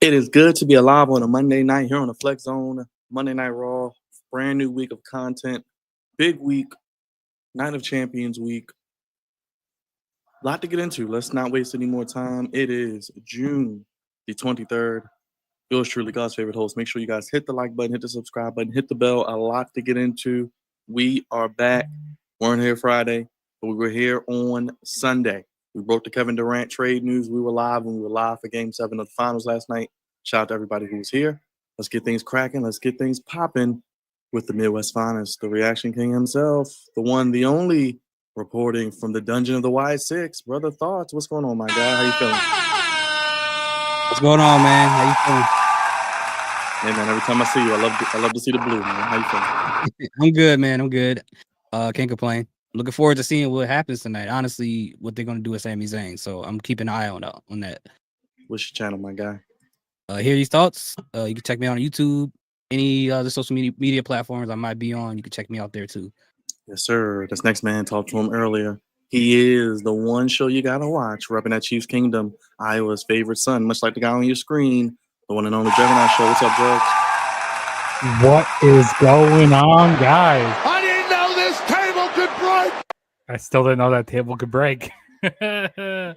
It is good to be alive on a Monday night here on the Flex Zone, Monday Night Raw, brand new week of content, big week, Night of Champions week. A lot to get into. Let's not waste any more time. It is June the 23rd. Yours truly, God's favorite host. Make sure you guys hit the like button, hit the subscribe button, hit the bell. A lot to get into. We are back. Weren't here Friday, but we were here on Sunday. We broke the Kevin Durant trade news. We were live when we were live for Game 7 of the Finals last night. Shout out to everybody who was here. Let's get things cracking. Let's get things popping with the Midwest Finest, the Reaction King himself, the one, the only, reporting from the dungeon of the Wide Six. Brother Thoughts, what's going on, my guy? How you feeling? What's going on, man? How you feeling? Hey, man, every time I see you, I love to see the blue, man. How you feeling? I'm good, man. I'm good. Can't complain. Looking forward to seeing what happens tonight. Honestly, what they're gonna do with Sami Zayn. So I'm keeping an eye on that. What's your channel, my guy? Hear these thoughts. You can check me out on YouTube, any other social media platforms I might be on. You can check me out there too. Yes, sir. This next man, talked to him earlier. He is the one show you gotta watch, repping that Chiefs Kingdom, Iowa's favorite son, much like the guy on your screen, the one and only Juggernaut Show. What's up, Drugs? What is going on, guys? I didn't know this table could break. I still didn't know that table could break. It's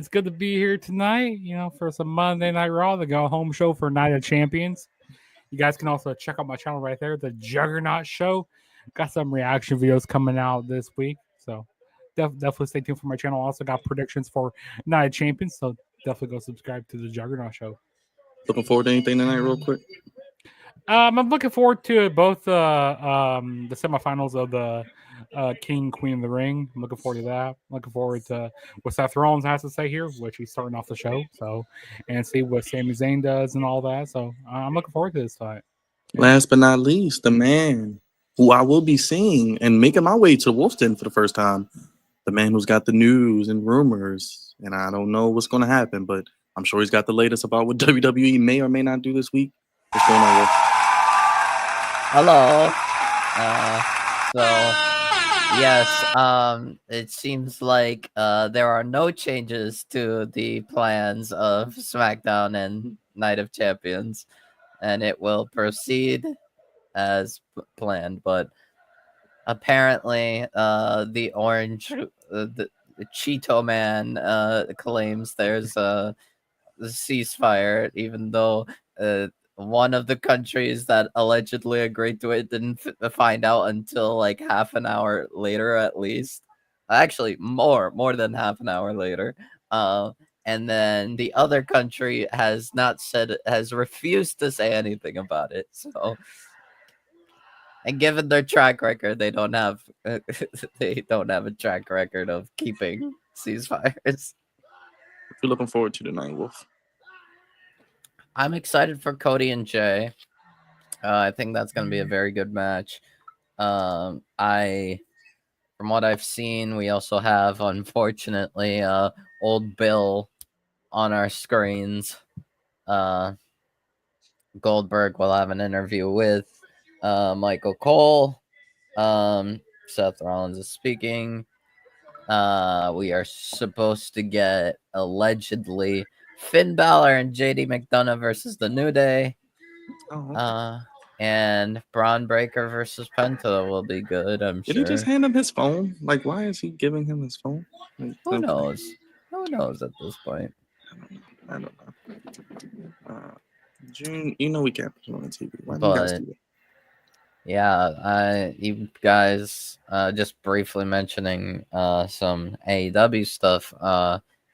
good to be here tonight, for some Monday Night Raw, the go home show for Night of Champions. You guys can also check out my channel right there, the Juggernaut Show. Got some reaction videos coming out this week, so definitely stay tuned for my channel. Also got predictions for Night of Champions, so definitely go subscribe to the Juggernaut Show. Looking forward to anything tonight, real quick? I'm looking forward to both the semifinals of the King Queen of the Ring. I'm looking forward to that. Looking forward to what Seth Rollins has to say here, which he's starting off the show. So, and see what Sami Zayn does and all that. So I'm looking forward to this fight. Last but not least, the man who I will be seeing and making my way to Wolf's Den for the first time. The man who's got the news and rumors, and I don't know what's going to happen, but I'm sure he's got the latest about what WWE may or may not do this week. What's going on, Wolf? Hello. Yes, it seems like there are no changes to the plans of SmackDown and Night of Champions, and it will proceed as planned. But apparently, the orange, the Cheeto Man claims there's a ceasefire, even though one of the countries that allegedly agreed to it didn't find out until like half an hour later, at least. Actually, more than half an hour later. And then the other country has refused to say anything about it. So, and given their track record, they don't have a track record of keeping ceasefires. What you looking forward to tonight, Wolf? I'm excited for Cody and Jay. I think that's going to be a very good match. From what I've seen, we also have, unfortunately, old Bill on our screens. Goldberg will have an interview with Michael Cole. Seth Rollins is speaking. We are supposed to get, allegedly, Finn Balor and JD McDonough versus the New Day. Oh, okay. And Braun Breaker versus Penta will be good, I'm Did sure. he just hand him his phone? Like, why is he giving him his phone? Like, Who okay. knows? Who knows at this point? I don't know. June, we can't put it on the TV. Why do you guys But do that? yeah, you guys just briefly mentioning some AEW stuff.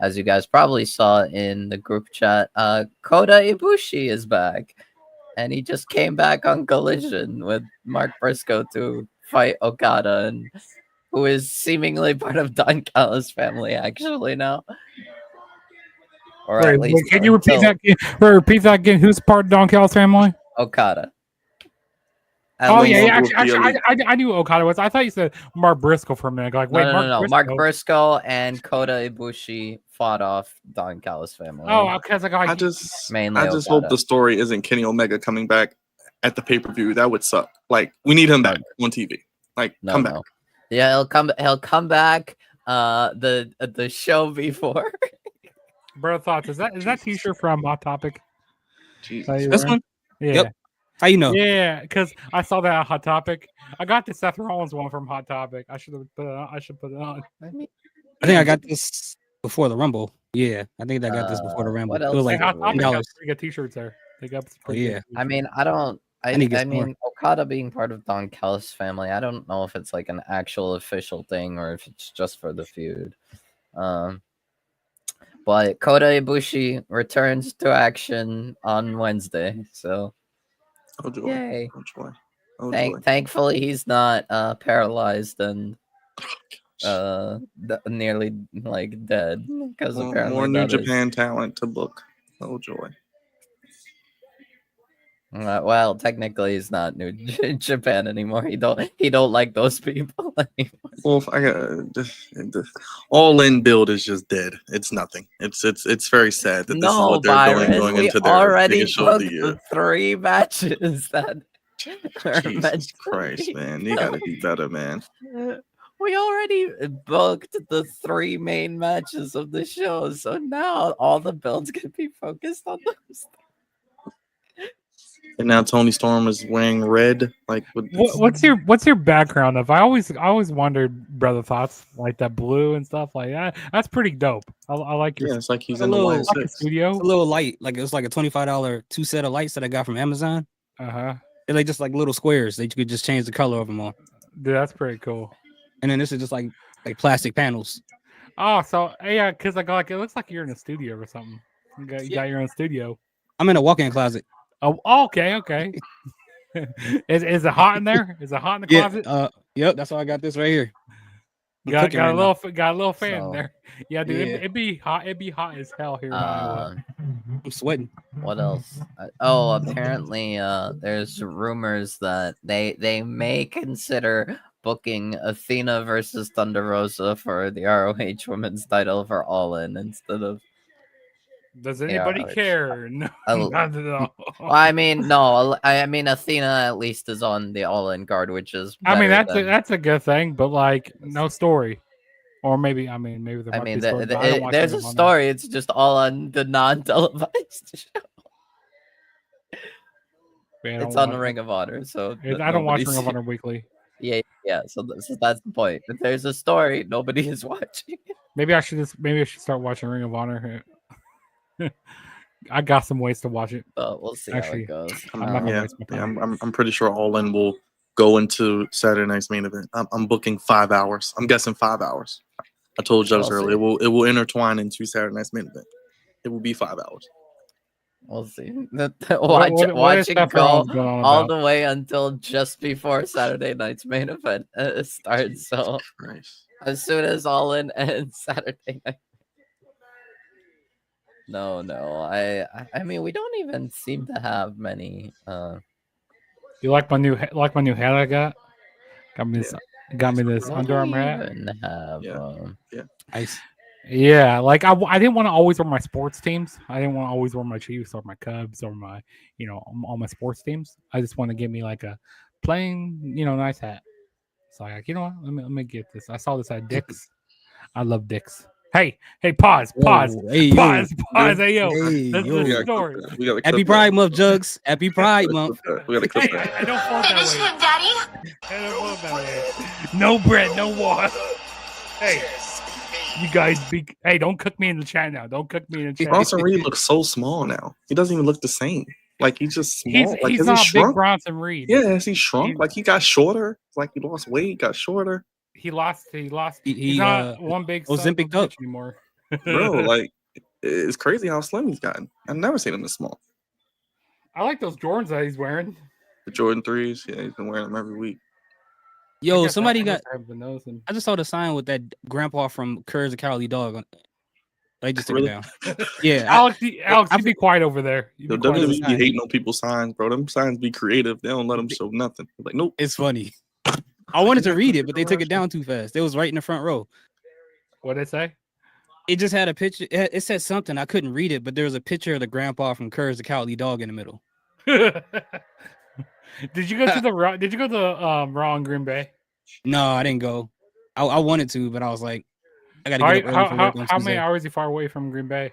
As you guys probably saw in the group chat, Kota Ibushi is back. And he just came back on Collision with Mark Briscoe to fight Okada, and who is seemingly part of Don Callis' family actually now. Or at least Wait, can you repeat until that? Repeat that again. Who's part of Don Callis' family? Okada. At Oh least- yeah, longer with the actually, Elite. I knew who Okada was. I thought you said Mark Briscoe for a minute. Like, wait, No. Mark Briscoe and Kota Ibushi fought off Don Callis' family. Oh, because I just mainly hope Okada. the story isn't Kenny Omega coming back at the pay-per-view. That would suck. Like, we need him back on TV. Like, come back. Yeah, he'll come back. The show before. Bro, thoughts? Is that T-shirt from Hot Topic? Jesus. This one? Yeah. Yep. How you know? Yeah, because I saw that on Hot Topic. I got the Seth Rollins one from Hot Topic. I should put it on. I think I got this before the Rumble. Yeah, I think I got this before the Rumble. What It else? was like Hot Topic has $10. pretty good T-shirts there. They got some pretty yeah. good I mean, I need to get mean, Okada being part of Don Callis' family, I don't know if it's like an actual official thing or if it's just for the feud. But Kota Ibushi returns to action on Wednesday, so Oh, joy. yay. Oh, joy. Oh, joy. Thankfully, he's not paralyzed and nearly like dead because apparently More New Japan talent to book. Oh, joy. Well, technically, he's not New Japan anymore. He don't like those people anymore. Well, I got the All In build is just dead. It's nothing. It's very sad that this is what they're Byron, going we into their already biggest show of the booked year. the 3 matches that are meant Jesus to Christ, be man. You gotta be better, man. We already booked the 3 main matches of the show, so now all the builds can be focused on those. And now Tony Storm is wearing red. Like, What's your background of? I always wondered, brother, thoughts like that blue and stuff like that. That's pretty dope. I like your. Yeah, it's like he's a in the little- Lion like a 6. studio. It's a little light. Like it was like a $25 2 set of lights that I got from Amazon. They're like just like little squares. They could just change the color of them all. Dude, that's pretty cool. And then this is just like plastic panels. Oh, so yeah, because like it looks like you're in a studio or something. You got your own studio. I'm in a walk-in closet. Oh, okay. Is it hot in there? Is it hot in the closet? Yep. That's why I got this right here. Got a little fan in So, there. Yeah, dude, yeah. it'd be hot. It'd be hot as hell here in Iowa. I'm sweating. What else? Apparently, there's rumors that they may consider booking Athena versus Thunder Rosa for the ROH Women's title for All In instead of. Does anybody care? No, I'll- not at all. Well, I mean, no. I mean, Athena at least is on the All In card, which is. I mean, better that's than- a good thing, but like no story, or maybe there might be a story. But I don't watch there's Ring a of Honor. story. It's just all on the non-televised show. Man, I It's don't on the watch- Ring of Honor, so I don't watch nobody's- Ring of Honor weekly. Yeah. So that's the point. If there's a story, nobody is watching. Maybe I should start watching Ring of Honor. I got some ways to watch it. But we'll see Actually, how it goes. I'm not gonna Yeah, waste my yeah, time. I'm pretty sure All In will go into Saturday night's main event. I'm booking 5 hours. I'm guessing 5 hours. I told Jugs We'll earlier. see. It will intertwine into Saturday night's main event. It will be 5 hours. We'll see. What is Watching Seth go Rollins going on all about? the way until just before Saturday night's main event starts. So Christ. as soon as All In ends Saturday night. No. I mean, we don't even seem to have many. You like my new hat I got? Got me this What Under do Armour we hat. even have? Yeah. Nice. Yeah, like I didn't want to always wear my sports teams. I didn't want to always wear my Chiefs or my Cubs or my all my sports teams. I just want to give me like a plain nice hat. So like let me get this. I saw this at Dick's. I love Dick's. Hey, pause. Hey, Pause. yo. Hey, yo. Hey, This yo. is We the gotta clip story. that. We gotta Happy clip Pride that. Month, Jugs. Happy Pride Month. We gotta clip Hey, that. I don't float that Finish way. him, Daddy. I don't float that way. No bread, no water. Hey, you guys be. Hey, don't cook me in the chat now. Don't cook me in the chat. Bronson Reed looks so small now. He doesn't even look the same. Like he's just small. Like He's has he not big shrunk? Bronson Reed. Yeah, has he shrunk? He- Like he got shorter. Like he lost weight, got shorter. He lost. He He's not one big son of a Ozempic up. bitch anymore. Bro, like it's crazy how slim he's gotten. I've never seen him this small. I like those Jordans that he's wearing. The Jordan 3s, yeah, he's been wearing them every week. Yo, I somebody guess got. I haven't been noticing. I just saw the sign with that grandpa from Courage the Cowardly Dog. They just took Really? it down. Yeah, Alex, I- you be quiet over there. You Yo, be quiet over WWE be sign. hating on people's signs, bro. Them signs be creative. They don't let them show nothing. They're like, nope. it's funny. I wanted to read it, but they took it down too fast. It was right in the front row. What'd it say? It just had a picture. It said something. I couldn't read it, but there was a picture of the grandpa from Courage the Cowardly Dog in the middle. Did you go to the Raw? Did you go to Raw in Green Bay? No, I didn't go. I wanted to, but I was like, I got to get up early for work on How many Tuesday. hours are you far away from Green Bay?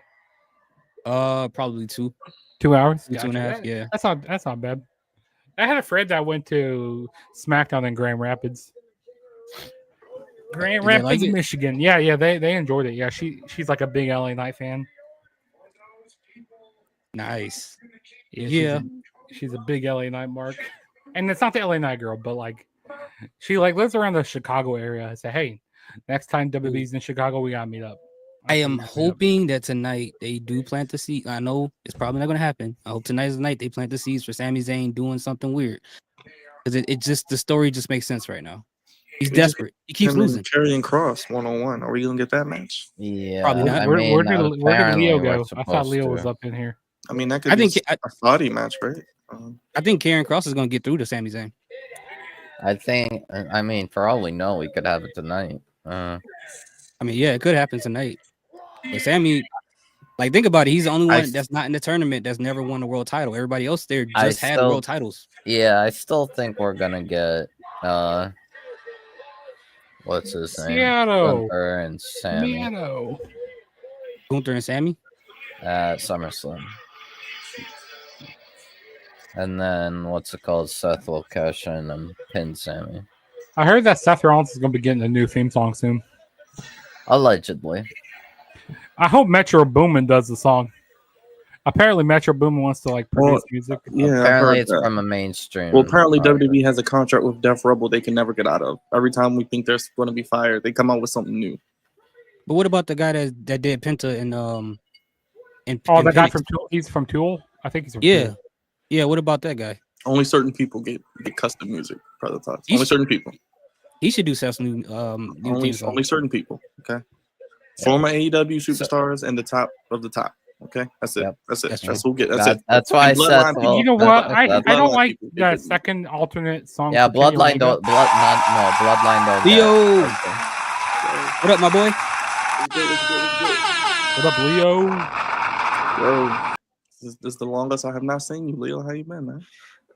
Probably 2 2 hours. 2.5. Yeah. That's not bad. I had a friend that went to SmackDown in Grand Rapids. Grand Did they like Rapids, it? Michigan. Yeah, they enjoyed it. Yeah, she's like a big LA Knight fan. Nice. Yeah, Yeah. she's a big LA Knight mark. And it's not the LA Knight girl, but like she like lives around the Chicago area. I said, hey, next time WWE's in Chicago, we gotta meet up. I am hoping that tonight they do plant the seed. I know it's probably not going to happen. I hope tonight is the night they plant the seeds for Sami Zayn doing something weird. Because it just, the story just makes sense right now. He's desperate. He keeps losing. Karrion Cross 1-on-1. Are we gonna get that match? Yeah, Probably not. Where did apparently Leo we're go? I thought Leo was supposed to. up in here. I mean, that could I be think a Saudi match, right? I think Karrion Cross is going to get through to Sami Zayn. I mean, for all we know, we could have it tonight. I mean, yeah, it could happen tonight. But Sammy, like, think about it. He's the only one that's not in the tournament that's never won a world title. Everybody else there just had world titles. Yeah, I still think we're gonna get what's his name? Gunther and Sammy Gunther and Sammy at SummerSlam. And then what's it called? Seth will cash in and pin Sammy. I heard that Seth Rollins is gonna be getting a new theme song soon. Allegedly. I hope Metro Boomin does the song. Apparently, Metro Boomin wants to like produce music. Yeah, apparently it's from a mainstream. Well, apparently WWE has a contract with Def Rebel they can never get out of. Every time we think they're going to be fired, they come out with something new. But what about the guy that did Penta and the guy from Tool? He's from Tool. I think he's from Tool. Yeah. What about that guy? Only certain people get custom music. Brother thoughts. Only certain people. He should do Seth's new only certain people. Okay. Former AEW superstars and the top of the top. Okay, that's it. Yep. That's it. That's That's who get. That's it. That's why I said. Bloodline You know what? I Bloodline don't like people, that they second alternate song. Yeah, for Kenny Bloodline Omega. don't. Bloodline don't. Leo. get- What up, my boy? What up, Leo? Yo, this is the longest I have not seen you, Leo. How you been, man?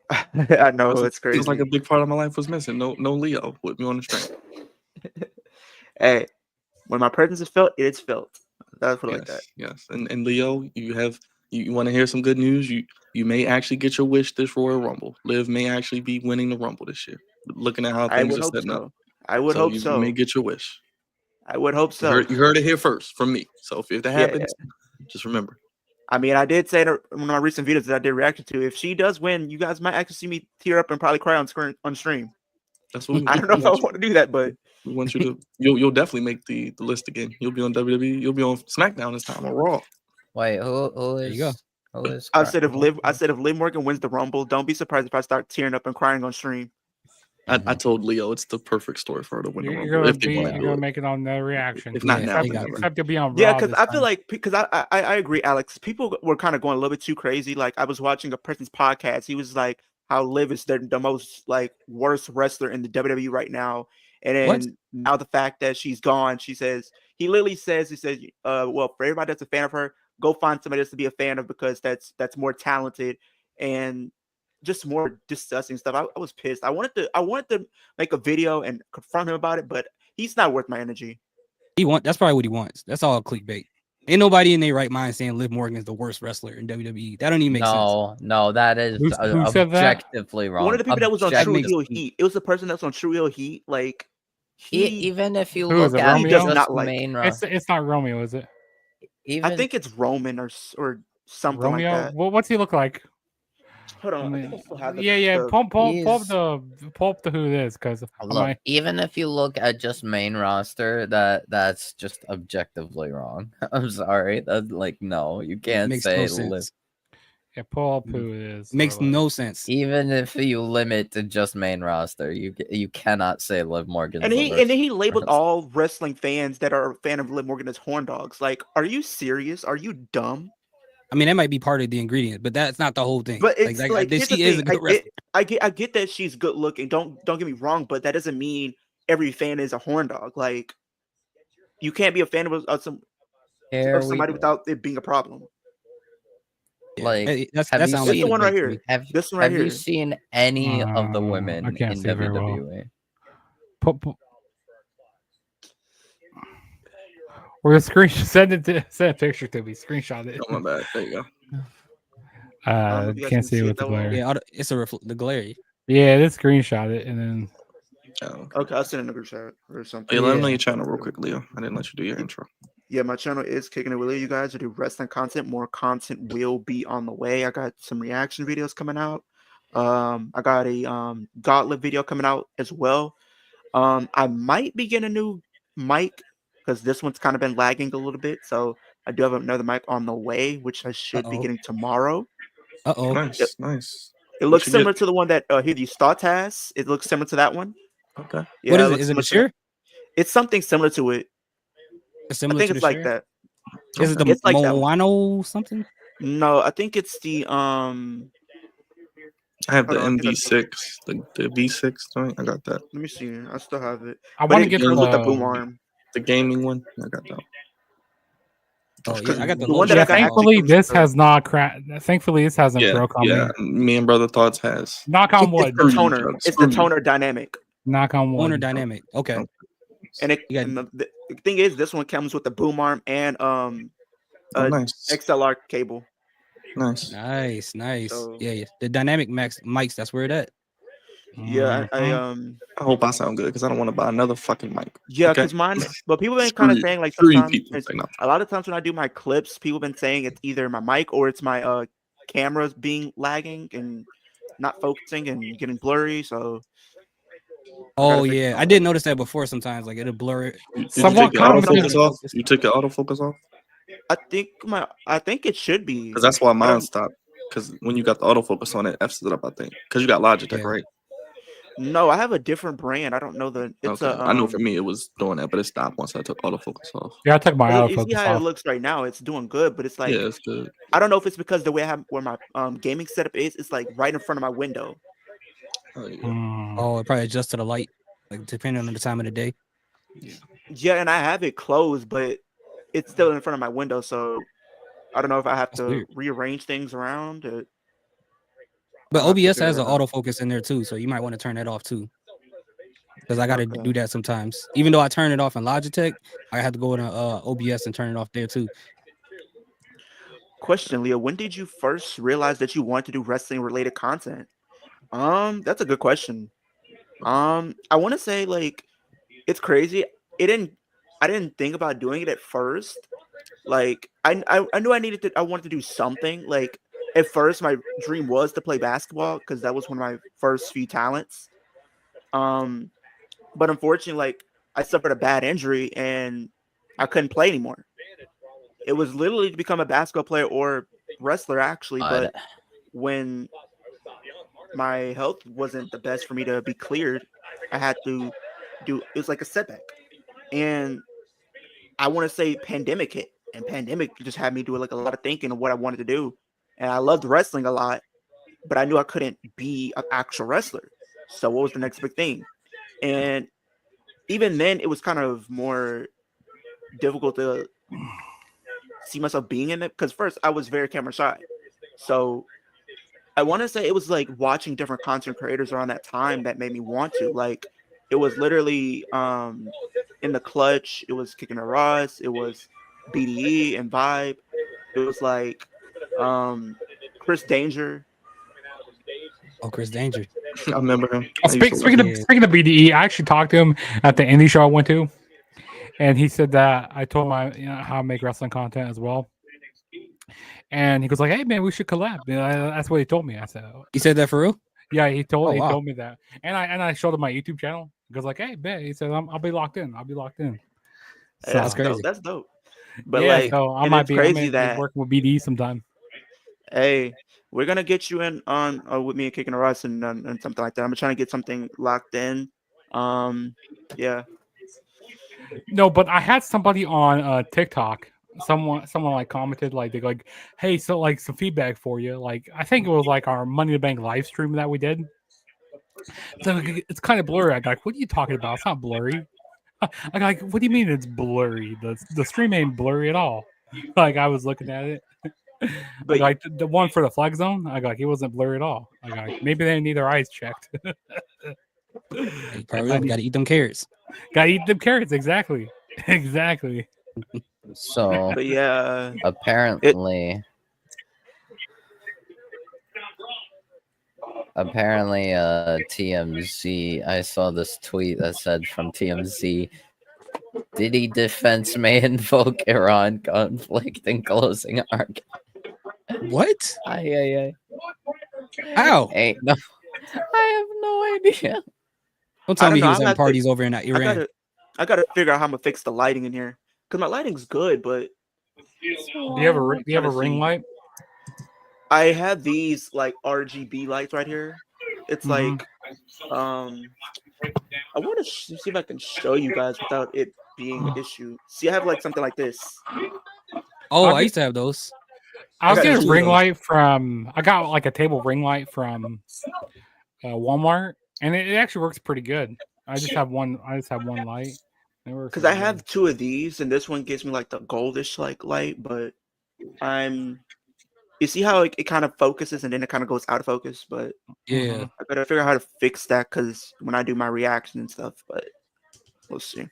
I know it's crazy. Feels like a big part of my life was missing. No Leo with me on the string. Hey, when my presence is felt, it is felt. That's what Yes, like that. yes. And Leo, you want to hear some good news? You may actually get your wish this Royal Rumble. Liv may actually be winning the Rumble this year. Looking at how I things would are hope setting so. up. I would hope You so. may get your wish. I would hope so. You heard it here first from me. So if that happens, just remember. I mean, I did say in one of my recent videos that I did reaction to. If she does win, you guys might actually see me tear up and probably cry on stream. That's what we I don't know if I want to do that, but we want you to. You'll definitely make the list again. You'll be on WWE. You'll be on SmackDown this time or Raw. Wait, who is? There you go. Who is? I said if Liv Morgan wins the Rumble, don't be surprised if I start tearing up and crying on stream. I told Leo it's the perfect story for her to win the You're Rumble. gonna make it on the reaction. If not now, except you'll be on. Yeah, Raw because this I feel time. like I agree, Alex. People were kind of going a little bit too crazy. Like I was watching a person's podcast. He was like, "How Liv is the most like worst wrestler in the WWE right now," and then now the fact that she's gone, he says, well, for everybody that's a fan of her, go find somebody else to be a fan of because that's more talented and just more disgusting stuff. I was pissed. I wanted to make a video and confront him about it, but he's not worth my energy. That's probably what he wants. That's all clickbait. Ain't nobody in their right mind saying Liv Morgan is the worst wrestler in WWE. That don't even make sense. No, that is Who said that? objectively wrong. One of the people that was on That True makes Heel Heat. It was the person that's on True Heel Heat. Like Even if you Who is look it, at Romeo? just He does not like- main It's not Romeo, is it? even I think it's Roman or something Romeo. like that. What's he look like? Hold on, I I think I still have the yeah. the- Pull up the who it is, because look, even if you look at just main roster, that's just objectively wrong. I'm sorry. That's like no, you can't makes say no Liv. sense. yeah, pull up who it is. Makes no sense. Even if you limit to just main roster, you cannot say Liv Morgan. and then he labeled all wrestling fans that are a fan of Liv Morgan as horn dogs. Like, are you serious? Are you dumb? I mean, that might be part of the ingredient, but that's not the whole thing. But it's like here's the she is a thing. good wrestler. I get that she's good looking. Don't get me wrong, but that doesn't mean every fan is a horn dog. Like, you can't be a fan of somebody without it being a problem. Like, that have you sounds This seen the one right clickbait to here. me. This one right have here. you seen any of the women I can't in see very well. WWE? Or the screenshot. Send a picture to me. Screenshot it. Oh, my bad. There you go. know if you guys Can't can see see it it with the that well. glare. Yeah, it's the glare. Yeah, just screenshot it and then. Oh. Okay, I'll send it in the group chat or something. Hey, let them know Yeah. your channel real quick, Leo. I didn't let you do your intro. Yeah, my channel is Kicking It with Leo. You guys to do wrestling content. More content will be on the way. I got some reaction videos coming out. I got a Gauntlet video coming out as well. I might be getting a new mic because this one's kind of been lagging a little bit. So I do have another mic on the way, which I should be getting tomorrow. Nice. It looks similar to the one that Hideo Stott has. It looks similar to that one. Okay. Yeah, What is it? looks Is it similar a to shear? that. It's something similar to it. It's I similar think to it's the like shear? that. Is it the It's like that one. Moano something? No, I think it's the I have the Hold on, I think MV6, the V6 joint. I got that. let me see. I still have it. I But want to it get comes with the boom the. arm. The gaming one. I got that. Oh yeah, I got the The one that low I Yeah, got actually thankfully comes with this the- has not cracked. Thankfully this hasn't broke on Yeah. me. Me and Brother Thoughts has. Knock on wood. It's the Screw you, toner. Chuck. It's the Screw you. toner dynamic. Knock on wood. owner dynamic. Okay. And it You got- and the thing is, this one comes with the boom arm and Oh, nice. XLR cable. Nice. Nice. So- Yeah. The dynamic mics, that's where it at. Yeah, Mhm. I hope I sound good because I don't want to buy another fucking mic. yeah, Okay. because mine. But people been Screw kind of you. saying like Screw you sometimes people. Say no. a lot of times when I do my clips, people been saying it's either my mic or it's my cameras being lagging and not focusing and getting blurry. So Oh fix yeah, all I that. did notice that before. Sometimes like it'll blur it. Did you Somewhat take your common autofocus because- off? You took your autofocus off? I think it should be. Because that's why I mine don't- stopped. Because when you got the autofocus on, it F's it up, I think. Because you got Logitech, Yeah. right? No, I have a different brand. I don't know it's Okay. I know for me it was doing that, but it stopped once I took autofocus off. Yeah, I took my You see autofocus how it off. looks right now. It's doing good, but it's like Yeah, it's good. I don't know if it's because the way I have where my gaming setup is. It's like right in front of my window. Oh, yeah. Mm. Oh, it probably adjusts to the light, like depending on the time of the day. Yeah, and I have it closed, but it's still in front of my window. So I don't know if I have That's to weird. rearrange things around. But I'll have to OBS figure has it an out. autofocus in there too, so you might want to turn that off too. Because I got to Okay. do that sometimes. Even though I turn it off in Logitech, I have to go into OBS and turn it off there too. Question, Leo, when did you first realize that you wanted to do wrestling related content? That's a good question. I want to say like it's crazy. I didn't think about doing it at first. Like I knew I wanted to do something. Like at first my dream was to play basketball because that was one of my first few talents. But unfortunately, like I suffered a bad injury and I couldn't play anymore. It was literally to become a basketball player or wrestler actually, but when my health wasn't the best for me to be cleared, I had to do it was like a setback. And I want to say pandemic hit, and pandemic just had me do like a lot of thinking of what I wanted to do. And I loved wrestling a lot, but I knew I couldn't be an actual wrestler. So what was the next big thing? And even then it was kind of more difficult to see myself being in it because first I was very camera shy. So I want to say it was like watching different content creators around that time that made me want to. Like it was literally in the clutch. It was Kicking a Ross. It was BDE and Vibe. It was like Chris Danger. Oh, Chris Danger. I remember him. Speaking of BDE, I actually talked to him at the indie show I went to, and he said that I told him how I make wrestling content as well. And he goes like, "Hey man, we should collab." That's what he told me. I said, "You said that for real?" Yeah, he told me that, and I showed him my YouTube channel. He goes like, "Hey, man," he said, "I'll be locked in. I'll be locked in." So, that's crazy. Dope. That's dope. But yeah, like, so I might be working with BD sometime. Hey, we're gonna get you in on with me and Kicking a Rush and something like that. I'm trying to get something locked in. Yeah. No, but I had somebody on TikTok. Someone like commented like they like, "Hey, so like some feedback for you." Like I think it was like our Money in the Bank live stream that we did. So it's kind of blurry. I got like, "What are you talking about? It's not blurry." I like, "What do you mean it's blurry? The stream ain't blurry at all." Like I was looking at it. But like the one for the flag zone, I got like it wasn't blurry at all. I got like, maybe they need their eyes checked. Hey, probably gotta eat them carrots. Gotta eat them carrots, exactly. Exactly. So but yeah, apparently TMZ, I saw this tweet that said from TMZ, Diddy defense may invoke Iran conflict in closing argument. What? Aye. How? Hey, no, I have no idea. Don't tell me he was having parties over in Iran. I gotta figure out how I'm gonna fix the lighting in here because my lighting's good, but do you have a ring light? I have these like RGB lights right here. It's like I want to see if I can show you guys without it being an issue. See, I have like something like this. Oh, I used to have those. I was getting a ring light from. I got like a table ring light from Walmart, and it actually works pretty good. I just have one light. Because I have two of these, and this one gives me like the goldish like light, but you see how it kind of focuses and then it kind of goes out of focus, but yeah, I gotta figure out how to fix that because when I do my reaction and stuff, but we'll see.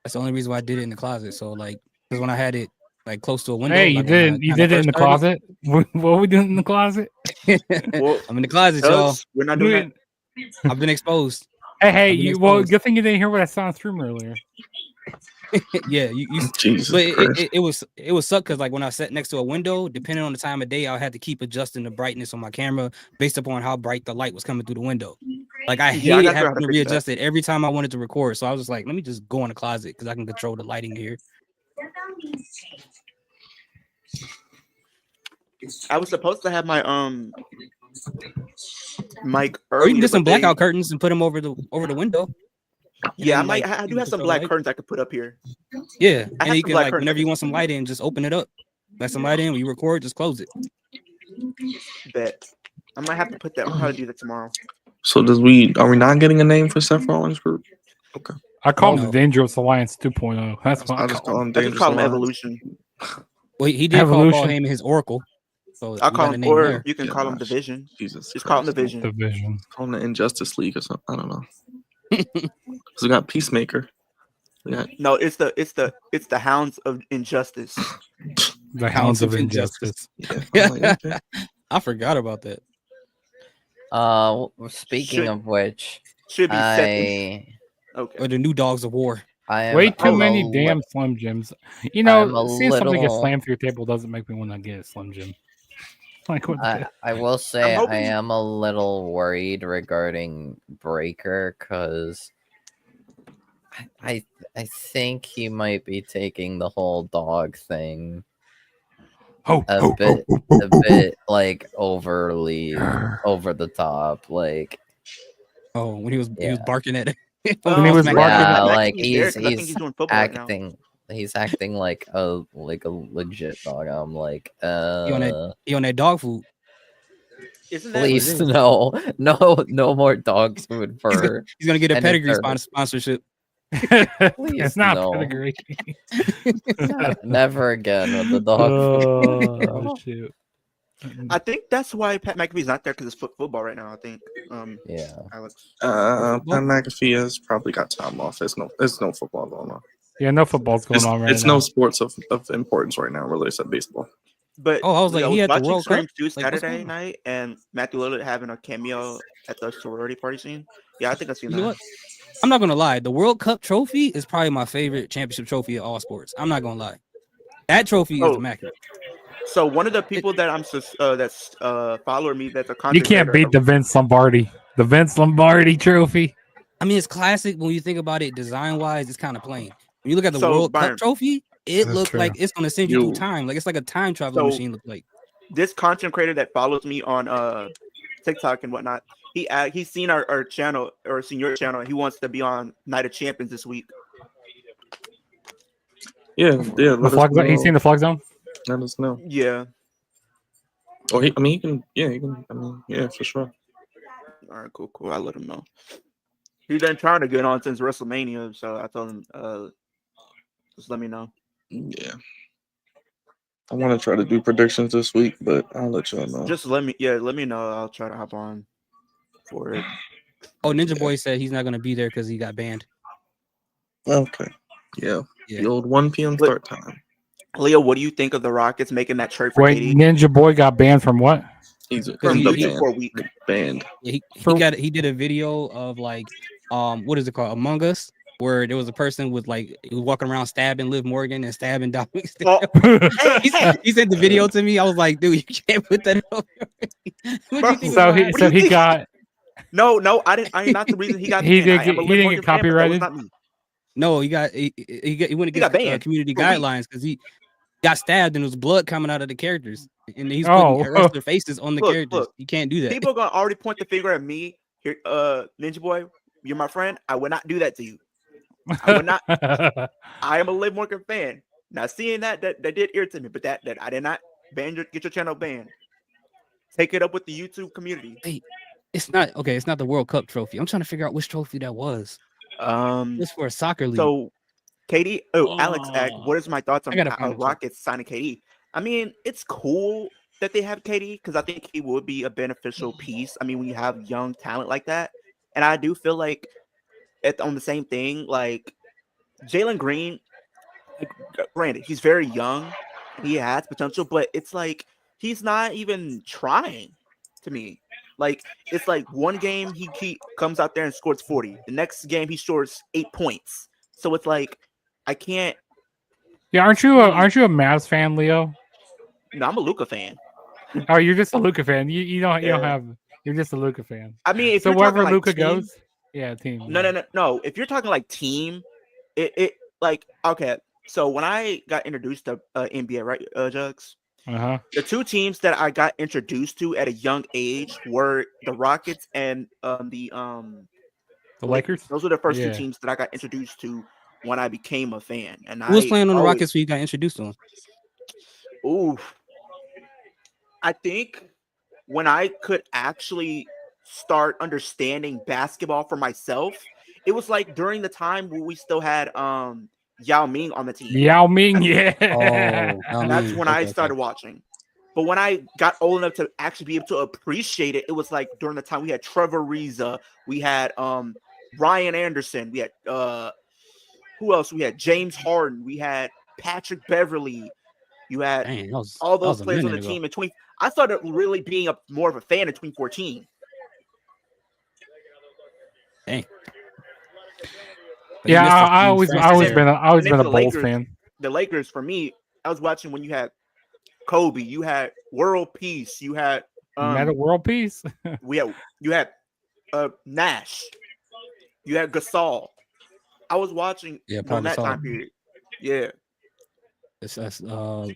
That's the only reason why I did it in the closet. So like, because when I had it like close to a window, hey, like you did it in the closet. What were we doing in the closet? Well, I'm in the closet, y'all. We're not doing that. I've been exposed. Hey, good thing you didn't hear what I saw in the stream earlier. Yeah, Jesus but Christ. it was suck because like when I sat next to a window, depending on the time of day, I had to keep adjusting the brightness on my camera based upon how bright the light was coming through the window. Like I hated having to readjust it every time I wanted to record. So I was just like, let me just go in the closet because I can control the lighting here. I was supposed to have my mic earlier. Or you can get some blackout curtains and put them over the window. Yeah, I do have some black curtains I could put up here. Yeah, and you can like whenever you want some light in, just open it up. Let some light in. When you record, just close it. Bet. I might have to put that. I'll probably do that tomorrow. So are we not getting a name for Seth Rollins group? Okay. I call him the Dangerous Alliance 2.0. That's what I just call him. I just call him Evolution. Well, he did call Paul Heyman his Oracle. So I'll call him, or you can call him Division. Jesus, just call him Division. Call him the Injustice League or something. I don't know. Because we got Peacemaker. No, it's the Hounds of Injustice. The Hounds of Injustice. Yeah. I forgot about that. Speaking of which, should be okay. Or the New Dogs of War. Way too many damn Slim Jims. You know, seeing somebody get slammed through your table doesn't make me want to get a Slim Jim. Like I will say I am a little worried regarding Breaker because I think he might be taking the whole dog thing a bit like overly over the top, like when he was barking at it. When he was barking, like he's acting. He's acting like a legit dog. I'm like, he on that dog food. Please no more dog food for. He's gonna get a pedigree sponsorship. It's not pedigree. Never again with the dog food. Oh shoot! I think that's why Pat McAfee's not there because it's football right now. I think. Yeah. Alex. Pat McAfee has probably got time off. There's no football going on. Yeah, no football's going on right now. It's no sports of importance right now, really, except baseball. But I was like, he had the watching World Cup. Scream 2 Like, what's Saturday going on? night and Matthew Lillard having a cameo at the sorority party scene. Yeah, I think I've seen You that. know what? I'm not gonna lie. The World Cup trophy is probably my favorite championship trophy of all sports. I'm not gonna lie. That trophy is immaculate. So one of the people that I'm that's following me that's a content You can't creator- beat the Vince Lombardi. The Vince Lombardi trophy. I mean, it's classic when you think about it. Design wise, it's kind of plain. When you look at the So, World Byron, Cup trophy, it That's looks true. like it's gonna send you through time. Like it's like a time traveling machine. Look like this content creator that follows me on TikTok and whatnot. He's seen our channel or seen your channel. He wants to be on Night of Champions this week. Yeah. The flag zone. He's seen the flag zone. Let us know. Yeah. Or he can. Yeah, he can. I mean, yeah, for sure. All right, cool. I let him know. He's been trying to get on since WrestleMania, so I told him, just let me know. Yeah. I want to try to do predictions this week, but I'll let y'all know. Just let me know. I'll try to hop on for it. oh, Ninja Boy said he's not gonna be there because he got banned. Okay. Yeah. Yeah. The old 1 p.m. But- start time. Leo, what do you think of the Rockets making that trade for Wait, KD? Ninja Boy got banned from what? He's From he- the he- for a week. banned. Yeah, For- he did a video of like what is it called, Among Us, where there was a person with like he was walking around stabbing Liv Morgan and stabbing Dominic. Oh, He sent the video to me. I was like, dude, you can't put that up. What do you think So was he going so on? he got No, I didn't. I am not the reason he got. He banned. didn't I am a get- Liv he didn't Morgan get fan, but that was copyrighted? not me. No, he went He against got banned community for a week. guidelines because he got stabbed and there was blood coming out of the characters, and he's Oh. putting wrestler faces on the Look, characters. look. You can't do that. People are gonna already point the finger at me here. Ninja Boy, you're my friend. I would not do that to you. I would not. I am a Liv Morgan fan. Now seeing that did irritate me, but that I did not get your channel banned. Take it up with the YouTube community. It's not okay. It's not the World Cup trophy. I'm trying to figure out which trophy that was. It's for a soccer league. So KD, Alex, what is my thoughts I gotta find on it, too. Rockets signing KD? I mean, it's cool that they have KD because I think he would be a beneficial piece. I mean, when you have young talent like that, and I do feel like on the same thing, like Jalen Green, like, granted, he's very young, he has potential, but it's like he's not even trying to me. Like it's like one game he comes out there and scores 40. The next game he scores 8 points. So it's like I can't. Yeah, aren't you a Mavs fan, Leo? No, I'm a Luka fan. Oh, you're just a Luka fan. You don't Yeah. have. You're just a Luka fan. I mean, if So you're talking wherever like Luka team, goes, yeah, team. No. If you're talking like team, it like okay. So when I got introduced to NBA, right, Jugs, Uh-huh. the two teams that I got introduced to at a young age were the Rockets and the Lakers. Those were the first Yeah. two teams that I got introduced to when I became a fan. And Who was playing on the always- Rockets when you got introduced to him? Ooh, I think when I could actually start understanding basketball for myself, it was like during the time when we still had Yao Ming on the team. Yao Ming, yeah. Oh, That's when I started watching. But when I got old enough to actually be able to appreciate it, it was like during the time we had Trevor Ariza, we had Ryan Anderson, we had who else? We had James Harden, we had Patrick Beverly, you had Dang, all those that was a players on the minute ago. team in 20. I started really being more of a fan in 2014. Dang. Yeah, I always And been a then for the Bulls Lakers, fan. The Lakers, for me, I was watching when you had Kobe, you had World Peace, you had Meta World Peace. you had Nash, you had Gasol. I was watching Paul during that Gasol. time period. Yeah. It's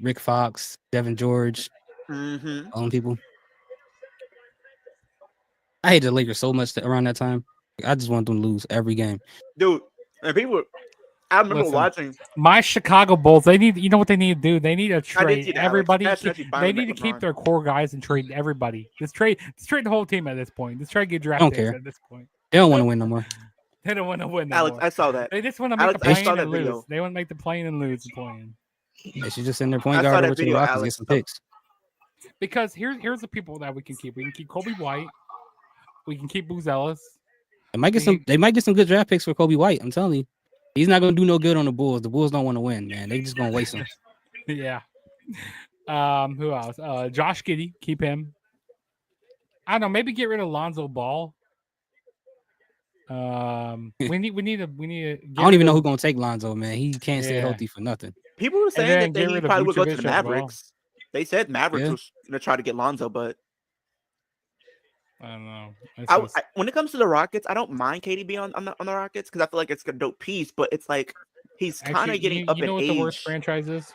Rick Fox, Devin George, Mm-hmm. all them people. I hated the Lakers so much around that time. I just wanted them to lose every game. Dude, and people, I remember Listen, watching. My Chicago Bulls, you know what they need to do? They need to see trade that, Alex. everybody. That's actually fine They with need to that keep LeBron. their core guys and trade everybody. Just trade the whole team at this point. Just try to get draft don't picks care. at this point. They don't want to win no more. They don't want to win no Alex, more. I saw that. They just want to make Alex, the I plane saw that and lose. video. They want to make the plane and lose the plane. They should just send their point I saw guard that over to the video, Rockets and Alex. get some picks. Because here's the people that we can keep. We can keep Kobe White. We can keep Booz Ellis. They might get some good draft picks for Kobe White. I'm telling you, he's not gonna do no good on the Bulls. The Bulls don't want to win, man. They just gonna waste him. Yeah. Who else? Josh Giddey, keep him. I don't know. Maybe get rid of Lonzo Ball. We need to. I don't even know who's gonna take Lonzo, man. He can't stay healthy for nothing. People were saying that he probably would go to the Mavericks. They said Mavericks was gonna try to get Lonzo, but I don't know. When it comes to the Rockets, I don't mind KD being on the Rockets because I feel like it's a dope piece, but it's like he's kind of getting up in age. You know what the worst franchise is?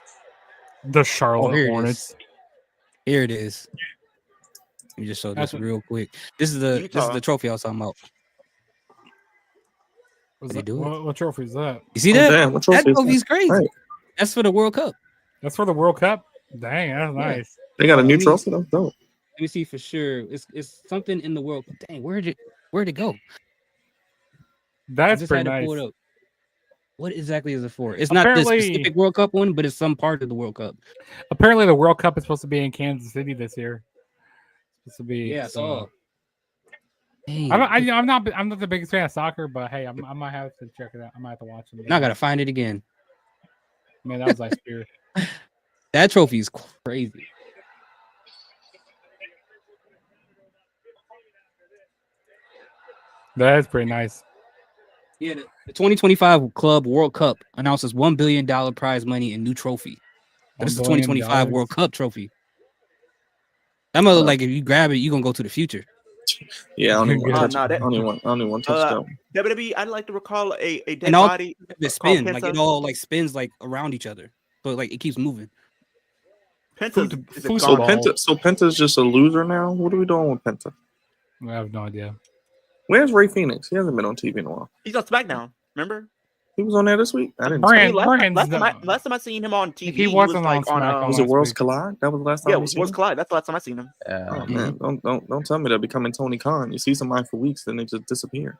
The Charlotte Hornets. Here it is. Let me just show this real quick. This is the trophy I was talking about. What trophy is that? You see that? Damn, that trophy's crazy. Right. That's for the World Cup. That's for the World Cup. Dang, that's nice. They got a new trophy. That's dope. Let me see for sure. It's something in the World Cup. Dang, where'd it go? That's pretty nice. What exactly is it for? It's not the specific World Cup one, but it's some part of the World Cup. Apparently, the World Cup is supposed to be in Kansas City this year. It's supposed to be. Yeah, so. I'm not the biggest fan of soccer, but hey, I might have to check it out. I might have to watch it. Now I gotta find it again. Man, that was like spirit. That trophy is crazy. That is pretty nice. Yeah, the 2025 Club World Cup announces $1 billion prize money and new trophy. This is the 2025 World Cup trophy. That mother, like, if you grab it, you're gonna go to the future. Yeah, I don't even want to touch that. WWE, I'd like to recall a dead and all body. It spins, like it all like spins like around each other, so like it keeps moving. Penta's just a loser now. What are we doing with Penta? I have no idea. Where's Ray Phoenix? He hasn't been on TV in a while. He's on SmackDown. Remember? He was on there this week. I didn't. Last time I seen him on TV, he wasn't like on SmackDown. Was it Worlds Collide? That was the last time. Yeah, it was Worlds Collide. That's the last time I seen him. Oh man, don't tell me they're becoming Tony Khan. You see somebody for weeks, then they just disappear.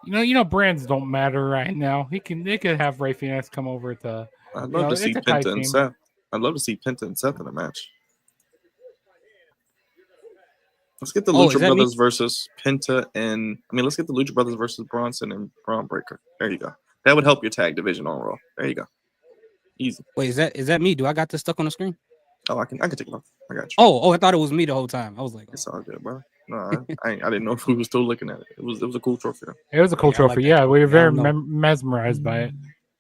You know, brands don't matter right now. They could have Ray Phoenix come over to. I'd love to see Penta and Seth. I'd love to see Penta and Seth in a match. Let's get the Lucha Brothers versus Penta let's get the Lucha Brothers versus Bronson and Braun Breaker. There you go. That would help your tag division on Raw. There you go. Easy. Wait, is that me? Do I got this stuck on the screen? Oh, I can take it off. I got you. Oh, I thought it was me the whole time. I was like, it's all good, bro. No, I didn't know if we were still looking at it. It was a cool trophy though. It was a cool trophy. Like we were very mesmerized by it.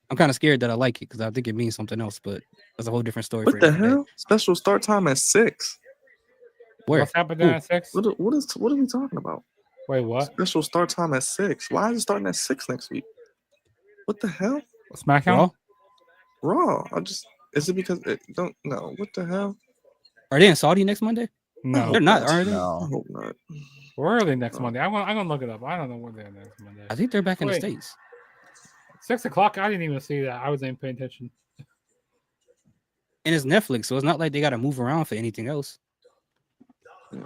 I'm kind of scared that I like it because I think it means something else, but that's a whole different story. What the hell? Special start time at 6. Where? What's happening at 6? What are we talking about? Wait, what? Special start time at 6. Why is it starting at 6 next week? What the hell? SmackDown? Raw. Is it because don't know what the hell? Are they in Saudi next Monday? No, they're not. Are they? No, I hope not. Where are they next Monday? I'm gonna look it up. I don't know where they're next Monday. I think they're back in the States. 6 o'clock. I didn't even see that. I wasn't even paying attention. And it's Netflix, so it's not like they got to move around for anything else. Yeah.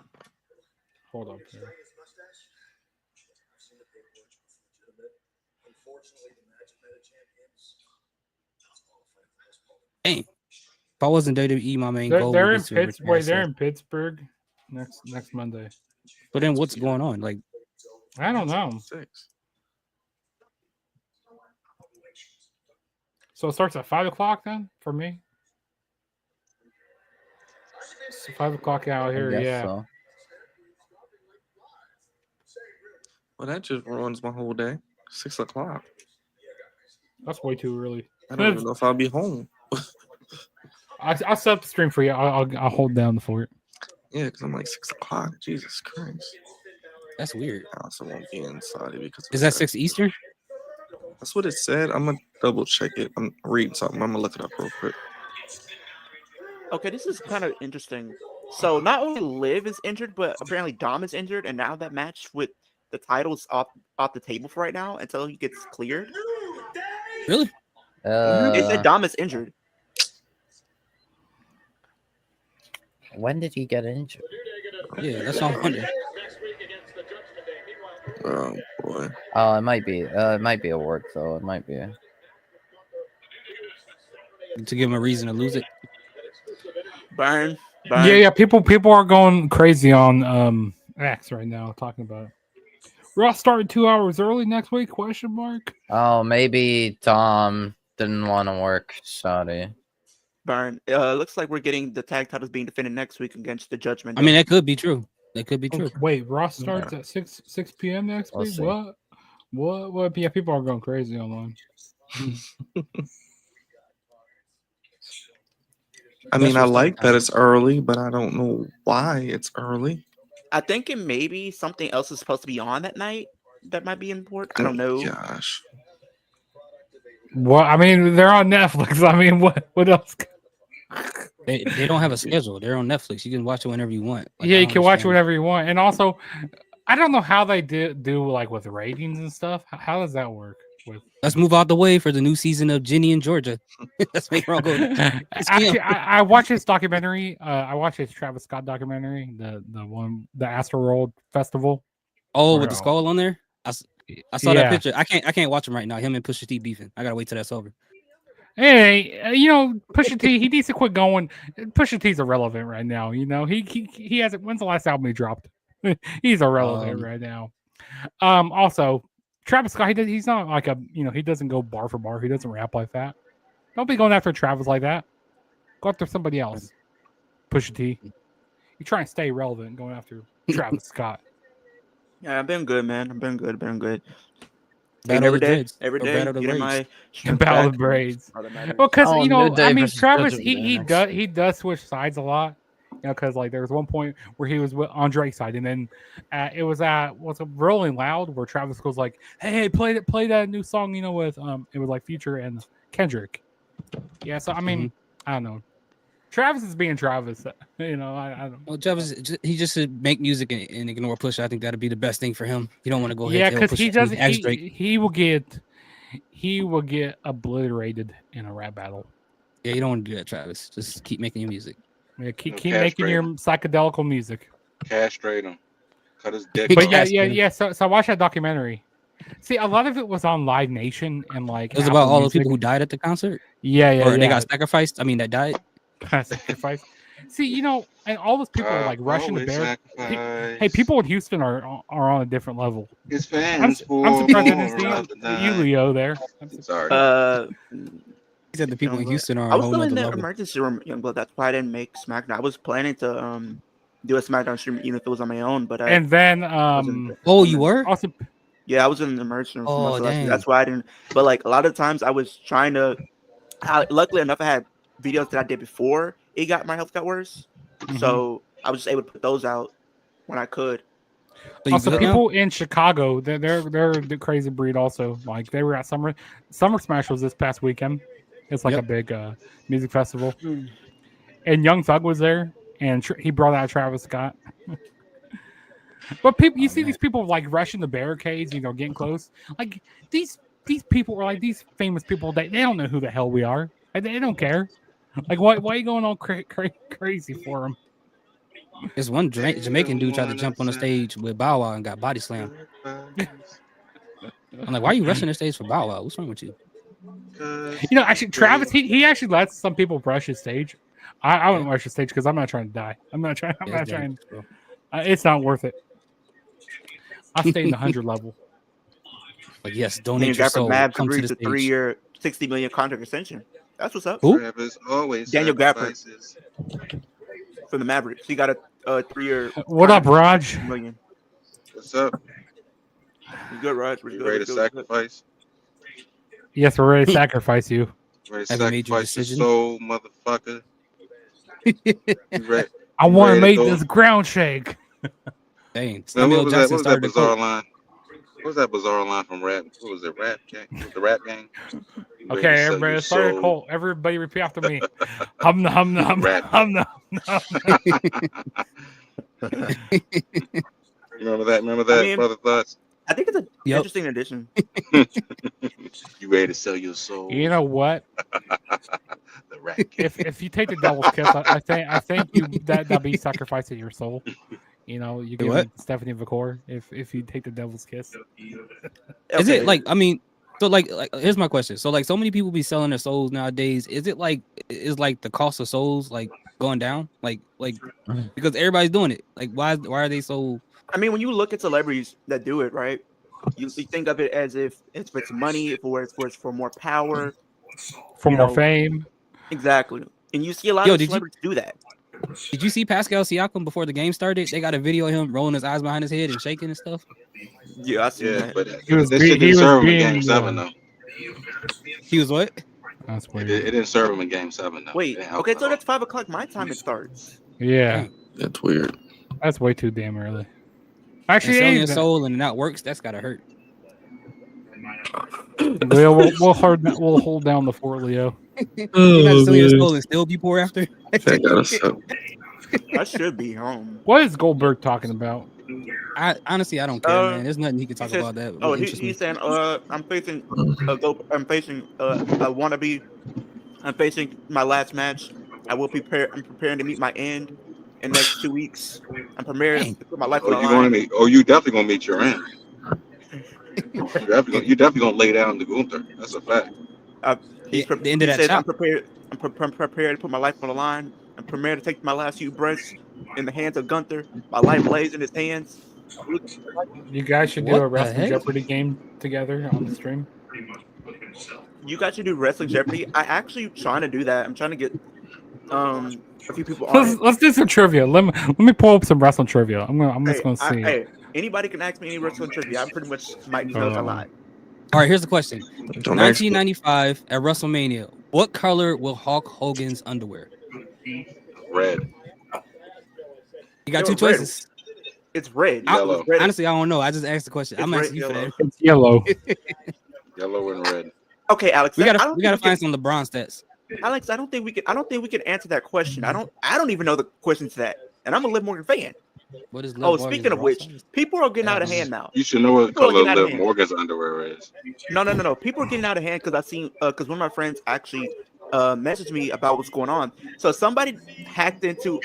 Hold up here. Dang. If I wasn't WWE, my main goal they're in Pittsburgh. Wait, they're in Pittsburgh next Monday. But then what's going on? Like, I don't know. 6. So it starts at 5 o'clock then for me. So 5 o'clock out here, yeah. So. Well, that just ruins my whole day. 6 o'clock. That's way too early. I don't even know if I'll be home. I'll set up the stream for you. I'll hold down the fort. Yeah, because I'm like 6 o'clock. Jesus Christ. That's weird. I also won't be in Saudi because is that 6 Eastern? That's what it said. I'm gonna double check it. I'm reading something. I'm gonna look it up real quick. Okay, this is kind of interesting. So not only Liv is injured, but apparently Dom is injured, and now that match with the titles off the table for right now until he gets cleared. Really? They said Dom is injured. When did he get injured? Yeah, that's what I'm wondering. Oh boy. Oh, it might be. It might be a work though. It might be. To give him a reason to lose it. Burn. Yeah. People are going crazy on X right now talking about it. Raw started 2 hours early next week? Question mark. Oh, maybe Tom didn't want to work. Sorry. Burn. Looks like we're getting the tag titles being defended next week against the Judgment. I mean, that could be true. That could be true. Okay, wait, Raw starts at 6 p.m. next We'll week. see. What? Yeah, people are going crazy online. I mean, I That's like that time. it's early, but I don't know why it's early. I think it maybe something else is supposed to be on that night that might be important. I don't know. Gosh. Well, I mean, they're on Netflix. I mean, what else? They don't have a schedule. They're on Netflix. You can watch it whenever you want. Like, Yeah, I you don't can watch understand. whatever you want. And also, I don't know how they do like with ratings and stuff. How does that work? Let's move out the way for the new season of Ginny and Georgia. Let's make Raw go. Actually, I watched his documentary. I watched his Travis Scott documentary, the Astroworld Festival. Oh, with the skull on there. I saw that Yeah. picture. I can't watch him right now. Him and Pusha T beefing. I gotta wait till that's over. Hey, Pusha T, he needs to quit going. Pusha T's irrelevant right now. He hasn't. When's the last album he dropped? He's irrelevant right now. Also, Travis Scott, he's not like he doesn't go bar for bar. He doesn't rap like that. Don't be going after Travis like that. Go after somebody else. Pusha T. You're trying to stay relevant going after Travis Scott. Yeah, I've been good, man. I've been good. Battle Every of the day, Dreads. every Or day, Battle of the getting Braids. my strength Battle of back. Braids. All that matters. Well, because Oh, New Day versus Travis, Judgment Day he next. does switch sides a lot. Because like there was one point where he was on Drake's side, and then it was Rolling Loud where Travis goes like, "Hey, play that new song," with it was like Future and Kendrick. Yeah, so I mean, I don't know. Travis is being Travis. I don't. Well, Travis, he just should make music and ignore Pusha. I think that'd be the best thing for him. You don't want to go Yeah, ahead. because he doesn't. Ask Drake. He will get obliterated in a rap battle. Yeah, you don't want to do that, Travis. Just keep making your music. Yeah, keep making your psychedelical music. Castrate him. Cut his dick But off. yeah. So I watched that documentary. See, a lot of it was on Live Nation and like. It was about all the people who died at the concert. Yeah. Or they got sacrificed. I mean, that died. Sacrifice. See, and all those people are like rushing the bear. Hey, people in Houston are on a different level. His fans. I'm surprised I didn't see you, Leo, there. Sorry. He said the people in Houston are I on a was whole still in nother the level. emergency room, Youngblood. That's why I didn't make SmackDown. I was planning to do a SmackDown stream even if it was on my own, but and then oh, you were also. Yeah, I was in the emergency room. Oh, dang. That's why I didn't. But like a lot of times, I was trying to. Luckily enough, I had videos that I did before my health got worse, so I was just able to put those out when I could. Also, people in Chicago, they're the crazy breed. Also, like they were at Summer Smash was this past weekend. It's like a big music festival, and Young Thug was there, and he brought out Travis Scott. But people, you see these people like rushing the barricades, getting close. Like these people are like these famous people. They don't know who the hell we are. They don't care. Like why are you going all crazy for them? There's one Jamaican dude tried to jump on the stage with Bow Wow and got body slammed. I'm like, why are you rushing the stage for Bow Wow? What's wrong with you? Actually, Travis, he actually lets some people rush his stage. I wouldn't rush the stage because I'm not trying to die. I'm not trying. It's not worth it. I'll stay in the 100 level. But yes, donate your soul. Mavs Come to agreed the to stage. 3-year, $60 million contract extension. That's what's up. Who? Daniel Gafford from the Mavericks. He got a 3-year. What up, Raj? Million. What's up? You good, Raj? You ready to sacrifice? Yes, we're ready to sacrifice you. Ready to sacrifice your soul, motherfucker? I want to make this ground shake. Dang. Now, what was that bizarre line? What was that bizarre line from Rap? What was it? Rap Gang? The Rap Gang? Okay, everybody, start a cult. Everybody repeat after me. Hum hum hum hum hum. Remember that, Brother Thoughts? I think it's an interesting addition. You ready to sell your soul? You know what? The Rat Gang. If you take the devil's kiss, I think that'll be sacrificing your soul. You give it Stephanie McCoy if you take the devil's kiss. Is it like, I mean, so like here's my question. So like so many people be selling their souls nowadays. Is it like the cost of souls like going down? Like because everybody's doing it. Like why are they so? I mean, when you look at celebrities that do it, right? You think of it as if it's money, if it's for more power, For more fame. Exactly. And you see a lot of celebrities do that. Did you see Pascal Siakam before the game started? They got a video of him rolling his eyes behind his head and shaking and stuff. Yeah, I seen that. But this shit didn't serve him in Game 7 though. He was what? That's weird. It didn't serve him in Game 7 though. Wait, okay, so that's 5 o'clock my time. It starts. Yeah, that's weird. That's way too damn early. Actually, selling your soul and it not works. That's gotta hurt. We'll hold down the fort, Leo. You not sell your soul and still be poor after. I should be home. What is Goldberg talking about? I honestly don't care, man. There's nothing he can talk about that. Oh, he's saying, I'm facing a wannabe. I'm facing my last match. I'm preparing to meet my end in the next 2 weeks. I'm preparing to put my life on the line. You definitely gonna meet your end. You definitely gonna lay down to Gunther. That's a fact. The end of that says, I'm prepared to put my life on the line. I'm prepared to take my last few breaths in the hands of Gunther. My life lays in his hands. You guys should do a Wrestling Jeopardy game together on the stream. You guys should do Wrestling Jeopardy. I actually trying to do that. I'm trying to get a few people on. Let's do some trivia. Let me pull up some wrestling trivia. I'm just gonna see. Hey, anybody can ask me any wrestling trivia. I pretty much might know a lot. All right, here's the question. 1995 at WrestleMania. What color will Hulk Hogan's underwear? Red. You got two choices. It's red. Yellow. Honestly, I don't know. I just asked the question. I'm asking you for that. It's yellow. Yellow and red. Okay, Alex. We gotta find some LeBron stats. Alex, I don't think we can answer that question. I don't even know the question to that. And I'm a Liv Morgan fan. What is speaking of which, people are getting out of hand now. You should know what color Liv Morgan's underwear is. No. People are getting out of hand because because one of my friends actually messaged me about what's going on. So somebody hacked into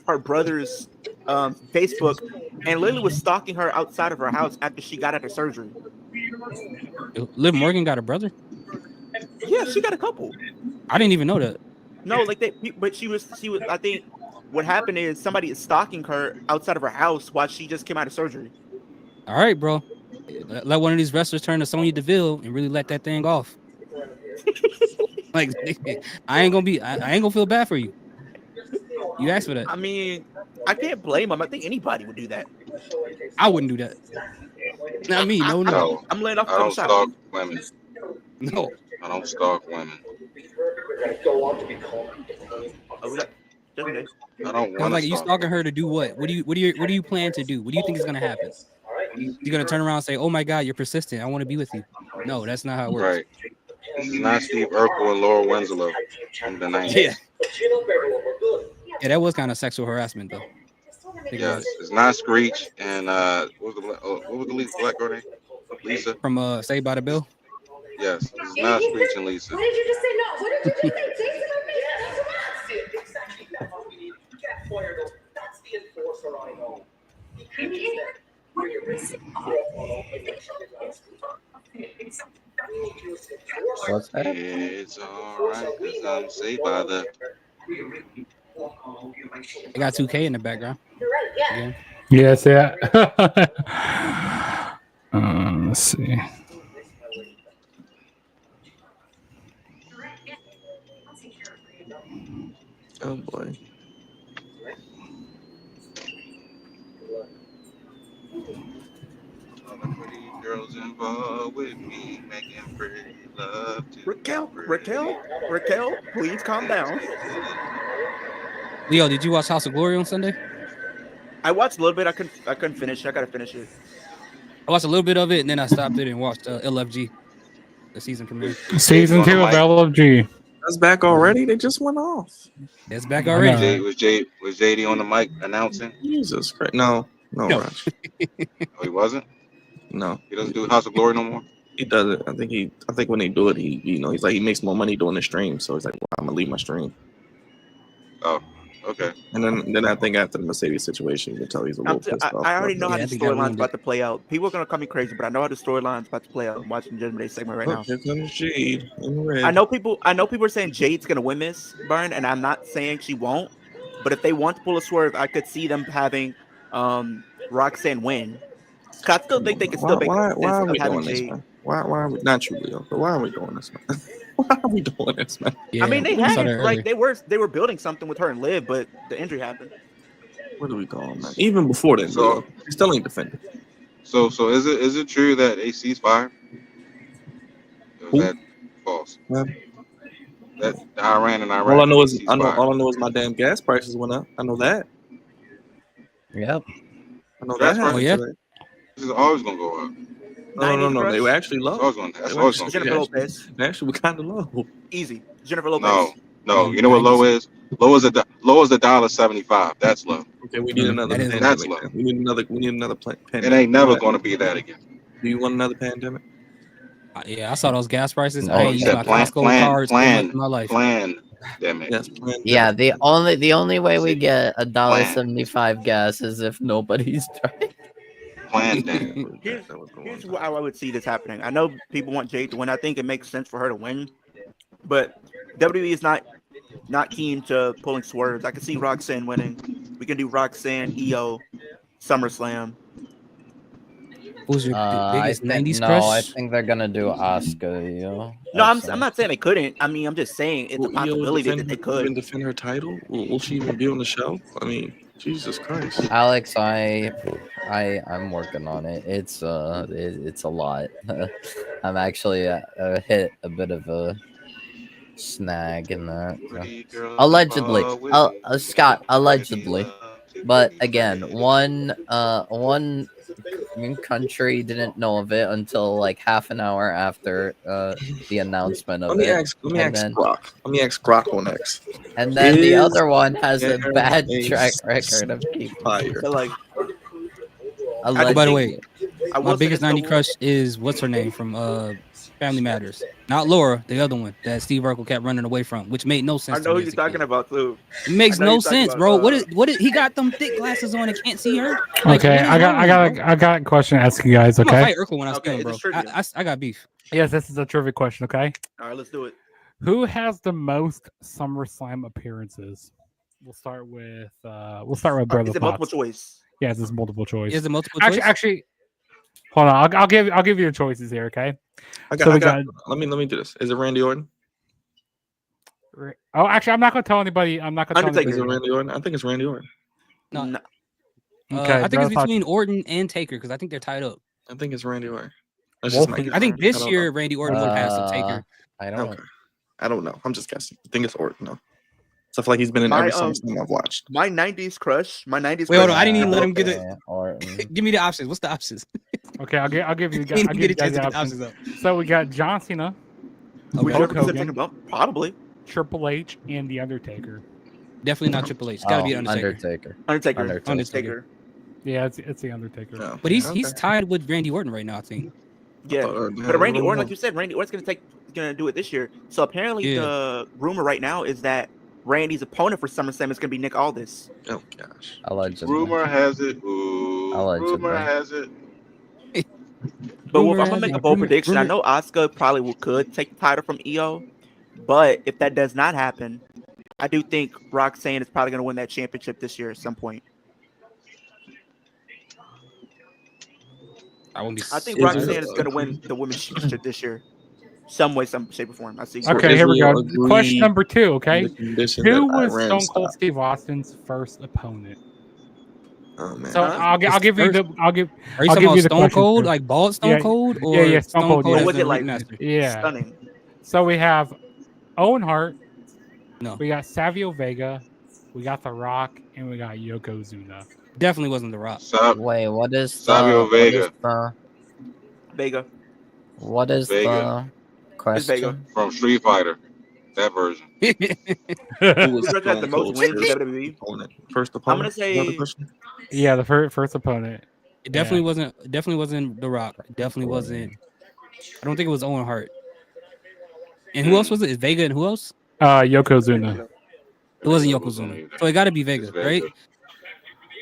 her brother's Facebook and literally was stalking her outside of her house after she got out of surgery. Liv Morgan got a brother? Yeah, she got a couple. I didn't even know that. No, but she was. I think what happened is somebody is stalking her outside of her house while she just came out of surgery. All right, bro. Let one of these wrestlers turn to Sonya Deville and really let that thing off. Like, I ain't gonna feel bad for you. You asked for that. I mean, I can't blame him. I think anybody would do that. I wouldn't do that. Not me. No. I'm laying off. I don't stalk women. No. I don't stalk women. I don't want to. You stalking her to do what? What do you plan to do? What do you think is gonna happen? You're gonna turn around and say, "Oh my God, you're persistent. I want to be with you." No, that's not how it works. Right. This is not Steve Urkel and Laura Winslow from the 90s. Yeah. Yeah, that was kind of sexual harassment, though. Yes, it's not Screech and what was the black girl name? Lisa from Saved by the Bell. Yes, it's not Screech and Lisa. What did you just say? No. What did you just say? Jason or me? That's exactly you can't fire those. That's the enforcer I know. Where you're racing. What's that? It's alright because I'm saved by the. I got 2K in the background. You're right. Yeah. Yes. Yeah. Let's see. Oh boy. All the pretty girls involved with me making pretty love to Raquel, please calm down. Leo, did you watch House of Glory on Sunday? I watched a little bit. I couldn't finish. I gotta finish it. I watched a little bit of it and then I stopped it and watched LFG, the season premiere. Season 2 of LFG. That's back already. They just went off. It's back already. Was JD on the mic announcing? Jesus Christ! No, Raj. Oh, he wasn't. No, he doesn't do House of Glory no more. He doesn't. I think when they do it, he's like he makes more money doing the stream. So he's like, well, I'm gonna leave my stream. Oh, okay. And then I think after the Mercedes situation, you can tell he's a little pissed off. I already know how the storyline's about to play out. People are gonna call me crazy, but I know how the storyline's about to play out. I'm watching Judgment Day segment right now. Here comes Jade in red. I know people are saying Jade's gonna win this, Burn, and I'm not saying she won't. But if they want to pull a swerve, I could see them having Roxanne win. 'Cause I still think they could still make Why sense are of we having doing this, Jade. man? Why are we not you, Leo? But why are we doing this, man? Why are we doing this, man? Yeah, I mean, they we saw had that like earlier. they were building something with her and Liv, but the injury happened. Where do we go, man? Even before then, So- Leo, he still ain't defending. So is it true that AC's fired? Or is Who? that false? Man. That Iran and Iraq. All I know is AC's all fired. I know is my damn gas prices went up. I know that. Yep. I know Gas that prices? happened Oh, yeah? today. This is always gonna go up. No. They were actually It's low. always gonna. It's always gonna. Jennifer Lopez, They actually were kind of low. easy. Jennifer Lopez. No. You know what low is? Low is $1.75. That's low. Okay, we need another That is low. pandemic. That's low. then. We need another pandemic. It ain't never What? gonna be that again. Do you want another pandemic? Yeah, I saw those gas prices. No, I you ain't used said my plan- Costco plan- cards so plan- much in my life. Damn it. Yes, pandemic. Yeah, the only way we get Plan. $1.75 gas is if nobody's driving. Plan damn. Here's how I would see this happening. I know people want Jade to win. I think it makes sense for her to win, but WWE is not keen to pulling swerves. I can see Roxanne winning. We can do Roxanne, EO, SummerSlam. Who's your biggest I think, 90s no, crush? I think they're gonna do Asuka. No, I'm not saying they couldn't. I mean, I'm just saying it's a possibility that they could. Even defend her title? Will she even be on the show? I mean, Jesus Christ. Alex, I'm working on it. It's a lot. I'm actually hit a bit of a snag in that. Allegedly, Scott, allegedly. But again, one country didn't know of it until like half an hour after the announcement of Let me it. ask Grok. Let me ask Grok on X. And then the Is other one has a there bad a track record of keeping. fire? But like, Oh, by the way, I my will say biggest this, 90 though, crush is what's her name from Family Matters. Not Laura, the other one that Steve Urkel kept running away from, which made no sense. I know to who me you're as a kid. talking about too. It makes I know no you're talking sense, about, bro. What is he got them thick glasses on and can't see her? Like, Okay, what is wrong with him, bro? I got a question to ask you guys. I'm gonna Okay. fight Urkel when I see Okay, him, is bro. this trivia? I got beef. Yes, this is a trivia question. Okay. All right, let's do it. Who has the most SummerSlam appearances? We'll start with Brother Is it multiple Potts. choice? Yes, it's multiple choice. Is it multiple choice? Actually, hold on. I'll give you the choices here. Okay. I So we got. Let me do this. Is it Randy Orton? Oh, actually, I'm not gonna tell anybody. I'm not gonna tell Undertaker. Is anybody. it Randy Orton? I think it's Randy Orton. No. No. Okay, I think Brother it's Potts. between Orton and Taker because I think they're tied up. I think it's Randy Orton. That's just my Wolfing. guess. I think this don't year know. Randy Orton would have passed up Taker. I don't. Okay. I don't know. I'm just guessing. I think it's Orton though. So I feel like he's been in every SummerSlam I've watched. My 90s crush. My 90s. Wait, hold crush on. I didn't even let him is- get it. Give me the options. What's the options? Okay, I'll give you. Give me I'll give you the chance guys to the get the options. options up. So we got John Cena, Would you Hulk ever consider Hogan, taking a bump? Probably. Triple H, and The Undertaker. Definitely not Triple H. It's got to be Undertaker. Undertaker. Yeah, it's The Undertaker. No. But he's tied with Randy Orton right now, I think. Yeah, But but Randy Orton, like you said, Randy Orton's gonna do it this year. So apparently, Yeah. the rumor right now is that Randy's opponent for SummerSlam is gonna be Nick Aldis. Oh gosh. Allegedly. Rumor has it. Ooh, Allegedly. rumor has it. But Rumor I'm gonna has make it. a bold Rumor- prediction. I rumor- know Asuka probably could take the title from EO, but if that does not happen, I do think Roxanne is probably gonna win that championship this year at some point. I won't be. I think Is Roxanne it- is gonna win the women's championship this year, some way, some shape or form. I see. So Okay, here we go. Israel agreed Question number 2. Okay, The condition who that was Iran Stone Cold stopped. Steve Austin's first opponent? Oh man. So I'll give you the. I'll give. Are you I'll talking give about you the Stone question, Cold, too. like bald Stone Yeah, Cold, or yeah, Stone Stone Cold, Cold yeah. as Was the it like- ring master? Yeah. Stunning. So we have Owen Hart. No. We got Savio Vega. We got The Rock, and we got Yokozuna. Definitely wasn't The Rock. Wait, what is Savio Vega. Vega. What is Vega. the It's question? Vega. From Street Fighter. That version. Who was Who's got Stone the most Cold's wins in first WWE? opponent? First I'm opponent? gonna Is that the say question? Yeah, the first opponent. It definitely wasn't. Definitely wasn't The Rock. It definitely wasn't. I don't think it was Owen Hart. And who else was it? Is Vega and who else? Yokozuna. It wasn't Yokozuna. So it got to be Vega, It's Vega. right?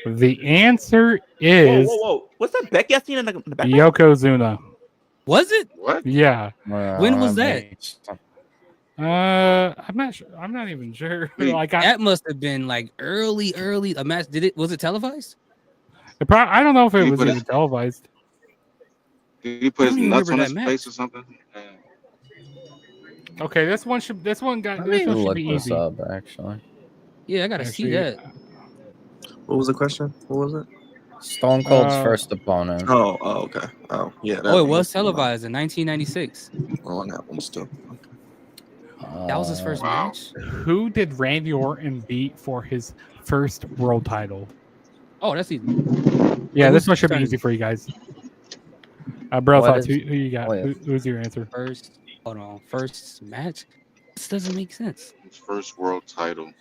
The answer whoa, is whoa, whoa! What's that Becky I seen in the back? Yokozuna. Was it? What? Yeah. When was that? I'm not sure. I'm not even sure. Like That must have been like early a match. Was it televised? I don't know if it Did he was put even his televised. Did he I put his don't even nuts remember on that his face match. or something? Okay, this one should I one mean, should Look be this easy. up actually. Yeah, I gotta see Actually, that. What was the question? What was it? Stone Cold's Uh, first opponent. Oh, okay. Oh, yeah. Oh, it was must be mine. televised in 1996. On that one still. Okay. That was his first Wow. match. who did Randy Orton beat for his first world title? Oh, that's easy. Yeah, Who's this one should be turn? easy for you guys. Bro, What thoughts. is- Who you got? wait. Who's your answer? First, hold on. First match. This doesn't make sense. His first world title.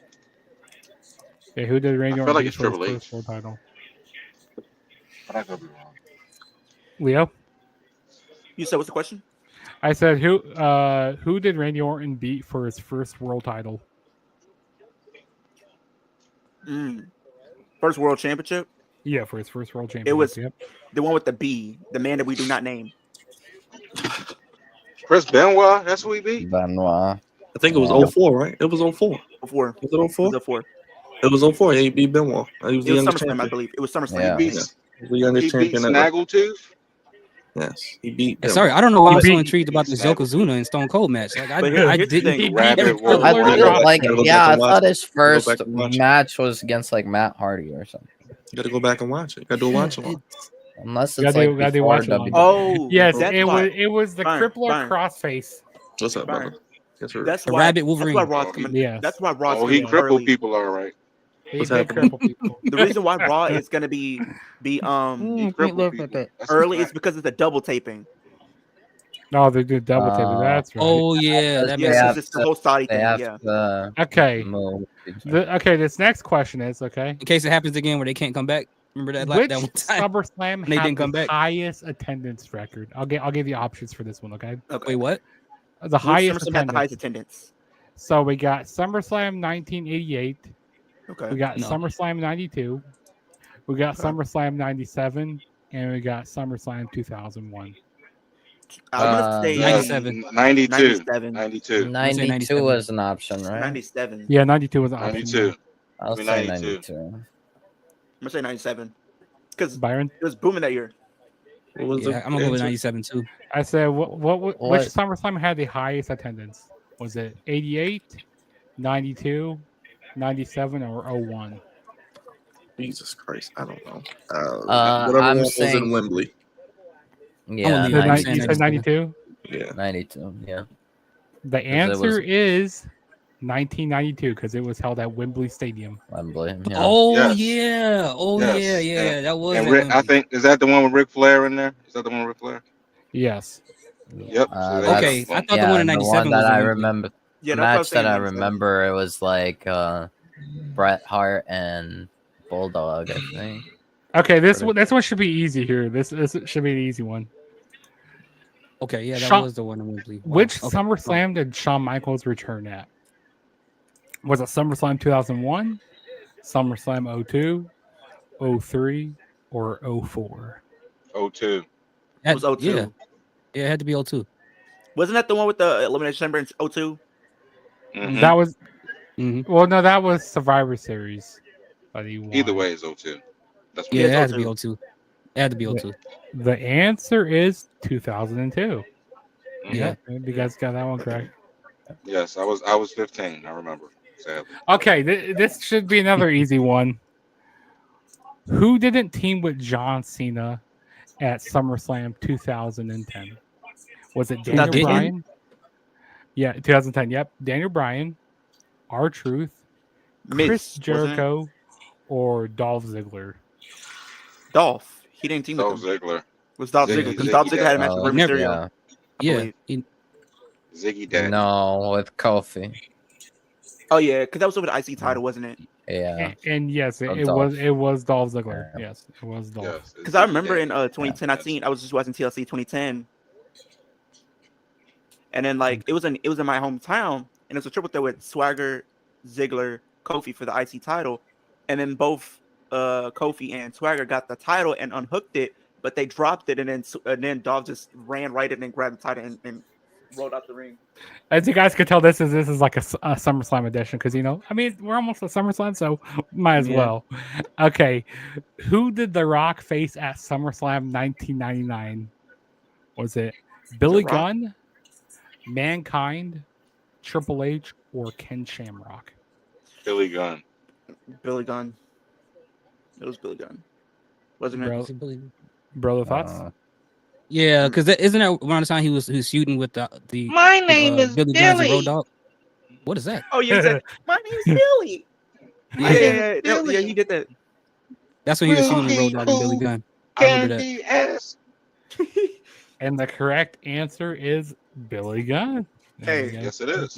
Yeah, who did Randy I feel Orton like beat it's for his Triple H. first world title? But I could be wrong. Leo, You said what's the question? I said who did Randy Orton beat for his first world title? First world championship. Yeah, for his first world championship. It was Yep. the one with the B, the man that we do not name. Chris Benoit, that's who he beat? Benoit. I think it was Yeah. 04, right? It was 04. Before Was it 04? it was 04. It was 04. He beat Benoit. He was the It was youngest SummerSlam, I champion. believe. It was SummerSlam. Yeah. He beat, Yeah. He was the youngest he beat champion ever. Snaggletooth? Yes, he beat. Hey, Benoit. sorry, I don't know why He I'm so beat- intrigued about this Yokozuna and Stone Cold match. Like, But here's I the didn't. thing. Rabbit Killer I Drop. feel like Gotta go yeah, back I and watch thought it. his Gotta go first back and watch it. match was against like Matt Hardy or something. You gotta go back and watch it. You gotta do a watch along. Unless Gotta it's do- like gotta do before watch along. WWE. Oh, Yes, that's it why. was the Byron, crippler Byron. crossface. What's up, Byron. brother? Yes, sir. That's The why. Rabbit That's Wolverine. why Raw's Oh, coming. Yes. That's why Raw's Oh, he coming crippled early. people, all right. He What's did happening? cripple people. The reason why Raw is gonna be He can't crippled live people. with it. That's a early is fact. because it's a double taping. No, they did double taping. That's right. Oh yeah, that They makes Yeah, have because sense. it's the whole Saudi They thing. have Yeah. to Okay. move. Okay, this next question is okay. In case it happens again where they can't come back. Remember that Which that one time? SummerSlam they had didn't come the back. highest attendance record? I'll give you options for this one. Okay, Okay. Wait, what? the Which highest SummerSlam had the highest attendance. attendance? So we got SummerSlam 1988. Okay. We got No. SummerSlam 92. We got Okay. SummerSlam 97, and we got SummerSlam 2001. I'm gonna say 97. 92. 97. 92. 92 97. was an option, right? 97. Yeah, 92 was an option. 92. I'll Maybe say 92. 92. I'm gonna say 97 because Byron, it was booming that year. What was Yeah, the I'm gonna go with answer? 97 too. I said which What? SummerSlam had the highest attendance? Was it 88, 92, 97, or 01? Jesus Christ, I don't know. I'm Whatever one was saying- in Wembley. Yeah, leave You it. I'm said 97. 92? Yeah. 92. Yeah. The it answer was- is 1992 because it was held at Wembley Stadium. Wembley. Yeah. Oh Yes. yeah. Oh Yes. yeah. That was. And at Rick, I Wembley. think, is that the one with Ric Flair in there? Is that the one with Rick Flair? Yes. Yep. So that's- Okay, I thought the yeah, one in the 97 one was that at I Wembley. remember. Yeah, The that's what I match was saying, that I 97. remember, it was like Bret Hart and Bulldog, I think. Okay, this Pretty- one should be easy here. This should be an easy one. Okay, yeah, that Shawn- was the one in Wembley. Wow. Which Okay. SummerSlam did Shawn Michaels return at? Was it SummerSlam 2001, SummerSlam 02, 03, or 04? 02. It was 02. Yeah, it had to be 02. Wasn't that the one with the Elimination Chamber in 02? Mhm. That was Mhm. well, no, that was Survivor Series. But he won. Either way, it's 02. That's what Yeah, Yeah, it it's had to be 02. 02. It had to be 02. The answer is 2002. Mhm. Yeah. You guys got that one correct. Yes, I was 15. I remember. Sadly. Okay, this should be another easy one. Who didn't team with John Cena at SummerSlam 2010? Was it Daniel didn't? Bryan? Yeah, 2010. Yep, Daniel Bryan, R-Truth, Miz, Chris wasn't it? Jericho, or Dolph Ziggler. Dolph. He didn't team Dolph with him. Ziggler. It was Dolph Ziggy- Ziggler because Ziggy Dolph Ziggler had a match Daddy. with Rey Mysterio. Yeah. I Yeah, believe. Ziggy Daddy. No, with Kofi. Oh yeah, because that was over the IC title, wasn't it? Yeah. And yes, Oh, it Dolph. was Dolph Ziggler. Yeah. Yes, it was Dolph. Yes, it's Because I Ziggy remember Daddy. in 2010, I was just watching TLC 2010, and then like it was in my hometown, and it was a triple threat with Swagger, Ziggler, Kofi for the IC title, and then both Kofi and Swagger got the title and unhooked it, but they dropped it, and then Dolph just ran right in and grabbed the title and rolled out the ring. As you guys can tell, this is like a SummerSlam edition because I mean, we're almost at SummerSlam, so might as well. Okay, who did The Rock face at SummerSlam 1999? Was it Billy Gunn, Mankind, Triple H, or Ken Shamrock? Billy Gunn. Billy Gunn. It was Billy Gunn. Wasn't it? Bro, thoughts? Yeah, because isn't that around the time he was shooting with the My name is Billy Gunn's and Road Billy. Dogg? What is that? Oh yeah, he said, my name's Billy. Yeah, he did that. That's when he was shooting with Road Dogg and Billy Gunn. I remember that. Candy ass. And the correct answer is Billy Gunn. Hey, Yes, it is.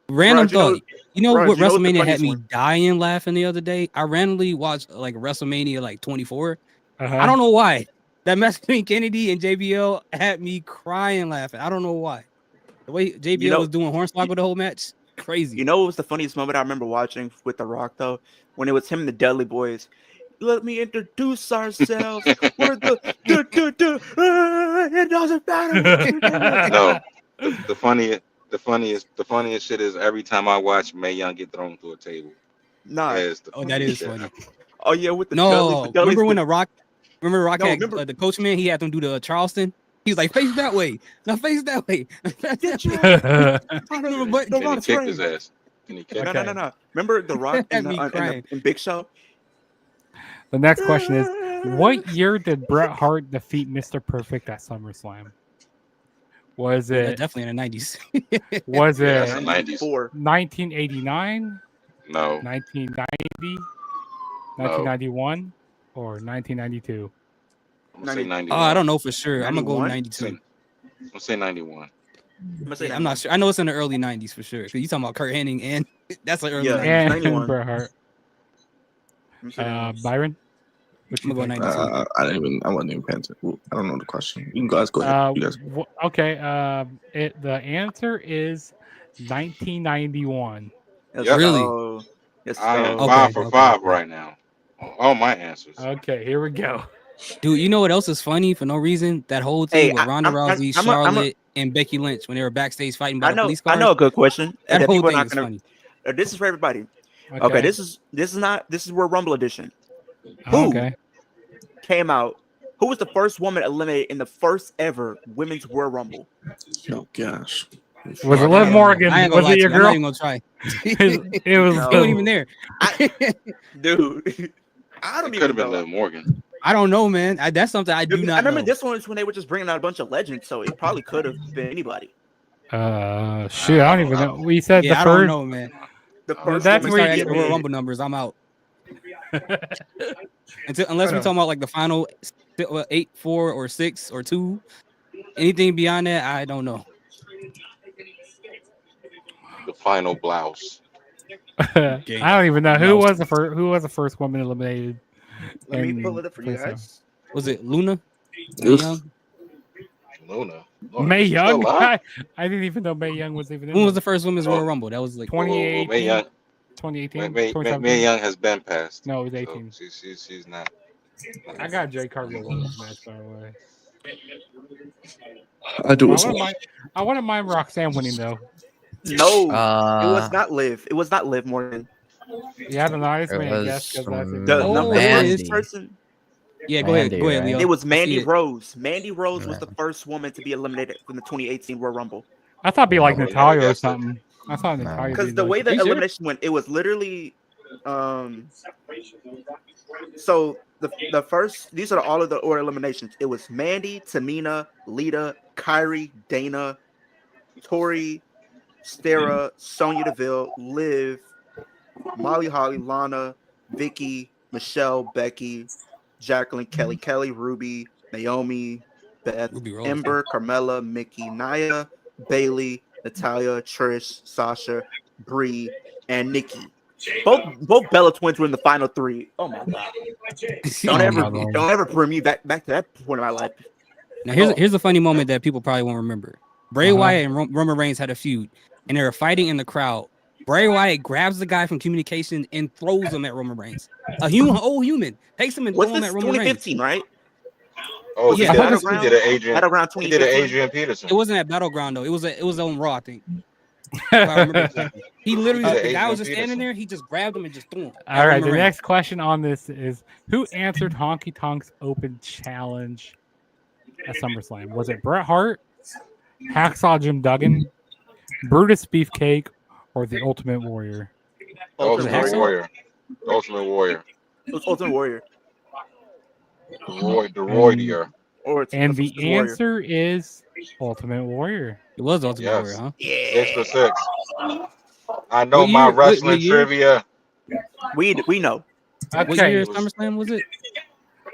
Random Raj, you know- thought. You know Raj, what you know what's the WrestleMania had funniest me one? dying laughing the other day? I randomly watched like WrestleMania like 24. Uh-huh. I don't know why. That match between Kennedy and JBL had me crying laughing. I don't know why. The way JBL was doing Hornswoggle with the whole match, crazy. You know what was the funniest moment I remember watching with The Rock though? When it was him and the Dudley Boys. Let me introduce ourselves. We're it doesn't matter. No, the funniest shit is every time I watch Mae Young get thrown through a table. Nah. That is funny. Oh yeah, with the no. Dudley's Remember when the Rock had remember- the coach man? He had them do the Charleston. He was like, face that way. Now face that way. And he kicked his ass. And he kicked No. Remember The Rock in Big Show? The next question is, what year did Bret Hart defeat Mr. Perfect at SummerSlam? Was it definitely in the 90s? Was it 90s. 1989? No. 1990? 1991? Or 1992? I'm gonna say 91. Oh, I don't know for sure. I'm gonna go 92. I'm gonna say 91. I'm not sure. I know it's in the early 90s for sure. Cause you talking about Kurt Hennig and that's like early 90s. And Bret Hart. Byron? Which I'm gonna go 92. I wasn't even paying attention. I don't know the question. You guys go ahead. You guys. Okay. The answer is 1991. Yep. Really? I am 5 for 5 right now. All my answers. Okay, here we go. Dude, you know what else is funny for no reason? That whole thing with Ronda Rousey, Charlotte, and Becky Lynch when they were backstage fighting by the police cars. I know a good question. That whole people thing are is not funny. This is for everybody. Okay, this is Royal Rumble edition. Okay. Came out? Who was the first woman eliminated in the first ever Women's Royal Rumble? Oh gosh. Was it Liv Morgan? I ain't gonna Was lie it your to you. girl? I'm not even gonna try. It was. He wasn't even there. Dude, I don't It could have been Liv Morgan. I don't know, man. That's something I do not know. I remember this one was when they were just bringing out a bunch of legends, so it probably could have been anybody. Shoot, I don't even know. We said Yeah, the I first. don't know, man. The first That's woman where to you get Royal made. Rumble numbers, I'm out. Unless we're talking about like the final 8, 4, or 6 or 2. Anything beyond that, I don't know. The final blouse. I don't even know who was the first woman eliminated. Let me pull it up for you guys. Was it Luna? Luna. Mae she's Young. still alive? I didn't even know Mae Young was even in When was there. the first Women's Royal Rumble? That was like 2018. Mae Young. 2018. Mae Young has been passed. No, it was 18. So she's not. I got Jay Cargill on this match, by the way. I do as I well. wouldn't mind Roxanne winning though. No, it was not Liv. It was not Liv Morgan. Yeah, I don't know. I just It made a was guess because that's The number Mandy. one person. Yeah, go ahead, Mandy, right? Leo. It was I see Mandy it. Rose. Mandy Rose was the first woman to be eliminated from the 2018 Royal Rumble. I thought it'd be like I Natalia or guessed it. something. I thought Natalia. Because the way the elimination went, it was literally. So the first, these are all of the order eliminations. It was Mandy, Tamina, Lita, Kyrie, Dana, Tori, Stara, Sonya Deville, Liv, Molly Holly, Lana, Vicky, Michelle, Becky, Jacqueline, Kelly, Ruby, Naomi, Beth, Ruby Rose. Ember, Carmella, Mickey, Nia, Bailey, Natalia, Trish, Sasha, Brie, and Nikki. Both Bella twins were in the final 3. Oh my god! Don't ever bring me back to that point of my life. Now here's a funny moment that people probably won't remember. Bray Wyatt and Roman Reigns had a feud, and they were fighting in the crowd. Bray Wyatt grabs the guy from communication and throws him at Roman Reigns. Old human takes him and throws him at Roman Reigns. 2015, right? Oh, Was he it Yeah, did. He Battleground? did an Adrian. Battleground He did an 2015. Adrian it Peterson. wasn't at Battleground though. It was on Raw, I think. If I remember correctly. He literally, did the an guy was Adrian just standing Peterson. there. He just grabbed him and just threw him. All right, the next question on this is who answered Honky Tonk's Open Challenge at SummerSlam? Was it Bret Hart, Hacksaw Jim Duggan, Brutus Beefcake, or the Ultimate Warrior? Ultimate Hacksaw? Warrior. Ultimate Warrior. It was Ultimate Warrior. The Roydier. Or it's And it's the Warrior. answer is Ultimate Warrior. It was Ultimate Yes. Warrior, huh? 6 for 6. I know What my year- what wrestling year? trivia. We know. What Okay, year of SummerSlam was it?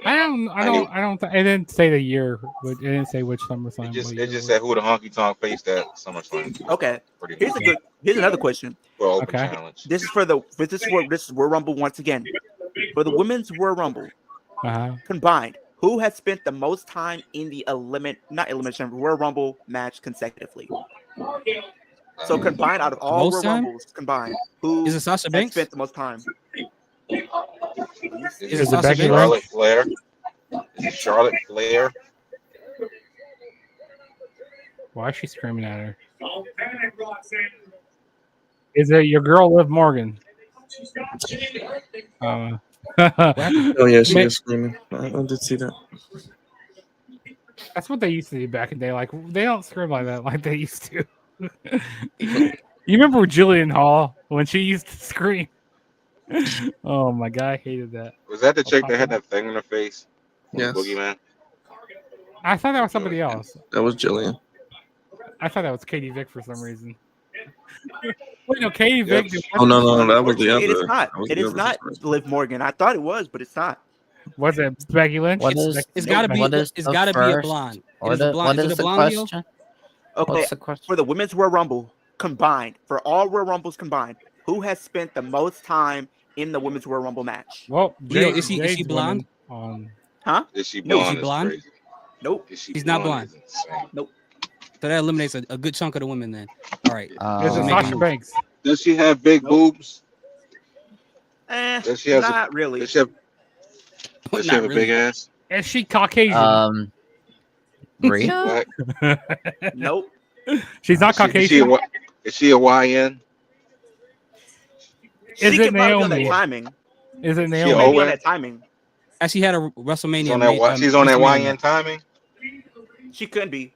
it didn't say the year. It didn't say which SummerSlam. It just what year said who the Honky Tonk faced at SummerSlam. Okay. Pretty much. Here's another question. For open Okay. challenge. This is Royal Rumble once again. For the women's Royal Rumble combined, who has spent the most time in the Royal Rumble match consecutively? So combined out of all Most Royal time? Rumbles combined, who Is it Sasha has Banks? spent the most time? Is it Is it Sasha Becky Banks? Lynch? Charlotte Flair. Is it Charlotte Flair? Why is she screaming at her? Is it your girl Liv Morgan? Oh yeah, she Ma- is screaming. I did see that. That's what they used to do back in the day. Like they don't scream like that like they used to. You remember Jillian Hall when she used to scream? Oh my god, I hated that. Was that the chick that had that thing on her face? Yes, Boogeyman. I thought that was somebody else. that was Jillian. I thought that was Katie Vick for some reason. Wait, no, Katie Vick. Oh no, that was the other. It is not. that was It the is other not person. Liv Morgan. I thought it was, but it's not. Was it Becky Lynch? What is- It's gotta be. What is It's the gotta be a first- blonde. It What is a is, blonde. what Is is it a the blonde? Yo? question? Okay, What's the question? for the women's Royal Rumble combined, for all Royal Rumbles combined, who has spent the most time in the women's Royal Rumble match? Well, Leo, is she Jade's blonde? winning Huh? Is she No, blonde? is she blonde? Is crazy. Nope. Is she She's not blonde? Is insane. So that eliminates a good chunk of the women then. All right. Is it Make Sasha it- Banks? Does she have big boobs? Does she have Not really. Does she have, does she Not have a big really. ass? Is she Caucasian? Rhea? What? Nope. She's not Is she, Caucasian. is she a YN? Is She it can probably be on that Naomi? timing. Is it She She Naomi? may be Owen? on that timing. Actually had a She's WrestleMania. on that, she's on that WrestleMania YN match. timing? She could be.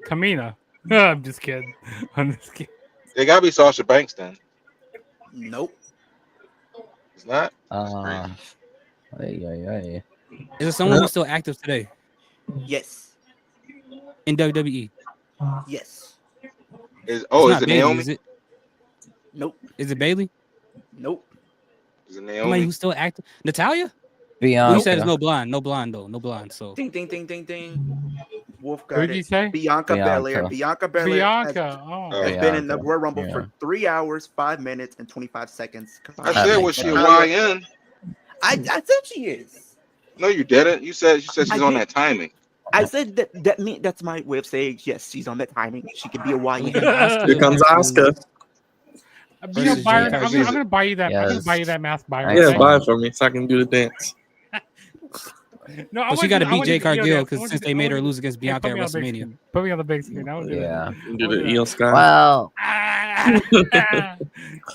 Kamina. I'm just kidding. I'm just kidding. They gotta be Sasha Banks then. Nope. It's not? Ay, ay, ay. Is it someone who's still active today Yes. in WWE? Yes. Is It's is not it Bayley, Naomi? is it? Nope. Is it Bailey? Nope. Is it Somebody Naomi? who's still active? Natalia? Bianca. Well, you said it's no blonde. No blonde though. No blonde. So Ding, ding, ding, ding, ding. Wolf Who got did you it. say? Bianca Belair. Bianca. Bianca Belair has Bianca. Oh. been in the Bianca, Royal Rumble yeah. for 3 hours, 5 minutes, and 25 seconds. I That said, makes was she a Natalia- YN? I said she is. No, you didn't. You said she's I on did. that timing. I said that's my way of saying yes, she's on that timing. She could be a YN. Here comes Oscar. You know, Versus Byron, Jade I'm Cargill. gonna buy you that. I'm gonna Yes. buy you that mask, Byron. Yeah, Excellent. buy it for me so I can do the dance. No, I But she want got to I beat want Jade you to- you know Cargill that- I because want since you they to- made I her want lose against you- hey, Bianca put at me on the big WrestleMania. screen. Put me on the big screen. I would do Yeah. Do the eel sky. Well, that.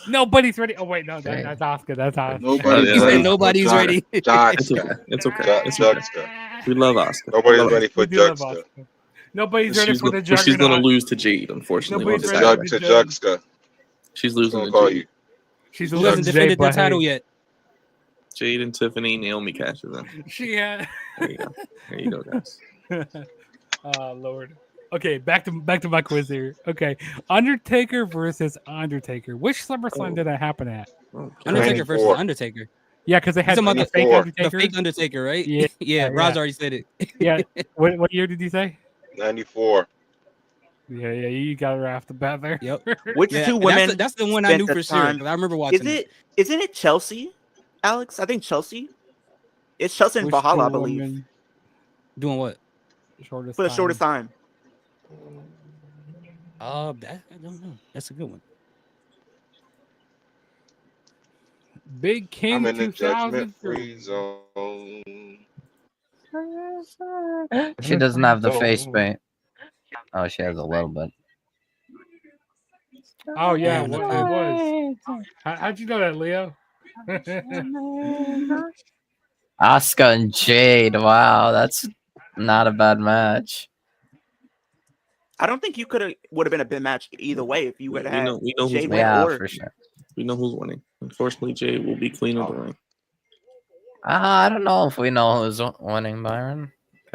Nobody's ready. Oh wait, no, Okay. that's Oscar. That's Oscar. Nobody's He said ready. nobody's for ready. It's Jogska. okay. It's okay. It's okay. Jugska. We love Oscar. Nobody's ready for We do love Jugska. Oscar. Nobody's ready She's for the but she's gonna juggernaut. lose to Jade, unfortunately. Nobody's on ready Saturday. for To Jugska. She's Who's losing gonna to call Jade. you? She's Who hasn't Jay defended their Butt title Hay. yet? Jade and Tiffany, Naomi cashes in. She There you go. There you go, guys. Oh Lord. Okay, back to my quiz here. Okay, Undertaker versus Undertaker. Which SummerSlam Oh. did that happen at? Okay. Undertaker versus 94. Undertaker. Yeah, because they had talking about the the fake 94. Undertaker. The fake Undertaker, right? Yeah, yeah. yeah. Roz already said it. Yeah. What year did you say? 94. Yeah, you got her off the bat there. Yep. Which Yeah, two and women? That's the one I spent knew the for sure time- because I remember watching it. Isn't it Chelsea, Alex? I think Chelsea. It's Chelsea and Which Valhalla, I two believe, women Doing what? shortest for the time? shortest time. I don't know. That's a good one. Big King I'm in the 2000. judgment free zone. She doesn't have the face paint. Oh, she has a little bit. Oh yeah, Damn, it okay. was. How'd you know that, Leo? Asuka and Jade. Wow, that's not a bad match. I don't think you would have been a big match either way if you would have We had know who's Jade winning. win Yeah, or for sure. We know who's winning. Unfortunately, Jade will be queen of the ring. I don't know if we know who's winning, Byron.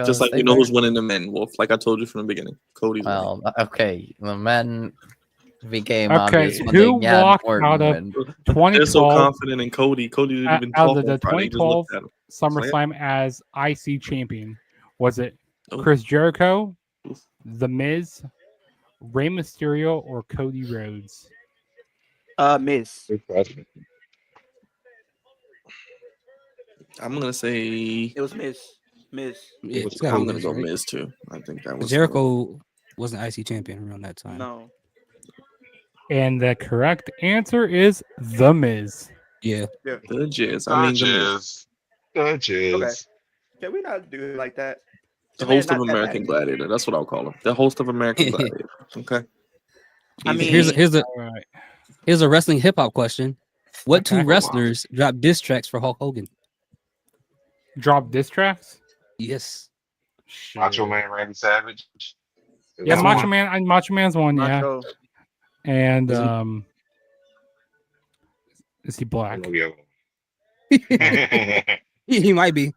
Just like we know who's winning the men, Wolf. Like I told you from the beginning, Cody's winning. Well, okay, the men became Okay, obvious when who they had walked Orton out of win. They're so 2012 confident in Cody. Cody didn't even out talk of the on Friday. He just 2012 looked at him. SummerSlam as IC champion? Was it Oh. Chris Jericho, The Miz, Rey Mysterio, or Cody Rhodes? Miz. Good question. I'm gonna say It was Miz. Yeah, was it's gotta I'm be gonna Miz, go right? Miz too. I think that was Jericho wasn't IC champion around that time. No. And the correct answer is The Miz. Yeah. the Jizz. I mean the Miz. Okay. Can we not do it like that? The I mean, host of not that American bad. Gladiator. That's what I'll call him. The host of American Gladiator. Okay. I Easy. mean, Here's a wrestling hip hop question. What two Okay. wrestlers dropped diss tracks for Hulk Hogan? Drop diss tracks? Yes. Macho Man Randy Savage. Yeah, That's Macho one. Man. Macho Man's one. Macho. Yeah, and Is he- is he black? He might be.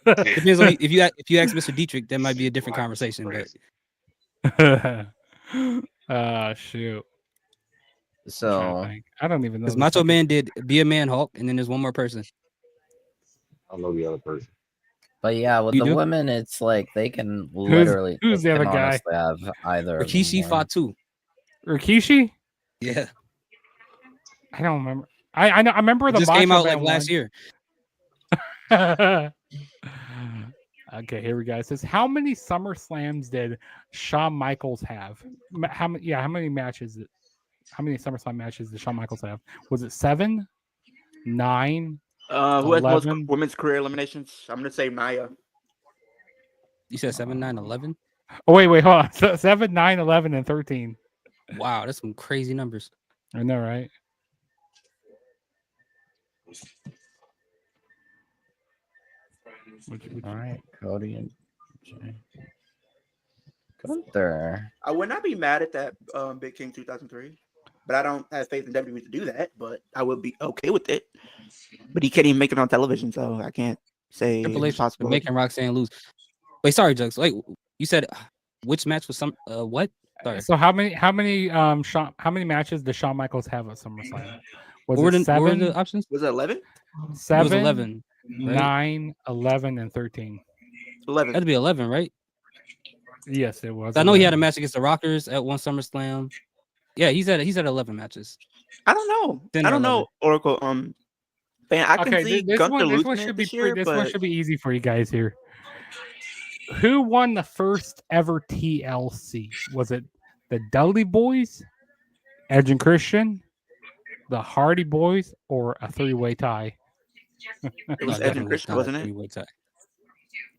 Depends on if you ask Mr. Dietrich, that might be a different conversation. But Shoot. So I don't even know. because the Macho second- Man did Be a Man Hulk, and then there's one more person. I know the other person. but yeah, with You the do? women, it's like they can literally who's they the other can guy? honestly have either. of them Rikishi win. fought too. Rikishi? Yeah. I don't remember. I know. I remember It the just came Macho out like Man last year. year. Okay, here we go. It says, how many SummerSlams did Shawn Michaels have? How many? Yeah, how many matches? How many SummerSlam matches did Shawn Michaels have? Was it 7, 9? Who has most 11? women's career eliminations? I'm gonna say Naya. You said 7, 9, 11? Oh wait, hold on. 7, 9, 11, and 13. Wow, that's some crazy numbers. I know, right? All right, Cody and Jay. Gunther. I would not be mad at that Big King 2003, but I don't have faith in WWE to do that. But I would be okay with it. But he can't even make it on television, so I can't say Triple it's H possible. making Roxanne lose. Wait, sorry, Jugs. Wait, you said which match was some what? Sorry. So how many matches does Shawn Michaels have at SummerSlam? Was What were it the 7, options? Was it 11? It was 7, 11. Right? 9, 11, and 13? 11. That'd be 11, right? Yes, it was. I know he had a 11. match against the Rockers at one SummerSlam. Yeah, he's had 11 matches. I don't know. 10 I or don't know, Oracle. Fan, I can Okay, see this Gunther one losing it should be this year, this one but should be easy for you guys here. Who won the first ever TLC? Was it the Dudley Boys, Edge and Christian, the Hardy Boys, or a three-way tie? it was No, Edge and definitely Christian, not a wasn't it? three-way tie.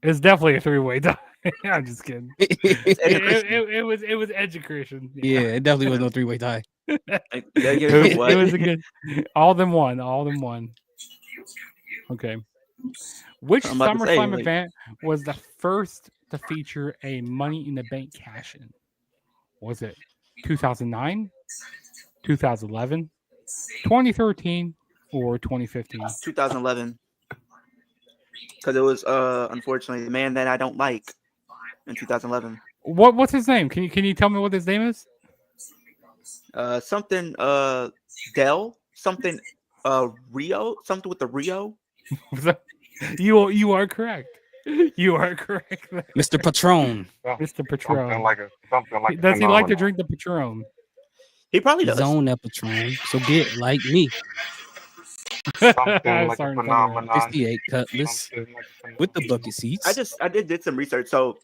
It's definitely a three-way tie. I'm just kidding. It's Edge and Christian. It was Edge and Christian. Yeah, it definitely was no three-way tie. Like, you gotta give It it was, to what? it was a good. All them won. Okay. Which I'm about to say, SummerSlam like- event was the first to feature a Money in the Bank cash-in? Was it 2009, 2011, 2013, or 2015? 2011. Because it was unfortunately the man that I don't like in 2011. What's his name? Can you tell me what his name is? Something Dell, something Rio, something with the Rio. You are correct. You are correct, Mr. Patron. Mr. Something Patron. like a Does he like to phenomenon. drink the Patron? He probably does. Zone that Patron. So get like me. Something like a Sorry, phenomenon. 68 Cutlass Something like a with the phenomenon. bucket seats. I did some research. So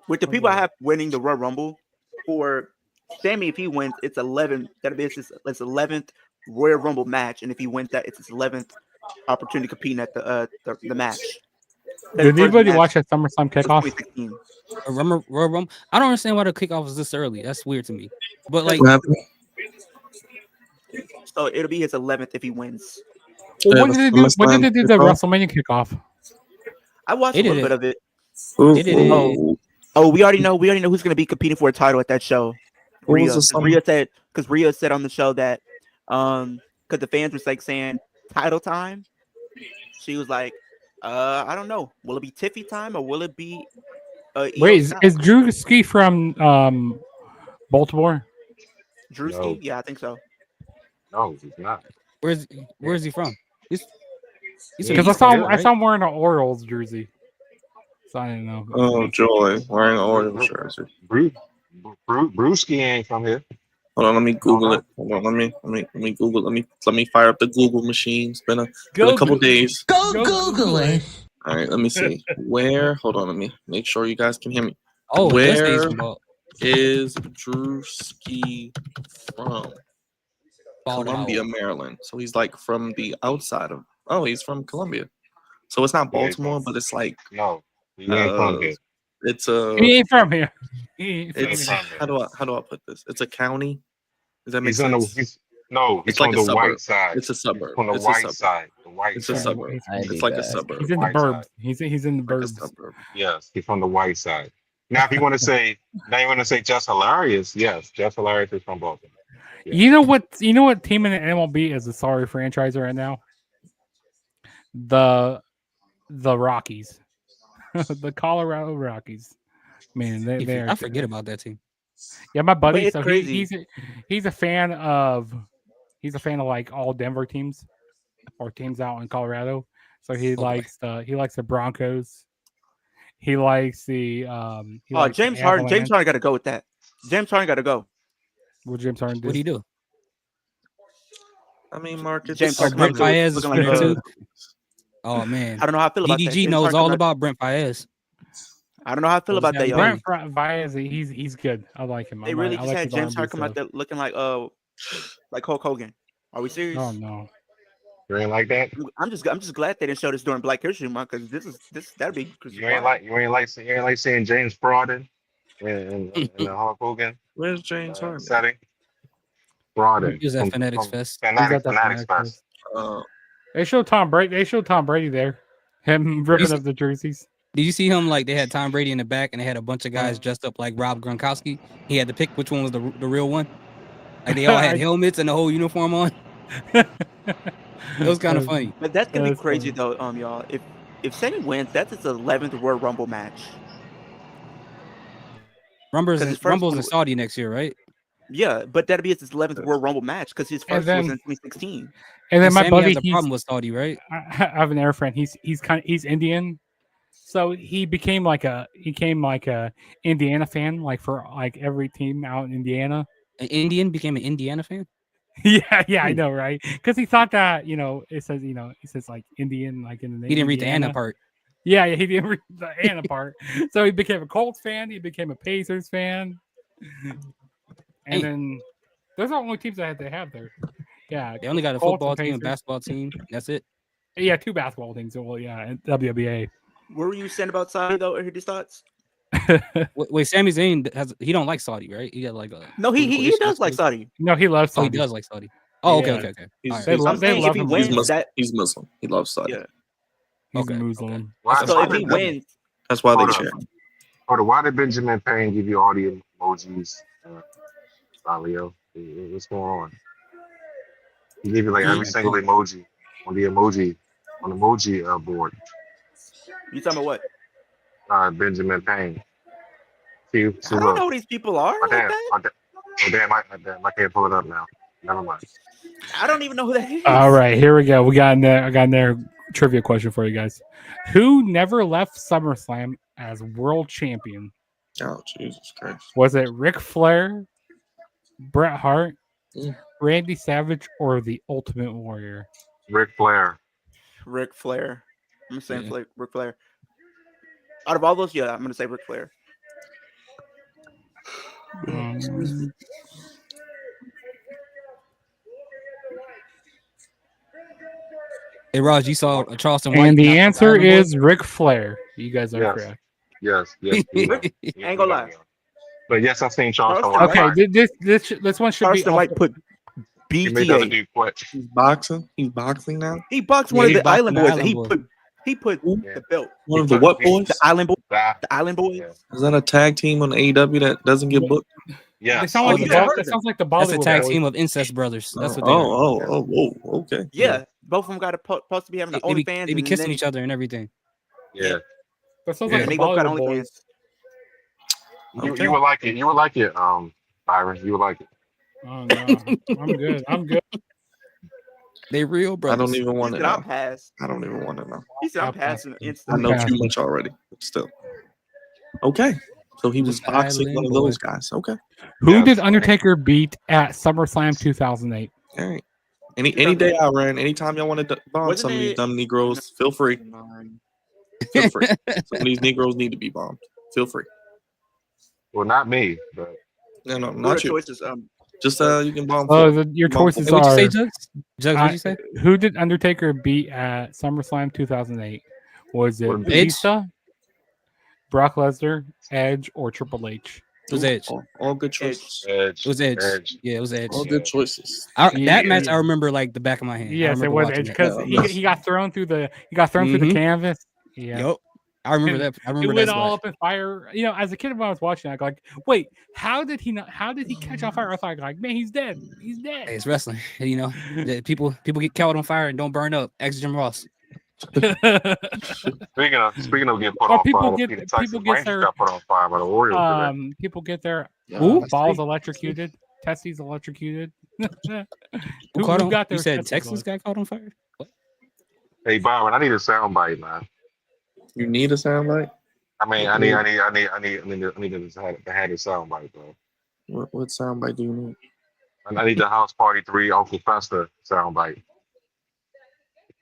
with the people I have winning the Royal Rumble, for Sammy, if he wins, it's 11. That'll be his 11th Royal Rumble match, and if he wins that, it's his 11th opportunity competing at the match. Did anybody watch that SummerSlam kickoff? 2016. Remember Royal Rumble? I don't understand why the kickoff was this early. That's weird to me. But like, What happened? So it'll be his 11th if he wins. Well, They when have a did they do? When did SummerSlam they do the kickoff? WrestleMania kickoff? I watched They a little did bit it. of it. Who, They did it. who- Oh, we already know who's going to be competing for a title at that show. who Rhea. was the Rhea said on the show that because the fans were like saying title time. She was like, I don't know. Will it be Tiffy time or will it be Wait, Io time? is Drew Ski from Baltimore? Drewski? No. Yeah, I think so. No, he's not. Where's he from? He's Yeah, from Because I East saw Coast, him, I right? saw him wearing an Orioles jersey. So I didn't know. Oh, Joy wearing an Orioles jersey. Brewski ain't from here. Hold on, let me Google no. it. Hold on, let me Google. Let me fire up the Google machine. It's been a couple Google- days. Go Google it. All right, let me see. Where? Hold on, let me make sure you guys can hear me. Oh, it does say he's Where from Bal- is Drewski from? Baltimore. Columbia, Maryland. So he's like from the outside of. Oh, he's from Columbia. So it's not Yeah, he's Baltimore, from- but it's like No, he ain't from here. it's He ain't from here. He ain't from it's here. how do I put this? It's a county. Does that make He's on the sense? he's It's on like a the suburb. white side. It's a suburb. From the It's a white suburb. side. The white It's a side. suburb. I'd It's be like a back. suburb. He's in the White burbs. side. He's in the Like a burbs. suburb. Yes, he's from the white side. Now, if you want to say, just hilarious. Yes, just hilarious is from Baltimore. Yeah. You know what team in the MLB is a sorry franchise right now? The Rockies. The Colorado Rockies. Man, they are I forget about that team. Yeah, my buddy. it's So crazy. he's a fan of like all Denver teams or teams out in Colorado. So he boy. likes the Broncos. He likes the James Harden. James Harden got to go with that. James Harden got to go. What James Harden What do you do? I mean, Marcus. James Oh, Harden Brent coming to it, Faez is looking from like there too. Oh man, I don't know how I feel about that. DDG James knows Harden all coming out- about Brent Faez. I don't know how I feel What was about that, that y'all. Brent Brent Baez, he's good. I like him. They really just had James Harden come out there looking like Hulk Hogan. Are we serious? Oh no. You ain't like that? I'm just glad they didn't show this during Black History Month because that'd be You ain't like seeing James Broden in the Hulk Hogan Where's James Harden? setting. Broden. He was at Fanatics Fest. Fanatics Fanatics Fest. They showed Tom Brady there. Him ripping up the jerseys. Did you see him? Like they had Tom Brady in the back, and they had a bunch of guys dressed up like Rob Gronkowski. He had to pick which one was the real one. Like they all had helmets and the whole uniform on. It was kind of funny. But that's gonna be That's crazy funny. though, y'all. If Sammy wins, that's his 11th Royal Rumble match. Rumble's 'Cause his first Rumble's one in Saudi next year, right? Yeah, but that'd be his 11th Royal Rumble match because his first was in 2016. And then my Sammy buddy, has a problem with Saudi, right? I have an air friend. He's Indian, so he became like a Indiana fan, like for like every team out in Indiana. An Indian became an Indiana fan. Yeah, I know, right? Because he thought that it says like Indian, like in the name. He didn't read the Indiana. Anna part. Yeah, he didn't read the Anna part. So he became a Colts fan. He became a Pacers fan. And then those are the only teams that they have there. Yeah, They only got a Colts football and team, and Pacers. basketball team. That's it. Yeah, 2 basketball teams. Well, yeah, and WBA. What were you saying about Saudi though? Or his thoughts? Wait, Sami Zayn he don't like Saudi, right? He got like a No, he does like Saudi. No, he loves Oh, Saudi. he does like Saudi. Oh, okay, Yeah. okay, okay. He's, All right. They love if he him. wins, he's Muslim. He loves Saudi. Yeah. He's Okay, a Muslim. Why, So why if he did- wins, That's why they Hold cheer. Hold on, why did Benjamin Payne give you all the emojis? Leo, what's going on? He gave you like every single emoji on the emoji board. you talking about what? Benjamin Payne. See I don't look. know who these people are. Oh, Like damn, that. I can't pull it up now. Never mind. I don't even know who that is. All right, here we go. I got in there trivia question for you guys. Who never left SummerSlam as world champion? Oh, Jesus Christ. Was it Ric Flair, Bret Hart, Mm. Randy Savage, or the Ultimate Warrior? Ric Flair. Ric Flair. I'm saying Yeah. Ric Flair. Out of all those, yeah, I'm gonna say Ric Flair. Hey, Raj, you saw Charleston White. And the knock answer Island Boy? is Ric Flair. You guys are Yes. correct. Yes. Yes. we know. Ain't gonna lie. But yes, I've seen Charleston Charleston White. Okay, White. this one should be. Charleston White put He made the other BTA. dude quit. He's boxing. He's boxing now. He boxed Yeah, one of he's the boxing Island the Boys, Island and Boy. he put Yeah. the belt. One of the what boys? The Island Boys. Ah, The Island Boys. Yeah. Is that a tag team on AEW that doesn't get booked? Yes. They sound like Oh, the yeah. Bo- that sounds like the That's a Bollywood tag Boys. team of incest brothers. That's what they are. Whoa, okay. Yeah, both of them got supposed to be having the They be OnlyFans. they be kissing each other and everything. Yeah. That sounds Yeah. like And the they both got Bollywood OnlyFans. Boys. Okay. You would like it. You would like it, Byron. You would like it. Oh no, I'm good. I'm good. They real I brothers. don't even He want to said, "I'll know. pass." I don't even want to know. He said, "I'm I'll pass. passing I instantly." know too passing. much already, but still. Okay. So he was The boxing one Island of Boy. those guys. Okay. Who Yes. did Undertaker beat at SummerSlam 2008? All right. Any day I ran, anytime y'all want to bomb Wasn't some of these it- dumb Negroes, feel free. Feel free. Some of these Negroes need to be bombed. Feel free. Well, not me, but No, What are not the you. choices? Just you can bomb. Oh, Phil. your Bomb choices Phil. Hey, what'd you are. say, Jugs? Jugs, what'd you say? Who did Undertaker beat at SummerSlam 2008? Was it Edge? Batista, Brock Lesnar, Edge, or Triple H? It was Edge. All good choices. Edge. It was Edge. Yeah, it was Edge. All good choices. That match Yeah. I remember like the back of my hand. I Yes, it remember was watching Edge that. because Yeah, he got thrown through the through the Mhm. canvas. Yeah. Yup. I remember And that. I It remember went that all spot. up in fire. You know, as a kid when I was watching, I go like, "Wait, how did he not? How did he catch on fire?" I thought, like, "Man, he's dead. He's Hey, dead." it's wrestling. You know, people get caught on fire and don't burn up. Ex Jim Ross. Speaking of getting put Or on people fire, get- the Texas people get Rangers their- got put on fire by the Orioles today. People get their Ooh. balls electrocuted, testes electrocuted. Who caught on? got You their said testes Texas got caught on fire? Hey, Byron, I need a soundbite, man. You need a soundbite? I mean, I need to have a soundbite, bro. What soundbite do you need? I need the House Party 3 Uncle Fester soundbite.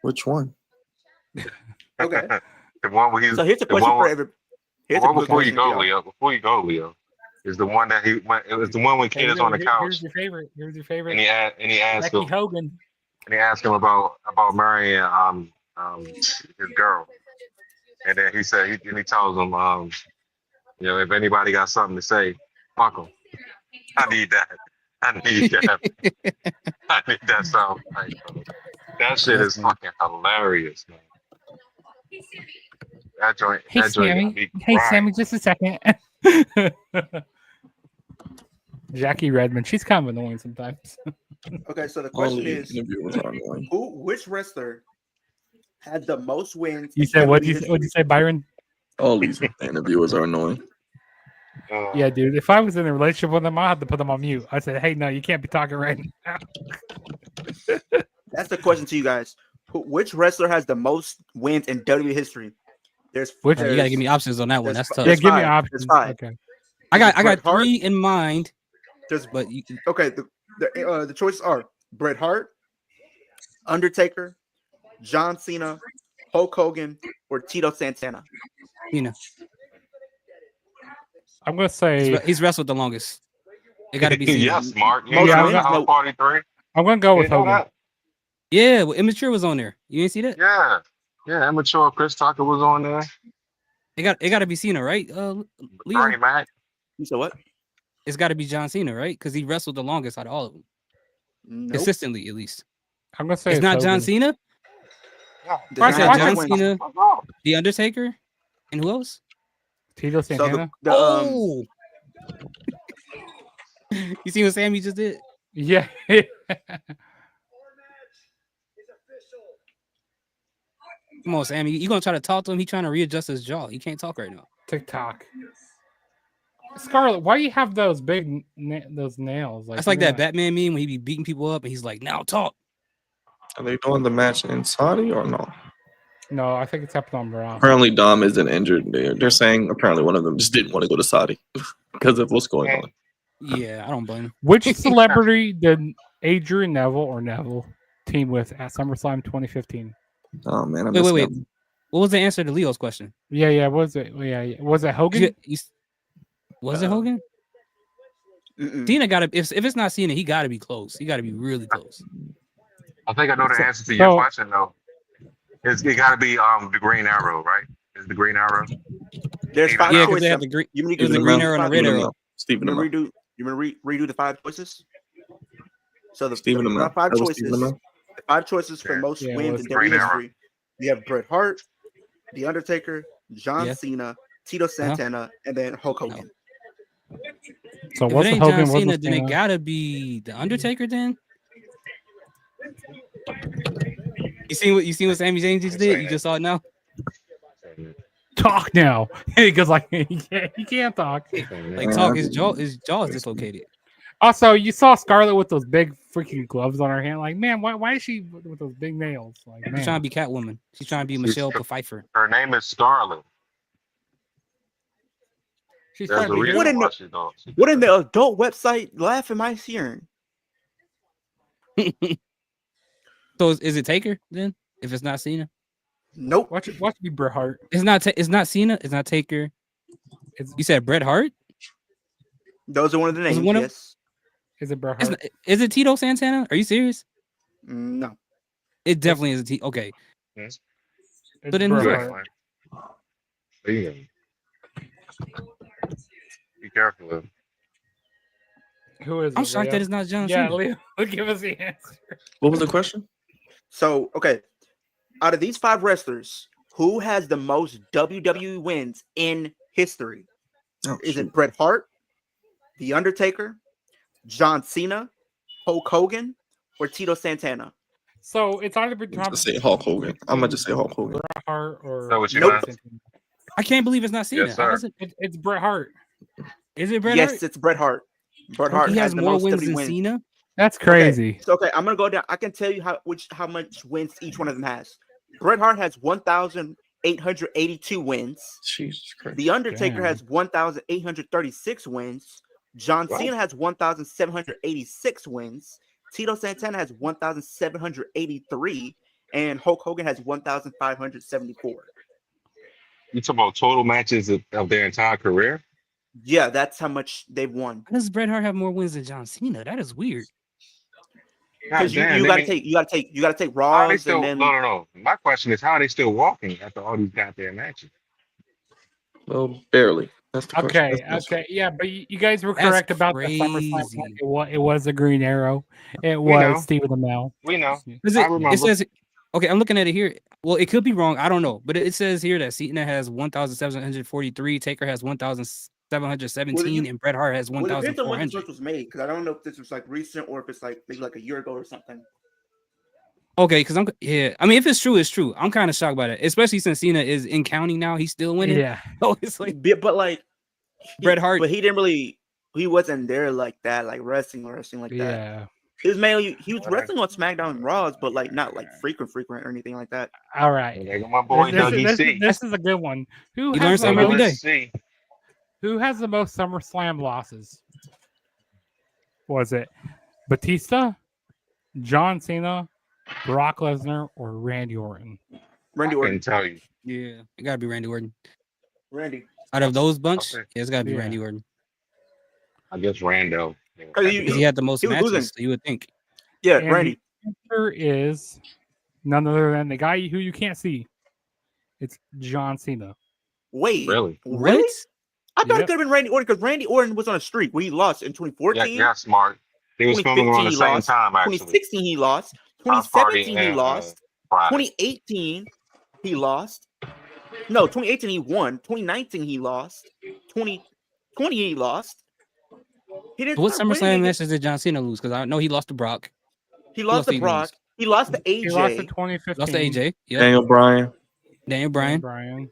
Which one? Okay. The one where he's So here's a the question one for where- every. the Here's a one quick before you question go, for y'all. Leo. Before you go, Leo, is the one that he went. It was the one when Kid is on the couch, Here's your favorite. Here's your favorite. and he asked Becky him, Hogan. about marrying his girl, and then he said he tells him if anybody got something to say, fuck him. I need that. I need that sound. Right, bro. That shit is fucking hilarious, man. That joint. Hey, that joint got Sammy. me Hey, crying. Sammy, just a second. Jackie Redmond. She's kind of annoying sometimes. Okay, so the All question these is, interviewers are annoying. which wrestler had the most wins? You in said what? WWE What'd you say, Byron? All these interviewers are annoying. Yeah, dude. If I was in a relationship with them, I had to put them on mute. I said, "Hey, no, you can't be talking right now." That's the question to you guys. Which wrestler has the most wins in WWE history? There's Which- You gotta give me options on that one. That's tough. Yeah, There's give me five. options. There's five. Okay. I got Bret Hart? 3 in mind, There's but you, okay. The choices are Bret Hart, Undertaker, John Cena, Hulk Hogan, or Tito Santana. you know, I'm gonna say he's wrestled the longest. It got to be Cena. Yes, Mark. You Most got wins? the House No. Party 3. I'm gonna go with You know Hogan. that? Yeah, well, Immature was on there. You didn't see that? Yeah. Immature Chris Tucker was on there. It got to be Cena, right? Leo? Bernie Mac. You said what? It's got to be John Cena, right? Because he wrestled the longest out of all of them, Nope. consistently at least. I'm gonna say It's not John Hogan. Cena. Does Why- not It's have not why- John wins. Cena, Oh, The Undertaker, and who else? Tito So Santana. Oh, you see what Sammy just did? Yeah. Come on, Sammy. You gonna try to talk to him? He trying to readjust his jaw. He can't talk right now. TikTok. Scarlett, why you have those big those nails? That's like you're that Batman meme when he be beating people up and he's like, "Now talk." Are they doing the match in Saudi or no? No, I think it's happened on Raw. Apparently, Dom isn't injured. They're saying apparently one of them just didn't want to go to Saudi because of what's going on. Yeah, I don't blame him. Which celebrity did Adrian Neville team with at SummerSlam 2015? Oh man, I Wait, missed wait. that. What was the answer to Leo's question? Yeah. Was it? Yeah. Was it Hogan? Was it Hogan? Mm-mm. Cena got to. If it's not Cena, he got to be close. He got to be really close. I think I know the answer to your So- question though. It got to be the Green Arrow, right? Is the Green Arrow? There's Yeah, five Yeah, because choices. they have the green. You mean It was the Stephen green Amell. arrow and the five red Stephen arrow. Amell. Stephen You Amell. want to redo the five choices? So the Stephen Amell. five That was Stephen choices. Amell. The five choices for Yeah. most Yeah, it wins was in Green WWE Arrow. history. We have Bret Hart, The Undertaker, John Yeah. Cena, Tito Santana, and then Hulk Hogan. So If what's it the ain't John Hogan? What's Cena, the then it Cena? gotta be the Undertaker. Then you seen what Sami Zayn just did? You just saw it now. Talk now. He goes like he can't talk. Like talk, his jaw is dislocated. Also, you saw Scarlett with those big freaking gloves on her hand. Like, man, why is she with those big nails? Like, She's trying man, to be Catwoman. She's trying to be Michelle Pfeiffer. Her name is Scarlett. she's There's trying a to be. reason What in why the- she don't. What in the adult website laugh am I hearing? So is it Taker then? If it's not Cena, Nope. Watch it be Bret Hart. it's not Cena. It's not Taker. You said Bret Hart. Those are one of the Was it names. one of- Yes. Is it Bret It's Hart? not, is it Tito Santana? Are you serious? No. It definitely is a T. Okay, It's but then Bret who's Hart. There you go. Be careful. Of. Who is it? I'm shocked Leo? that it's not John Yeah, Cena. Leo, give us the answer. What was the question? So, okay. Out of these five wrestlers, who has the most WWE wins in history? Oh, Is shoot. it Bret Hart, The Undertaker, John Cena, Hulk Hogan, or Tito Santana? So it's either I'm between just say Hulk Hogan. I'm gonna just say Hulk Hogan. Bret Hart or So what you Nope. got? Santana. I can't believe it's not Cena. Yes, How sir. is it? It's Bret Hart. Is it Bret Yes, Hart? it's Bret Hart. Bret Hart He has the more most wins WWE than wins. Cena. That's crazy. Okay, I'm gonna go down. I can tell you how much wins each one of them has. Bret Hart has 1,882 wins. Jesus Christ. The Undertaker Damn. has 1,836 wins. John What? Cena has 1,786 wins. Tito Santana has 1,783, and Hulk Hogan has 1,574. You talking about total matches of their entire career? Yeah, that's how much they've won. How does Bret Hart have more wins than John Cena? That is weird. Because you damn, gotta they take How are they Raws still? and then No. My question is, how are they still walking after all these goddamn matches? Well, barely. That's the question. Okay, That's- okay, yeah, but you guys were That's correct about the SummerSlam. crazy. It was the Green Arrow. It We know. was Stephen Amell. We know. Is I it? remember. It says. Okay, I'm looking at it here. Well, it could be wrong. I don't know, but it says here that Cena has 1,743, Taker has 1,717, and Bret Hart has well, it depends on when this 1,400. list was made. Because I don't know if this was like recent or if it's like maybe like a year ago or something. Okay, because I'm I mean, if it's true, it's true. I'm kind of shocked by that, especially since Cena is in counting now. He's still winning. Yeah, Oh, it's like But like Bret Hart. But he didn't really. He wasn't there like that, like wrestling like that. yeah. He was mainly he was Alright. wrestling on SmackDown and Raws, but like not like frequent or anything like that. All right. There go my boy This, Dougie this, C. this is a good one. Who You has learn the something every most- day. C. Who has the most SummerSlam losses? Was it Batista, John Cena, Brock Lesnar, or Randy Orton? Randy I Orton. couldn't tell you. Yeah, it gotta be Randy Orton. Randy. Out of those bunch, Okay. yeah, it's gotta be Yeah. Randy Orton. I guess Rando. Cause you- Because he had the most he was matches, losing. so you would think. Yeah, And Randy. The answer is none other than the guy who you can't see. It's John Cena. Wait. Really? Really? What? I thought it Yep. could have been Randy Orton because Randy Orton was on a streak where he lost in 2014. Yeah, smart. They was filming around the 2015 he same lost. time, actually. 2016 he lost. House Party 2017 he and, lost. Friday. 2018 he lost. No, 2018 he won. 2019 he lost. 2020 he lost. He didn't What start winning SummerSlam again. matches did John Cena lose? Because I know he lost to Brock. He lost lost to to Brock. He lost to AJ. He lost in 2015. Lost to AJ. Yep. Daniel Bryan. Daniel Bryan. Bryan.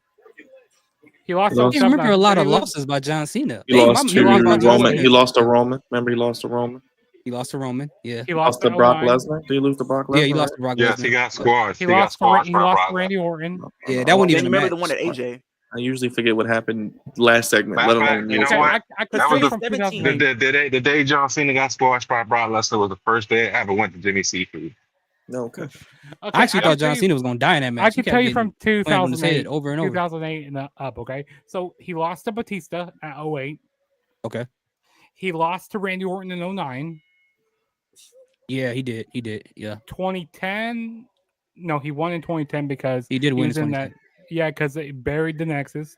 He lost. He to lost- I remember a lot of Did he lose- losses by John Cena. He Dang, lost my to memory about John Roman. Cena. He lost to Roman. Remember, he lost to Roman. He lost to Roman. Yeah. He Lost lost to Brock 09. Lesnar. Did he lose to Brock Lesnar? Yeah, he lost to Brock Yes, Lesnar. he got squashed. He He got lost to squashed by Brock Randy Lesnar. Orton. Yeah, that wasn't Then even a remember match. the one at AJ. I usually forget what happened last segment, Matter let of alone fact, you years know Okay, ago. what? I could That say was from the- 2008. The day John Cena got squashed by Brock Lesnar was the first day I ever went to Jimmy Seafood. No, okay. Okay, I actually can thought John tell you- Cena was going to die in that match. I He can kept tell you getting from slammed on his 2008, head over and over. 2008 and up. Okay, so he lost to Batista at 08. Okay. He lost to Randy Orton in 09. Yeah, he did. He did. Yeah. 2010, No, he won in 2010 because He did win was in in that. 2010. Yeah, because they buried the Nexus.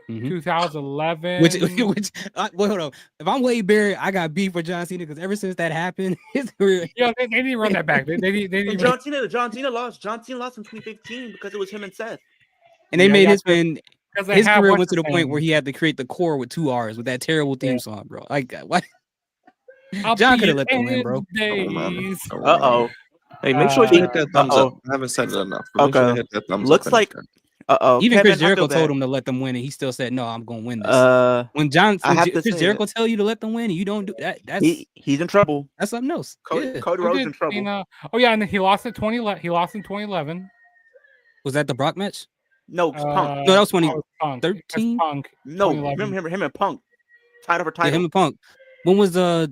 Mhm. 2011. Which wait, hold on. If I'm Wade Barrett, I got beef for John Cena because ever since that happened, his career. Yeah, they didn't run that back. They didn't And even. John Cena lost. John Cena lost in 2015 because it was him and Seth. And they made his man. Because they His have career what's went to his the point name? where he had to create the core with 2 R's with that terrible theme song, bro. Like what? I'll John be could have your let them win, end bro. Don't remember. days. Don't Uh remember. oh. Hey, make sure you hit that thumbs up. Uh-oh. I haven't said it enough. But make sure you Okay. hit that thumbs Looks up. in the like. chat. Even Chris Kevin, I Jericho feel told bad. him to let them win, and he still said, "No, I'm going to win this." When I have to Chris say Jericho it. tell you to let them win, and you don't do that, He's in trouble. that's something else. Cody Who Rhodes did in trouble. Cena- Oh yeah, and then he lost in 2011. Was that the Brock match? No, Punk. No, that was Punk. 2013. Punk. No, 2011. remember him and Punk. Title for Yeah, title. him and Punk. When was the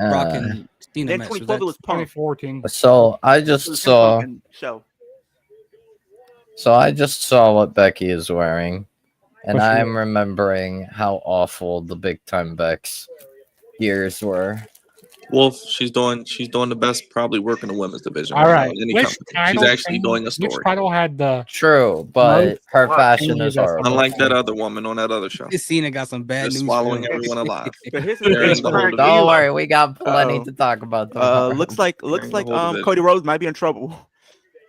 Brock and Cena Then match? Was 2012 that it was Punk. 2014. So I It just was him, Punk, saw. and show. So I just saw what Becky is wearing, and What's she I'm remembering how awful the Big Time Beck's years were. Wolf, she's doing the best probably work in the women's division All right right. now in any Which company. title She's actually changed- doing a Which story. title had the True, but most her fashion changes is at horrible. Unlike that other woman on that other show. this Cena got some bad Just news. swallowing for him. everyone alive. But here's Burying the whole Don't division. worry, we got plenty Uh-oh. to talk about tomorrow. Looks like Burying the whole division. Cody Rhodes might be in trouble.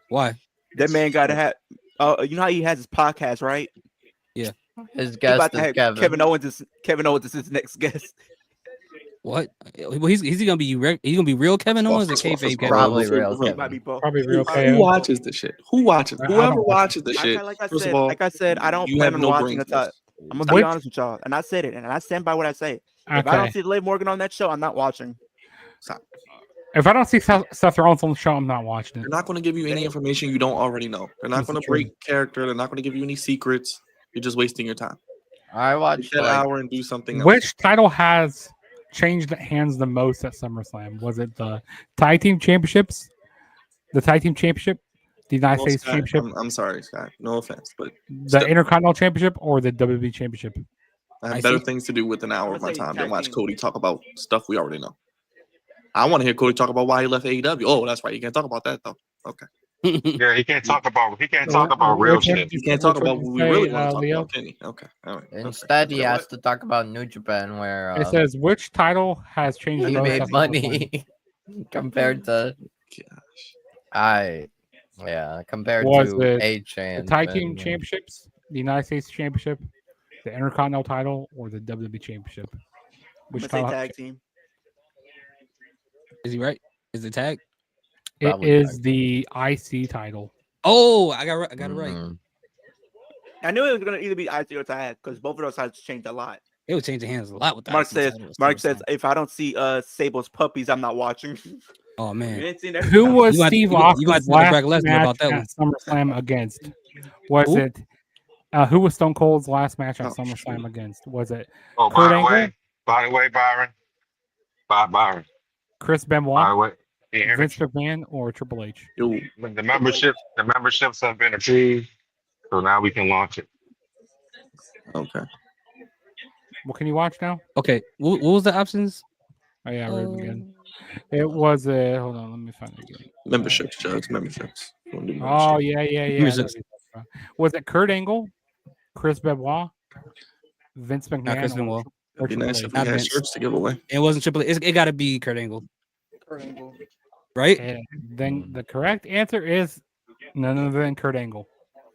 Why? That man got to have. You know how he has his podcast, right? His He guest about to is have Kevin. Kevin Owens is his next guest. What? Well, is he gonna be he's gonna be real Kevin Owens or kayfabe Kevin? Probably Owens? real He Kevin. might be both. probably real Who KO. watches this shit? Who watches? I Whoever don't watch watches this shit. Like I First said, of all, I don't you plan have on no watching brain a time. cells. I'm gonna be honest with y'all, and I said it, and I stand by what I say. If I don't Okay. see Liv Morgan on that show, I'm not watching. Stop. If I don't see Seth Rollins on the show, I'm not watching it. They're not going to give you any information you don't already know. They're not This going is to true. break character. They're not going to give you any secrets. You're just wasting your time. I Take watched that like hour and do something else. Which title has changed hands the most at SummerSlam? Was it the Tag Team Championships, the Tag Team Championship, the United Well, States Scott, Championship, I'm sorry, Scott. No offense, but the still, Intercontinental Championship, or the WWE Championship? I have I better see. things to do with an hour I'm of my gonna say time than tag watch team. Cody talk about stuff we already know. I want to hear Cody talk about why he left AEW. Oh, that's right. You can't talk about that though. Okay. Yeah, he can't talk about What real one shit. did You can't talk which one about did what you we really say, want to talk Leo? about, can he? Okay. All right. instead he Okay. has to talk about New Japan where It says which title has changed the he most made at SummerSlam? money compared to compared Was to it A The Chain. Tag Team Championships, the United States Championship, the Intercontinental title, or the WWE Championship? I'm Which gonna say title? tag team. Is he right? Is it tag? It Probably is the IC title. Oh, I got it right. Mhm. I knew it was gonna either be IC or tag because both of those sides changed a lot. It would change the hands a lot with the Mark IC says, title at Mark SummerSlam. says, if I don't see Sable's puppies, I'm not watching. Oh You man, ain't seen that. Who was You might- Steve you might have Austin's to let Brock last Lesnar know match about that at one. SummerSlam against? Was Who? it who was Stone Cold's last match at Oh, SummerSlam shoot. against? Was it Oh, Kurt by Angle, the way, Byron. Byron. Chris By Benoit, the way, yeah, Vince McMahon, or Triple H? Yo, the memberships have been approved, so now we can launch it. okay. What can you watch now? Okay, what was the options? Oh yeah, I read them again. It was hold on, let me find it again. Memberships, Jugs, memberships. You wanna do Oh membership? yeah. I know Memberships. what you're talking about. Was it Kurt Angle, Chris Benoit, Vince Not McMahon, Chris or, Benoit. or It'd be Triple nice H? if we Not had Vince. shirts to give away. It wasn't Triple H. It got to be Kurt Angle, right? And then the correct answer is none other than Kurt Angle.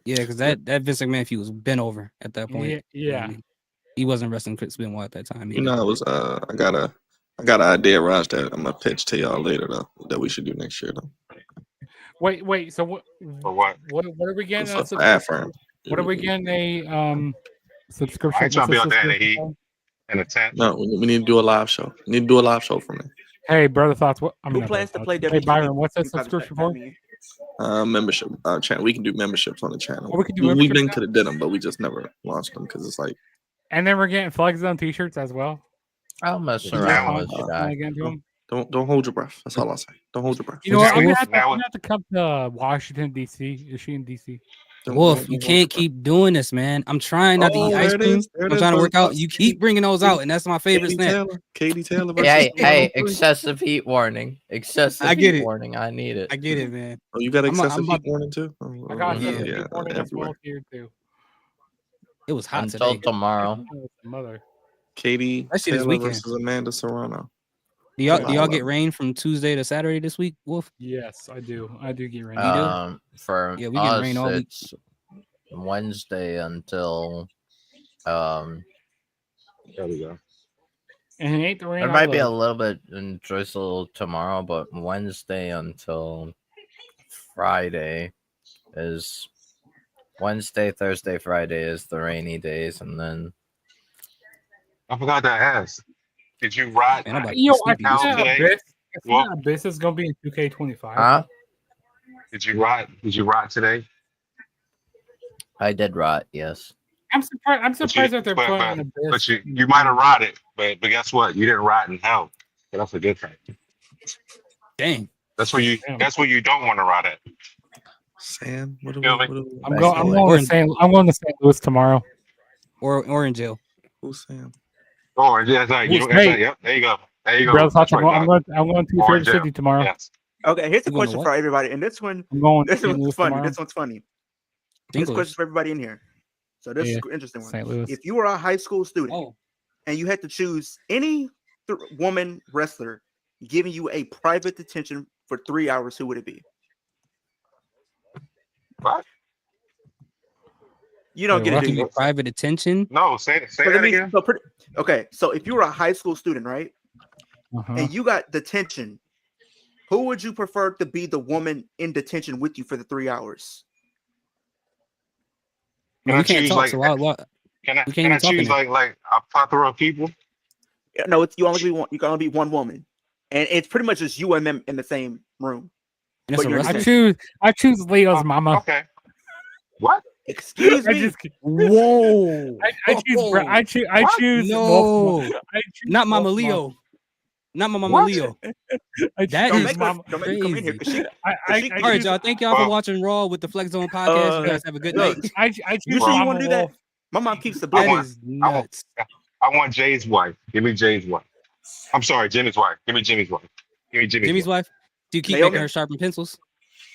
Yeah, because that Vince McMahon feud was bent over at that point. Yeah. He wasn't wrestling Chris Benoit at that time. You know, I was I got an idea, Raj, that I'm gonna pitch to y'all later though that we should do next year though. Wait. So For what? what are we getting? It's an ad firm. What are we getting? A subscription? I ain't trying to be what's out the there in the subscription heat for? in a tent. No, we need to do a live show. We need to do a live show from there. Hey, brother thoughts. What? Who plans to play Hey, WWE? Byron, what's that subscription for? Membership channel. We can do memberships on the channel. Oh, we can do We've memberships been now? could have did them, but we just never launched them because it's like And then we're getting Flex Zone T-shirts as well. I'll mess Yeah, around well, with you Can I guys. get into them? don't hold your breath. That's all I say. Don't hold your breath. You know what? Now I'm we- gonna now have to come to Washington D.C. Is she in D.C.? Then Wolf, we'll you can't keep doing this, man. I'm trying not to eat ice there it cream. is. There it I'm is, trying to brother work out. Bucks. You keep bringing those out, and that's my favorite Katie snack. Taylor. Katie Taylor versus Hey, Savannah hey, Free. excessive heat warning. Excessive I get heat it. warning. I need it. I get it, man. Oh, you got I'm excessive heat about. warning too? I got Yeah. some warning on everywhere. both here too. It was hot Until today. tomorrow. Mother. Katie That shit is Taylor weekend. versus Amanda Serrano. Do y'all Tomorrow, get rain from Tuesday to Saturday this week, Wolf? Yes, I do. I do get rain. You do? For Yeah, we getting us, rain all week. it's Wednesday until There we go. And it ain't the rain. there I might be a love. little bit in drizzle tomorrow, but Wednesday until Friday is Wednesday, Thursday, Friday is the rainy days, and then I forgot to ask. Did you ride Man, I'm about to Yo, be I sleepy. out think today? that Well, Abyss is gonna be in 2K25. huh? Did you ride today? I did rot, yes. I'm surprised. I'm surprised that they're but, playing but, Abyss. but you might have ride it, but guess what? You didn't ride in hell. So that's a good thing. Dang. That's where you don't want to ride it. Sam, what do Feel me? we I'm going to St. Louis tomorrow. Or in jail. Who's Sam? Oh, yeah, that's right. Who's That's right. Nate? Yep, there you go. There you go. Brothers, That's right, I'm dog. going to your Or favorite jail. city tomorrow. Yes. Okay, here's a You going to question what? for everybody, and this one, I'm going to this St. one's Louis funny. tomorrow. This one's funny. This English. question for everybody in here. So this is Yeah, an interesting one. St. Louis. If you were a high school student Oh, and you had to choose any woman wrestler giving you a private detention for 3 hours, who would it be? What? You don't Wait, get what? it, do you? private attention. No, say So that that means- again. so okay, so if you were a high school student, right, Uh-huh. and you got detention, who would you prefer to be the woman in detention with you for the 3 hours? Can we I can't choose talk. like? So why? Can I we can't can I even talk in choose there. like a plethora of people? Yeah, no, it's you only be one. You can only be one woman, and it's pretty much just you and them in the same room. And it's But a you're wrestler. I choose Leo's mama. Okay. What? Excuse I me. just Whoa. I choose I choose No. multiple. I choose Not Mama multiple. Leo. Not my Mama What? Leo. I That choose is mama. Don't make her come in here because she. I she I can- All right, choose, y'all. Thank y'all for Well- watching Raw with the Flex Zone podcast. You guys have a good night. look, I choose You sure you Mama want to do that? Wolf. My mom keeps the That blue. want- is I want- nuts. I want Jay's wife. Give me Jay's wife. I'm sorry, Jimmy's wife. Give me Jimmy's wife. Give me Jimmy's wife. Do you keep Naomi? making her sharpen pencils?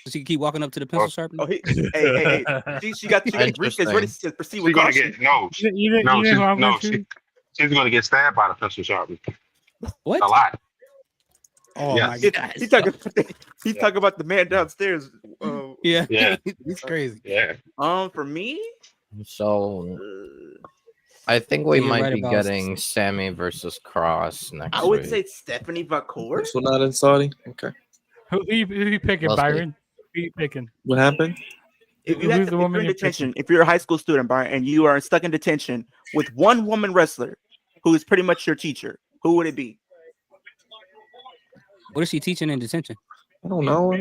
So she can keep walking up to the pencil sharpener? Oh, hey. She got briefcase ready to proceed She's with gonna caution. get no. You know who I'm gonna choose? She's gonna get stabbed by the pencil sharpener. What? A lot. Oh Yeah. my He- god. He's talking about the man downstairs. Yeah. Yeah. It's crazy. Yeah. For me, So I think we You're might right be about- getting Sammy versus Cross next I would week. say Stephanie Vacour. So not in Saudi. Okay. Who you picking, We'll see. Byron? Who you picking? What happened? If you Who's had the to, if woman you're in you're detention, if you're a high school student, Byron, and you are stuck in detention with one woman wrestler who is pretty much your teacher, who would it be? What is she teaching in detention? I don't know.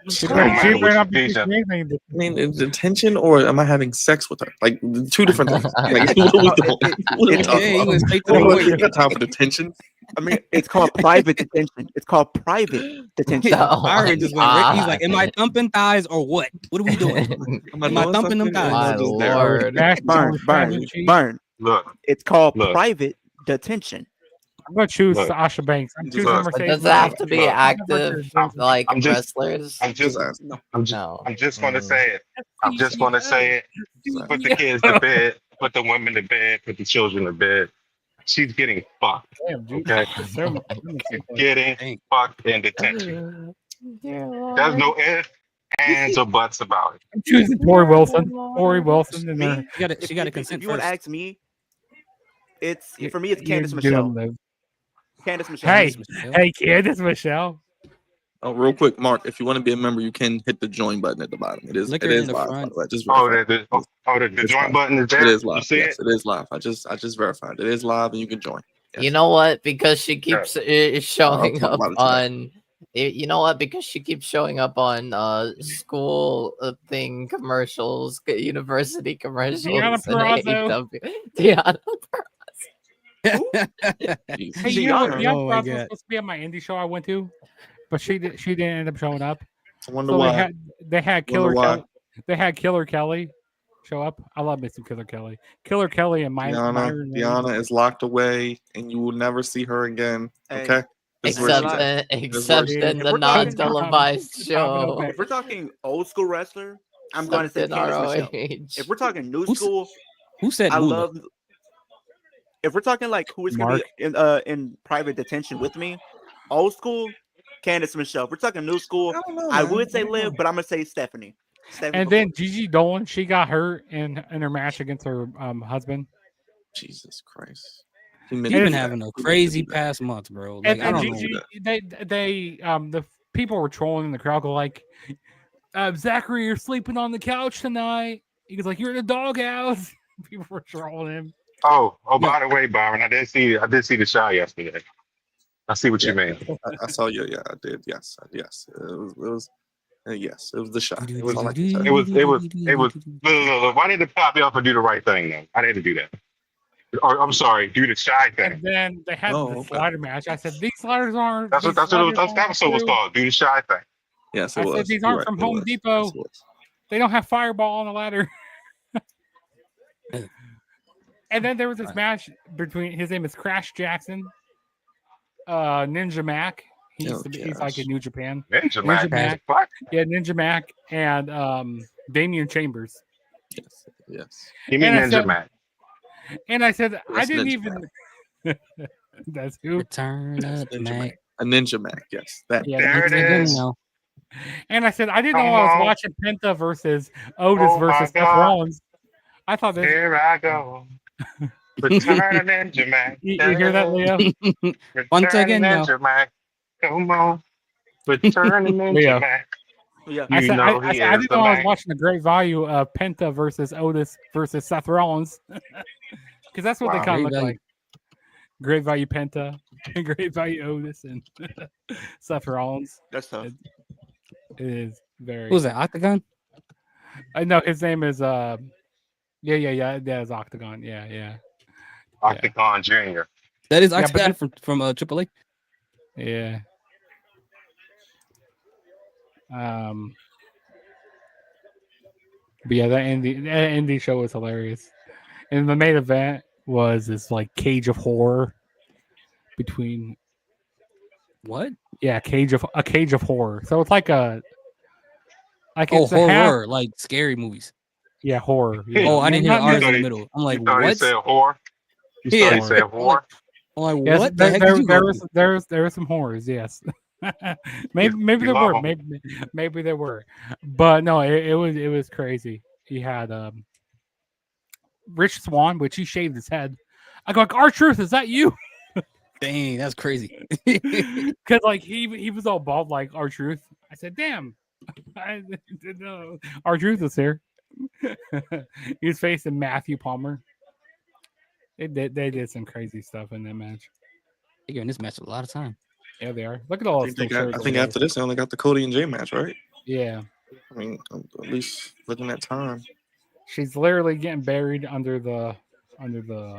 She don't might matter what not be you teach teaching anything. I mean, is detention or am I having sex with her? Like two different things. Like, what are we doing? What are we talking Yeah, he about? went straight to What the are point. we got time for detention? I mean, it's called private detention. It's called private detention. Oh my Byron just went right. He's like, "Am I God. thumping thighs or what? What are we doing?" Am Am I doing thumping them something? Or thighs? am I My just there? lord. Byron. Look. It's called Look. private detention. I'm gonna choose Look. Sasha Banks. I'm choosing Look. But Mercedes. does it have to be Look. active like I'm just- wrestlers? I'm just No. I'm just No. I'm just gonna Mm. say it. I'm just gonna say it. Put the kids to bed, put the women to bed, put the children to bed. She's getting fucked. Damn, dude. Okay. So- She's getting Dang. fucked in detention. There's no ifs, ands, or buts about it. I'm choosing Tori Wilson. Tori Wilson and Me? She got to If consent you want first. to ask me, it's for me. It's You're Candice gonna Michelle. live. Candice Michelle. Hey, hey, Candice Michelle. Oh, real quick, Mark. If you want to be a member, you can hit the join button at the bottom. It is. Look It her is in the live. By front. the way. Just Oh, verify. the It's join live. button is there. It is You live. see Yes, it? it is live. I just verified. It is live, and you can join. Yes. You know what? Because she keeps showing talk up about it today. on. You know what? Because she keeps showing up on school thing commercials, university commercials. Deanna and Purrazzo. AEW. Deanna. Jeez. Hey, you know what? Deanna. Deanna Oh my Purrazzo was God. supposed to be at my indie show I went to, but she didn't end up showing up. I wonder So why. they had Wonder Killer why. Kelly. They had Killer Kelly show up. I love me some Killer Kelly. Killer Kelly and Myron Reed. Deanna is locked away, and you will never see her again. Hey, Okay. This is where Except, she's at. except If in the we're talking- non-televised show. If we're talking old school wrestler, I'm going to say Except in Candice Michelle. ROH. If we're talking new Who's- school, Who said I Moolah? love. If we're talking like who is going to be in private detention with me, old school, Candice Michelle. If we're talking new school, I don't know, I man. would say I don't Liv, know. but I'm gonna say Stephanie. And then Gigi Dolan, she got hurt in her match against her husband. Jesus Christ. You've been having a crazy past month, bro. Like, And I don't Gigi, know. the people were trolling in the crowd. Go like, Zachary, you're sleeping on the couch tonight. He was like, you're in the doghouse. People were trolling him. Oh, by the way, Byron, I did see the shot yesterday. I see what you mean. I saw you. Yeah, I did. Yes. Yes. It was yes, it was the shot. It was all I can tell you. It was. Look, why did the pop me off and do the right thing though? I didn't do that. Or I'm sorry, do the shy thing. And then they had Oh, the okay. slider match. I said, these sliders aren't. That's what that episode was called. Do the shy thing. Yes, I it was. said, these You're aren't right, from it Home was. Depot. Yes, it was. They don't have Fireball on the ladder. And then there was this match between, his name is Crash Jackson, Ninja Mac. He's like in New Japan. Ninja Mac. What? Yeah, Ninja Mac and Damian Chambers. Yes. You mean And I Ninja said- Mac? And I said, I That's didn't Ninja even. That's who. Return up, Ninja Mac. Mac. A Ninja Mac. Yes. That. Yeah, There it Again, is. no. And I said, I didn't know Come I was on. watching Penta versus Otis Oh my versus Seth God. Rollins. I thought this. Here I go. Return Ninja Mac. You hear that, Leo? Once Return again, no. Ninja Mac. Come on. Return Ninja Leo. Mac. Yeah. I You said, know I he didn't is know the I was man. watching the great value of Penta versus Otis versus Seth Rollins. Because that's what Wow, they kind of great look value. like. Great value Penta, and great value Otis, and Seth Rollins. That's tough. It is very. Who was that? Octagon? I know his name is yeah, it's Octagon. Yeah. Octagon Jr. That is Yeah, but Octagon from AAA. Yeah. But yeah, that indie show was hilarious. And the main event was this like cage of horror between What? a cage of horror. So it's like Oh, it's a half, horror, like scary movies. yeah, horror. Yeah. Oh, I didn't hear Not- ours in thought the he- middle. I'm like, You thought he what? said whore? You Yeah. thought he said whore? I'm like, Yes, what the heck did you go through? there were some horrors, yes. maybe You there love were, 'em. maybe there were, but no, it was crazy. He had Rich Swann, which he shaved his head. I go like, R-Truth, is that you? Dang, that's crazy. Because like he was all bald like R-Truth. I said, damn, I didn't know R-Truth was here. He was facing Matthew Palmer. They did some crazy stuff in that match. They're giving this match a lot of time. Yeah, they are. Look at all I those. think after this, they only got the Cody and Jay match, right? Yeah, I mean, at least looking at time. she's literally getting buried under the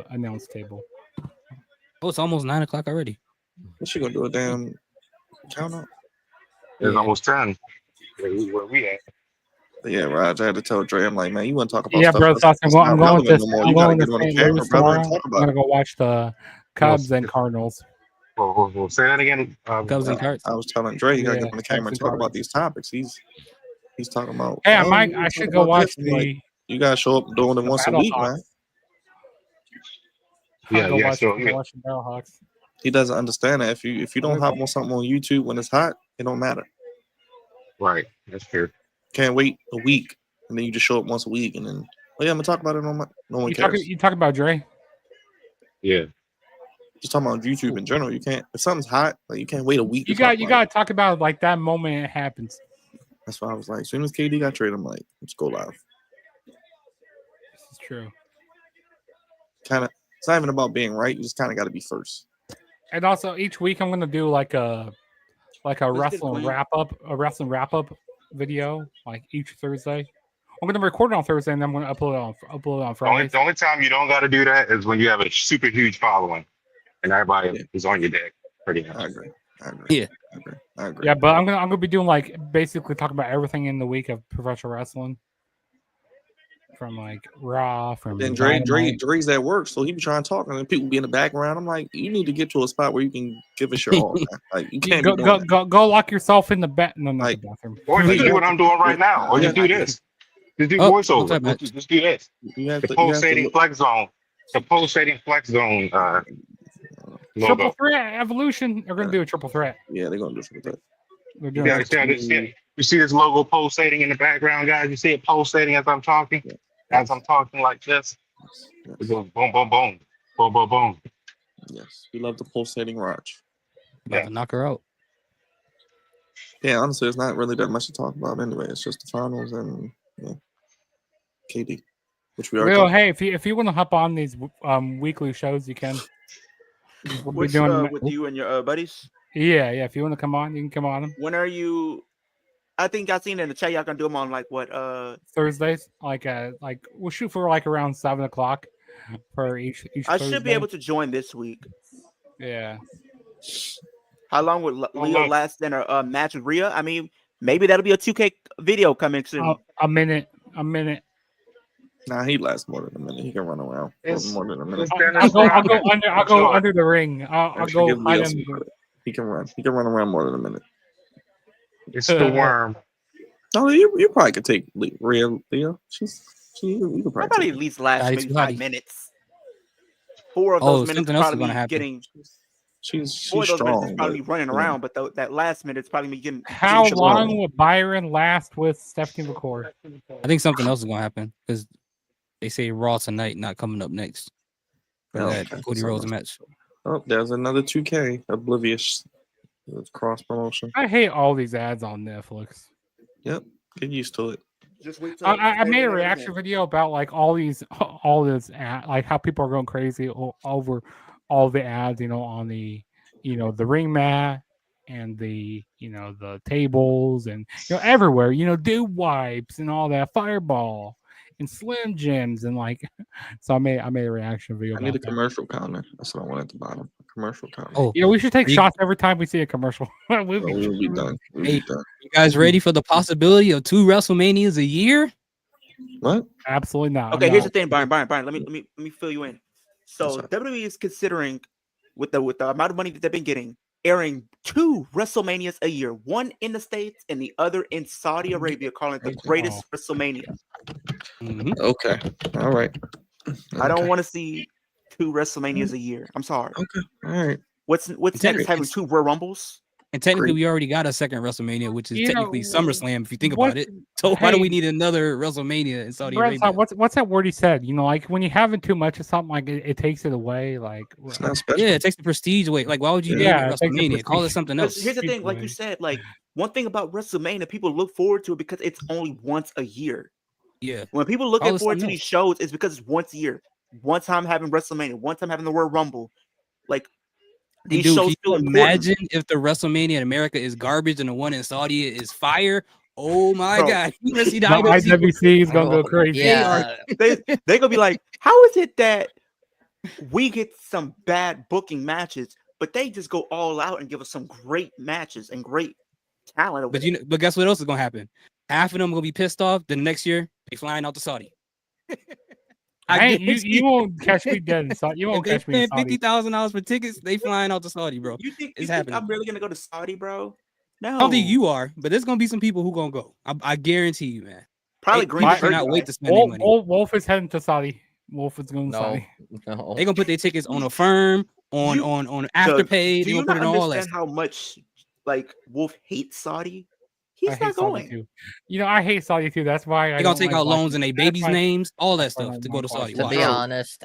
announce table. Oh, it's almost 9 o'clock already. What's she gonna do a damn count up? It's Yeah. almost 10. Where we at? Yeah, Raj, I had to tell Dre, I'm like, man, you want to talk about Yeah, stuff bro. that's I'm not going to relevant no more. I'm You gotta going get to on the St. camera, Louis brother, tomorrow. and talk I'm about gonna it. go watch the Cubs and Cardinals. Well, say that again. Cubs and Cards. I was telling Dre, you gotta Yeah, get on the camera and Cubs and talk about Cards. these topics. He's talking about. Hey, I oh, might. you I talk should go about watch this. I'm like, the you gotta show up doing it once a week, Battlehawks. man. Yeah, I'll go yeah, watch, so, go yeah. watch the Battlehawks. He doesn't understand that if you don't hop on something on YouTube when it's hot, it don't matter. Right. That's true. Can't wait a week and then you just show up once a week and then oh yeah, I'm gonna talk about it on my no one You cares. talking about Dre? Yeah. Just talking about YouTube in general. You can't if something's hot, like you can't wait a week. You to talk got about it. to talk about like that moment it happens. That's why I was like, as soon as KD got traded, I'm like, let's go live. This is true. Kind of, it's not even about being right. You just kind of got to be first. And also each week I'm gonna do like a wrestling wrap up video like each Thursday. I'm gonna record it on Thursday and then I'm gonna upload it on Friday. The only time you don't got to do that is when you have a super huge following and everybody is on your deck. Pretty much. I agree. Yeah. I agree. Yeah, but I'm gonna be doing like basically talking about everything in the week of professional wrestling. from like Raw, from Then Dynamite. Dre's at work, so he be trying to talk, and then people be in the background. I'm like, you need to get to a spot where you can give us your all, man. Like, you can't be doing that. Go lock yourself in the bed. No, not Like, the bathroom. Or just do what I'm doing right now. Or just Yeah. do this. Just do Oh, voiceover. what's up, Matt? Just do this. You have The to pulsating look. flex zone. The pulsating flex zone Triple logo. threat evolution. They're gonna do a triple threat. Yeah, they're gonna do something like that. They're doing You see this logo pulsating in the background, guys? You see it pulsating as I'm talking? Yeah. As I'm talking like this? Yes. It goes boom, boom, boom. Boom, boom, boom. Yes. We love the pulsating Raj. About to knock her out. Yeah, honestly, it's not really that much to talk about anyway. It's just the finals and KD, which we already Real. talked Hey, if you want to hop on these weekly shows, you can. We'll be Which, doing with you and your buddies. yeah. If you want to come on, you can come on them When are you? I think I seen in the chat y'all gonna do them on like what? Thursdays. Like we'll shoot for like around 7:00 for each. I Thursday. should be able to join this week. Yeah. How long would Leo last in a match with Rhea? I mean, maybe that'll be a 2K video coming soon. A minute. Nah, he lasts more than a minute. He can run around for more than a minute. I'll go under the ring. I'll Actually, go give Leo hide some under the credit. He can run. He can run around more than a minute. It's the worm. No, you probably could take Leo. You could I'll probably probably take at least last Hottie, maybe hottie. 5 minutes. 4 of those minutes something else is probably gonna happen. getting. She's 4 of those minutes is strong. probably But, running around, but that last minute's probably me getting. How should long run. would Byron last with Stephanie McCoy? I think something else is gonna happen because they say Raw tonight, not coming up next. For Oh, that okay. Cody Rhodes match. Oh, there's another 2K. Oblivious. It's cross promotion. I hate all these ads on Netflix. Yep. Get used to it. Just wait till I made a reaction video about like all this ad, like how people are going crazy over all the ads, on the the ring mat and the the tables and everywhere, dude wipes and all that, Fireball and Slim Jims and like. So I made a reaction video. I need a about that. commercial counter. That's what I want at the bottom. A commercial counter. Oh, We should take You- shots every time we see a commercial. So we'll be done. We'll be Hey. done. you guys ready for the possibility of 2 WrestleManias a year? What? Absolutely not. Okay, I'm here's not. the thing, Byron. Let me fill you in. So Yes, sir. WWE is considering, with the amount of money that they've been getting, airing 2 WrestleManias a year, one in the States and the other in Saudi Arabia, calling it the greatest WrestleMania. Mhm. Okay. All right. I don't Okay. want to see 2 WrestleManias a year. I'm sorry. Okay. All right. What's next? Having 2 Royal Rumbles? And technically, Great. we already got a second WrestleMania, which is You know, technically SummerSlam, if you think what- about it. So why do we hey, need another WrestleMania in Saudi Brett, Arabia? what's that word he said? Like when you having too much of something, like it takes it away. Like It's not special. Yeah, it takes the prestige away. Like, why would you Yeah, name it it takes the WrestleMania? Call it prestige. something Because else. here's the thing, like you said, like one thing about WrestleMania, people look forward to it because it's only once a year. Yeah. When people look Call it forward to something these shows, it's because it's once a year. One time having WrestleMania, one time having the Royal Rumble. Like And these dude, shows can feel you important. imagine if the WrestleMania in America is garbage and the one in Saudi is fire? Oh my Bro, God. You want to see the The IWC? IWC is gonna go crazy. Yeah, They gonna be like, how is it that we get some bad booking matches, but they just go all out and give us some great matches and great talent? over there? But guess what else is gonna happen? Half of them gonna be pissed off. Then next year they flying out to Saudi. You won't catch me dead in Saudi. You If won't they catch me in spend Saudi. $50,000 for tickets, they flying out to Saudi, bro. You think It's happening. I'm really gonna go to Saudi, bro? No, I don't think you are, but there's gonna be some people who gonna go. I guarantee you, man. probably They- green people shirt cannot guy. wait to spend their money. Wolf is heading to Saudi. Wolf is going to no, Saudi. no. They gonna put their tickets on Affirm, on You- Afterpay. Do They you gonna put not it on all that. understand how much like Wolf hates Saudi? He's I not hate Saudi going. too. I hate Saudi too. That's why They gonna take out loans in their babies' names, all that that's why I stuff don't to go to like Saudi. To Watch. be honest,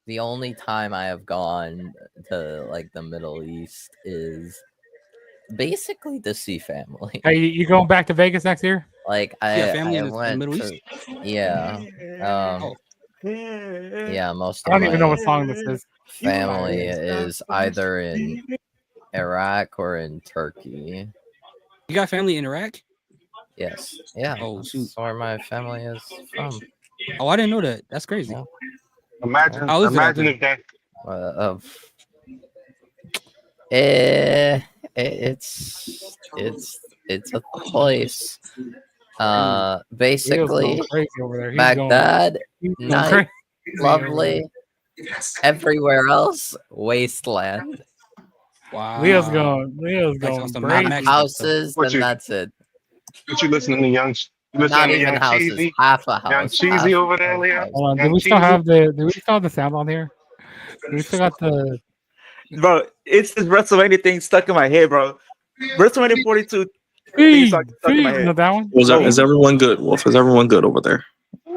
the only time I have gone to like the Middle East is basically to see family. Hey, you going back to Vegas next year? Like Yeah, family I in the went Middle to, East? yeah, Oh. yeah. Most I of don't even know my what song this is. family is either in Iraq or in Turkey. You got family in Iraq? Yes, yeah. Oh, That's shoot. where my family is from. Oh, I didn't know that. That's crazy. Yeah. Imagine, How is it out imagine there? if that. It's a place. Leo's Basically, going crazy over there. Baghdad, He's going nice, crazy over lovely. Everywhere else, wasteland. Wow. Leo's going Like on crazy. some Mad Max stuff. Houses, What and you- that's it. What you listening to young? You listening Not to even young houses, cheesy? half a Young house. cheesy half over there, a Leo. house. Hold on. Young Do we still cheesy? have the sound on here? Do we still got the Bro, it's this WrestleMania thing stuck in my head, bro. WrestleMania 42 thing stuck in my feed? head. No, that one? Is everyone good, Wolf? Is everyone good over there?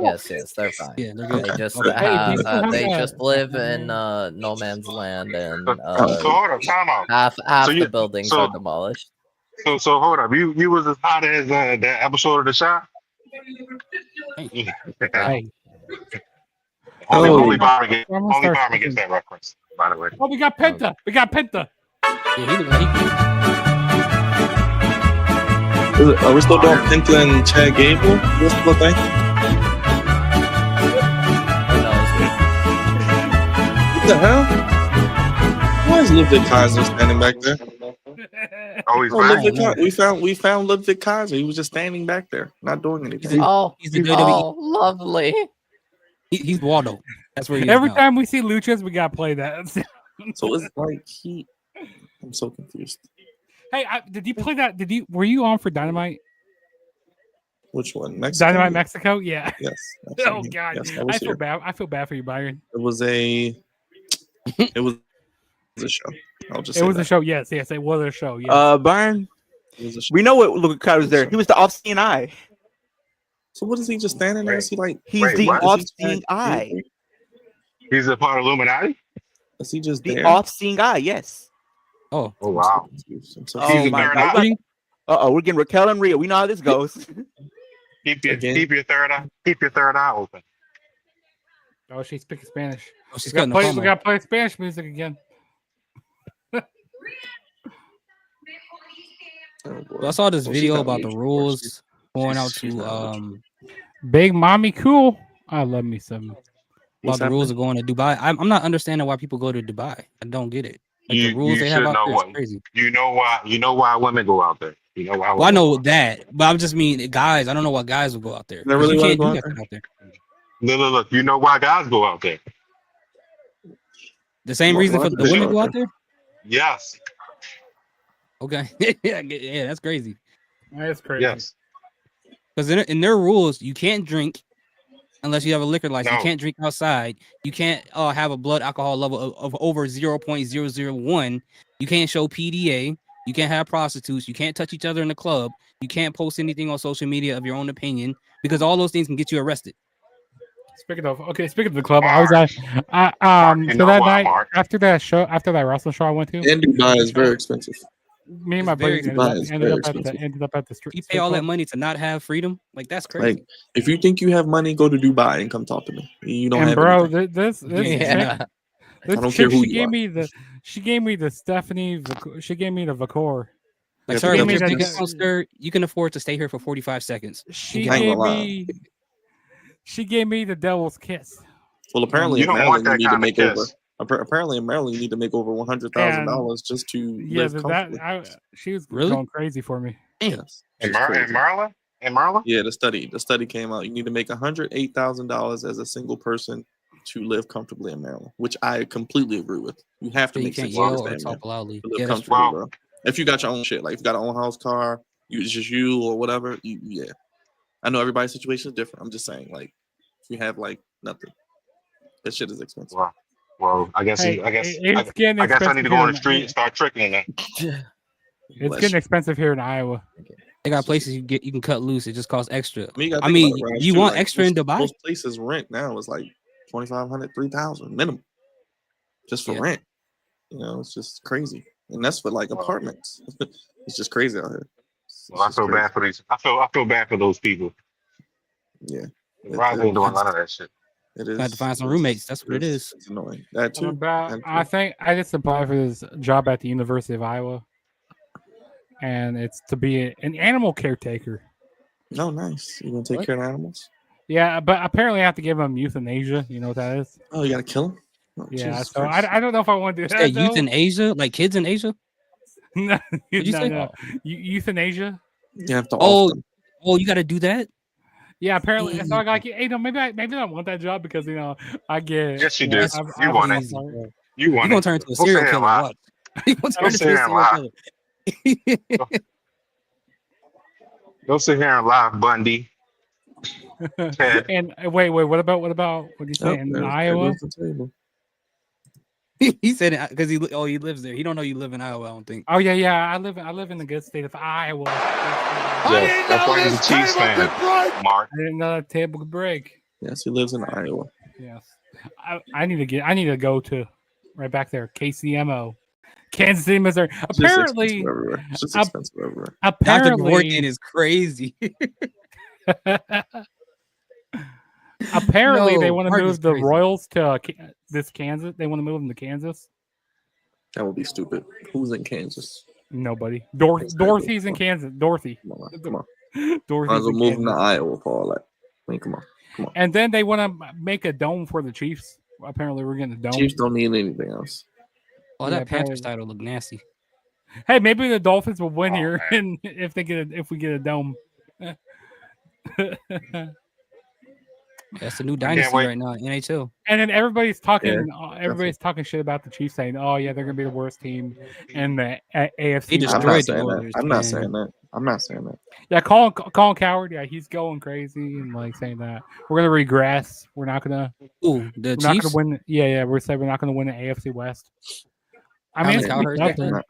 Yes, they're fine. Yeah, they're good. They just Okay. Hey, do you still have they that- just live in no man's land, and So hold up, time out. half So the you- buildings so- are demolished. So hold up. You was as hot as that episode of The Shot. Hey. Hey, Only Bobby gets I'm gonna start switching. that reference. By the way. Oh, we got Penta. We got Penta. Yeah, he look like Are we still doing Penta and Chad Gable? What's the thing? Who knows? What the hell? Why is Ludwig Kaiser standing back there? Oh, he's Oh, back. we found Ludwig Kaiser. He was just standing back there, not doing anything. Oh, he's the WWE. lovely. He's Waldo. That's where he is Every now. time we see Luchas, we gotta play that. So it's like I'm so confused. Hey, did you play that? Were you on for Dynamite? Which one? Mexico? Dynamite Mexico? Yeah. Yes. Oh absolutely. God, Yes, I was I feel here. bad. I feel bad for you, Byron. It was a show. I'll just It say was a that. show. Yes, it was a show. Yes. Byron, It was a show. we know what Luke Kaiser was there. He was the off-seeing eye. So what is he just standing there? Is he like He's Wait, the what? off-seeing eye. He's a part of Illuminati. Is he just The there? off-seeing eye. Yes. Oh, Oh wow. I'm so Oh He's the my third God. eye. We're getting Raquel and Rhea. We know how this goes. Keep your Again. third eye. Keep your third eye open. Oh, she's speaking Spanish. oh she's We got cutting the to promo. play Spanish music again. Oh, boy. So I saw this Oh, she video got about the Lucha. rules going out she's to not Big Mommy Cool. I love me some. about What's the rules of happening? going to Dubai. I'm not understanding why people go to Dubai. I don't get it. Like the You rules they have should out know there what. is crazy. You know why? You know why women go out there. You know why? Well, I women know go out that, but I'm just mean guys. I don't know why guys will go out there. They 'Cause really you wanna can't go do out that there? out there. there. Look. You know why guys go out there? The same Well, reason why for do the they women go go out out there. Yes. Okay, yeah, that's crazy. That's crazy. Yes. Because in their rules, you can't drink unless you have a liquor license. No. You can't drink outside. You can't have a blood alcohol level of over 0.001. You can't show PDA. You can't have prostitutes. You can't touch each other in the club. You can't post anything on social media of your own opinion because all those things can get you arrested. Speaking of the club, I was at you so know that why, night Mark. after that wrestling show I went to. And Dubai is very expensive. Me and my It's very buddies Dubai is ended very up at the street. You pay all that money to not have freedom? Like that's crazy. Like, if you think you have money, go to Dubai and come talk to me. You don't And have bro, anything. this Yeah. this I don't chick, care who she you gave are. me the Stephanie. She gave me the Vacor. Like, Yeah, sorry, give if me you're that big guy- monster, you can afford to stay here for 45 seconds. She I ain't gave gonna lie. me. She gave me the devil's kiss. Well, apparently You in don't Maryland want you that need to kind of make over. kiss. Apparently in Maryland you need to make over $100,000 just to Yeah, live comfortably. she was Really? going crazy for me. Yes. In She's crazy. Marla? In Marla? Yeah, the study came out. You need to make $108,000 as a single person to live comfortably in Maryland, which I completely agree with. You have to So you make can't six yell figures or damn near talk loudly. to live Yeah, that's true. comfortably, Wow. bro. If you got your own shit, like if you got your own house, car, it's just you or whatever. Yeah, I know everybody's situation is different. I'm just saying, like, if you have like nothing, that shit is expensive. Wow. Well, I guess Hey, I guess it's getting I guess I expensive need to go here on the street and start tricking that. It's Bless getting you. expensive here in Iowa. They got places you can cut loose. It just costs extra. I mean, you gotta I think mean, about it, Raj, you too. want Like, extra in Dubai? Most places rent now is like $2,500, $3,000 minimum, just for Yeah. rent. You know, it's just crazy, and that's for like apartments. It's just crazy out here. It's Well, I just feel crazy. bad for these. I feel bad for those people. Yeah, Rob ain't doing none of that shit. it is. Have to find some it's- roommates. That's what it is. It's annoying. That too. I think I just applied for this job at the University of Iowa, and it's to be an animal caretaker. No, nice. You gonna take What? care of animals? Yeah, but apparently I have to give them euthanasia. You know what that is? Oh, you gotta kill them. Oh, Yeah, Jesus so Christ. I don't know if I want to do Yeah, that. youth though. in Asia, like kids in Asia. no, What'd you say? no. Euthanasia. You have to Oh, off them. Oh, you got to do that? Yeah, apparently. So I got, hey, no, maybe I want that job because I get. Yes, you do. I You have want a it. Easy, part. bro. You You're want gonna it. turn into a Go sit serial here and killer. lie. Watch. You're gonna Go turn sit into a here and serial lie. killer. Go sit here and lie, Bundy. Ted. And wait, what do you say in there Iowa? goes the table. He said it because he lives there. He don't know you live in Iowa. I don't think. Oh yeah. I live in the good state of Iowa. Yes, that's why he's a Chiefs fan, Mark. I didn't know that table could break. Yes, he lives in Iowa. Yes, I need to go to right back there. KCMO, Kansas City, Missouri. It's just Apparently, expensive everywhere. It's just expensive everywhere. Dr. apparently, Gorgon is crazy. apparently they No, want to Mark move is the crazy. Royals to this Kansas. They want to move them to Kansas. That would be stupid. Who's in Kansas? Nobody. Exactly. Dorothy's in Kansas. Dorothy. Come on. Come on. Dorothy's Might as well in move him to Kansas. Iowa for all that. I mean, come on. Come on. And then they want to make a dome for the Chiefs. Apparently, we're getting a dome. Chiefs don't need anything else. Oh, Yeah, that Panthers apparently. title look nasty. Hey, maybe the Dolphins will win Oh, here, man. and if we get a dome. That's the new can't dynasty wait. right now in NHL. And then everybody's talking. Yeah, everybody's talking shit about the Chiefs, saying, "Oh yeah, they're gonna be the worst team in the AFC." They West." I'm not destroyed the saying that. Oilers. I'm not man. saying that. I'm not saying that. Yeah, Colin Coward. Yeah, he's going crazy and like saying that we're gonna regress. We're not gonna. Ooh, the We're not Chiefs. gonna win. Yeah. We're saying we're not gonna win the AFC West. I mean, Colin it's gonna be Cowherd tough, said man. that?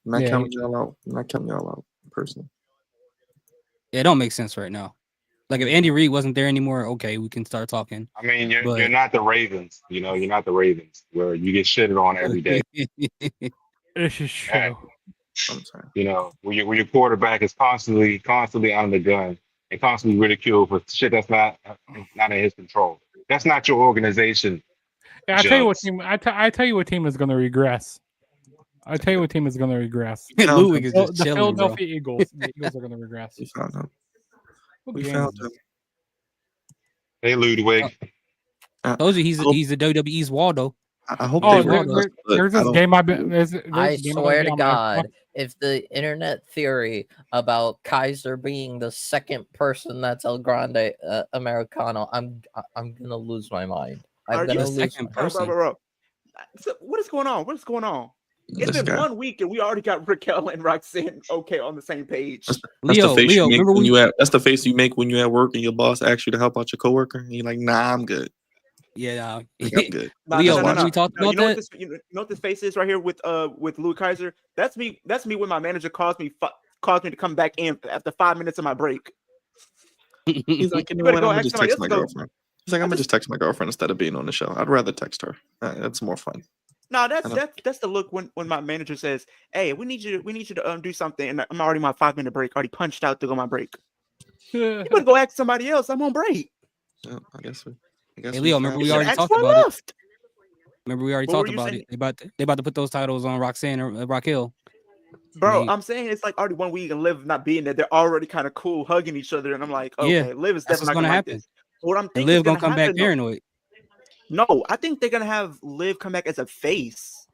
I'm not Yeah, counting y'all out. I'm not counting y'all out personally. It don't make sense right now. Like if Andy Reid wasn't there anymore, okay, we can start talking. I mean, you're But- not the Ravens. You know, you're not the Ravens where you get shitted on every day. This is true. I'm sorry. You know, when your quarterback is constantly under the gun and constantly ridiculed for shit that's not in his control. That's not your organization. Yeah, I tell you what Jugs. team. I tell you what team is gonna regress. I tell you what team is gonna regress. Ludwig is just The chilling, bro. Philadelphia Eagles. The Eagles are gonna regress. We found him. What We game found is him. this? Hey, Ludwig. Told you he's the WWE's Waldo. I hope Oh, they there, won us, there- but there's I this don't- game I've been. There's I a game I've swear been to on my- God, if the internet theory about Kaiser being the second person that's El Grande Americano, I'm gonna lose my mind. I'm Are gonna you lose. second Bro, person? bro. So what is going on? What is going on? It's This been guy. 1 week and we already got Raquel and Roxanne okay on the same page. That's Leo, the face Leo, you make remember when we? that's the face you make when you're at work and your boss asks you to help out your coworker and you're like, nah, I'm good. Yeah, Like, I'm good. Leo, remember we talked about you know that? What you know what this face is right here with Louis Kaiser? That's me. That's me when my manager calls me to come back in after 5 minutes of my break. He's like, you know better what? go I'm gonna ask just somebody text else my to go. girlfriend. He's like, I'm gonna just text my girlfriend instead of being on the show. I'd rather text her. That's more fun. No, I that's know. that's the look when my manager says, "Hey, we need you to do something," and I'm already my 5 minute break, already punched out to go on my break. You better go ask somebody else. I'm on break. Yeah, I guess. Hey, Leo, remember we You should already ask talked before I about it. left. Remember we already What were talked you about saying? it. They about to put those titles on Roxanne or Raquel. Bro, They- I'm saying it's like already 1 week and Liv not being there. They're already kind of cool, hugging each other, and I'm like, Yeah, okay, Liv is that's definitely what's not gonna gonna like happen. this. What I'm And thinking Liv is gonna gonna come back happen. paranoid. No, I think they're gonna have Liv come back as a face.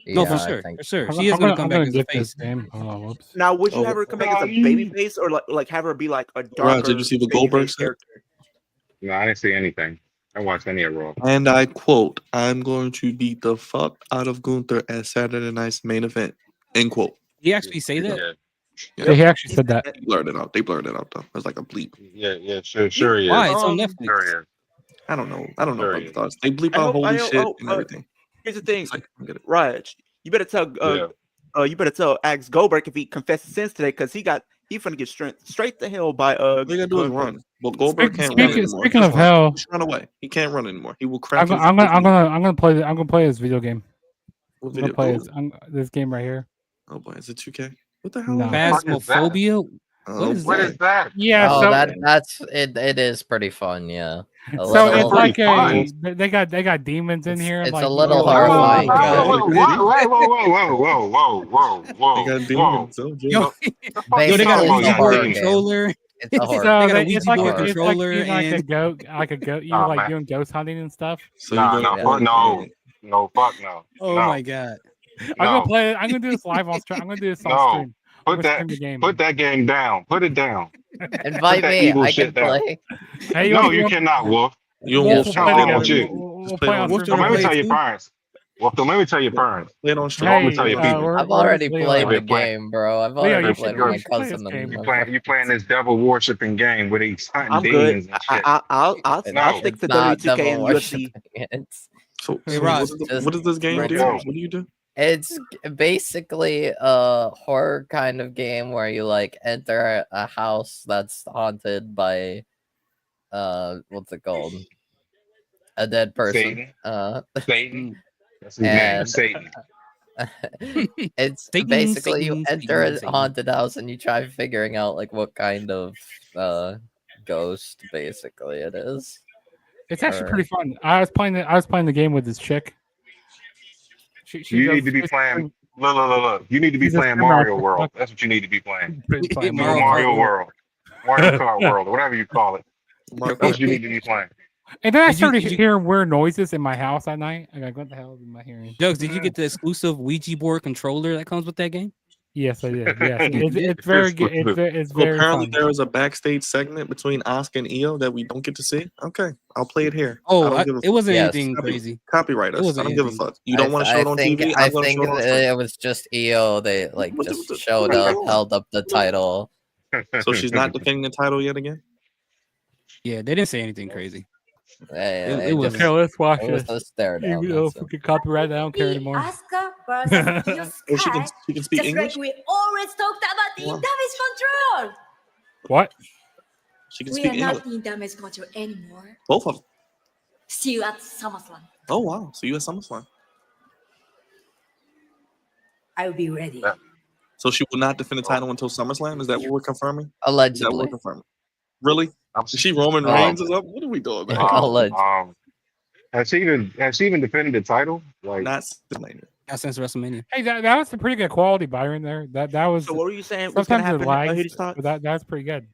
No, Yeah, for I sure, think for sure. I'm She is gonna- gonna I'm come gonna back as a get this face. game. Hold on, whoops. Now, would you Oh, have her come back as a baby face or like have her be like a darker? Raj, did you see what Goldberg babyface said? character? No, I didn't see anything. I watched any of Raw. And I quote, I'm going to beat the fuck out of Gunther at Saturday night's main event. End quote. He actually say that? Yeah, Yeah, he actually said that. They blurred it out. They blurred it out though. It was like a bleep. yeah, sure he is. Why? It's on Um, Netflix. Sure he is. I don't know. I don't know Sure about he the is. thoughts. They bleep I out hope- holy I hope- shit oh, and everything. Here's the thing, It's like, I get it. Raj. You better tell you better tell Axe Goldberg if he confessed sins today because he finna get straight to hell by All you gotta do is Gunther. run. Well, Goldberg can't Speaking- run anymore. speaking Just of run. hell- Just run away. He can't run anymore. He will crack I'm gonna play this video game. I'm gonna play this game right here. Oh boy, is it 2K? What the hell? No. is that? Phasmophobia. Oh, What is boy. What is that? Yeah, Oh, so that's it. It is pretty fun. Yeah. A so little- it's like pretty they got demons in here. It's like, a little you know, horrifying. Whoa, They got demons. Oh, Yo, Jay. yo, they got a Oh, Ouija yeah, board demons. controller. It's a horror. So They got a it's Ouija like board it's like controller being like a and- goat, you're Oh, like man. doing ghost hunting and stuff. So No, you no, go- fuck no, fuck no. Oh no, my god. I'm gonna no. play it. I'm gonna do this live on stream. I'm gonna do this on No. stream. I'm Put gonna stream the game. that game down. Put it down. Invite that me. evil I shit can down. play. Hey, No, wanna- you cannot, Wolf. You and Yes, Wolf we'll should play I play want together. you. together. We'll Just play play on on. Wolf stream trying Well, to let me play tell it your too. parents. Well, let me tell your parents. Play it on stream. Want me to Hey, tell your people? I've already Leo, played the You're playing. game, bro. I've Leo, already you played should with my play this cousin game. and Man. You playing this devil worshiping game where they hunting I'm good. demons and shit. I'll No. stick It's to not WWE 2K devil and worship. UFC. It's So, Hey, so Ross, just what does this game do? Yo. What do you do? it's basically a horror kind of game where you like enter a house that's haunted by what's it called? A dead person. Satan. That's his name. And Satan. it's Satan, basically you Satan, enter a Satan. haunted house and you try figuring out like what kind of ghost basically it is. It's actually Or- pretty fun. I was playing the game with this chick. She You does need to be she's playing. Look. You need to be She's a playing streamer. Mario World. That's what you need to be playing. playing Mario Mario Kart World. Mario Kart World, or whatever you call it. Mark, That's what you need to be playing. And then I Did you- started did you- hearing weird noises in my house at night. I'm like, what the hell am I hearing? Jugs, did you get the exclusive Ouija board controller that comes with that game? Yes, I did. Yes, You did? it's very good. It's so very apparently fun. there is a backstage segment between Asuka and Io that we don't get to see. Okay, I'll play it here. I Oh, don't give a it wasn't Yes. anything Copy- crazy. Copyright It us. I wasn't don't give a anything. fuck. You don't want to show it on TV? I I'm going to think show it on stream. it was just EO. They like What the- just what the- showed what are you up, doing? held up the title. So she's not defending the title yet again? Yeah, they didn't say anything crazy. It was- just Okay, let's watch it was this. a stare down. Even though that's if it. we get copyright, I don't care anymore. Asuka versus Io Oh, she Sky. can speak Just English? like we always talked about in Wow. damage control. What? She can We speak are English. not in damage control anymore. Both of them. See you at SummerSlam. Oh, wow. So you at SummerSlam. I will be ready. Yeah. So she will not defend the title until SummerSlam? Is that what we're confirming? Is that what Allegedly. we're confirming? Really? I'm Is she Roman Um, Reigns is up? What are we doing, man? Alleged. has she even defended the title? Like, Not WrestleMania. Not since WrestleMania. Hey, that was a pretty good quality Byron there. That was. So what were you saying? What's gonna Sometimes it happen? lags, His talk? but that's pretty good.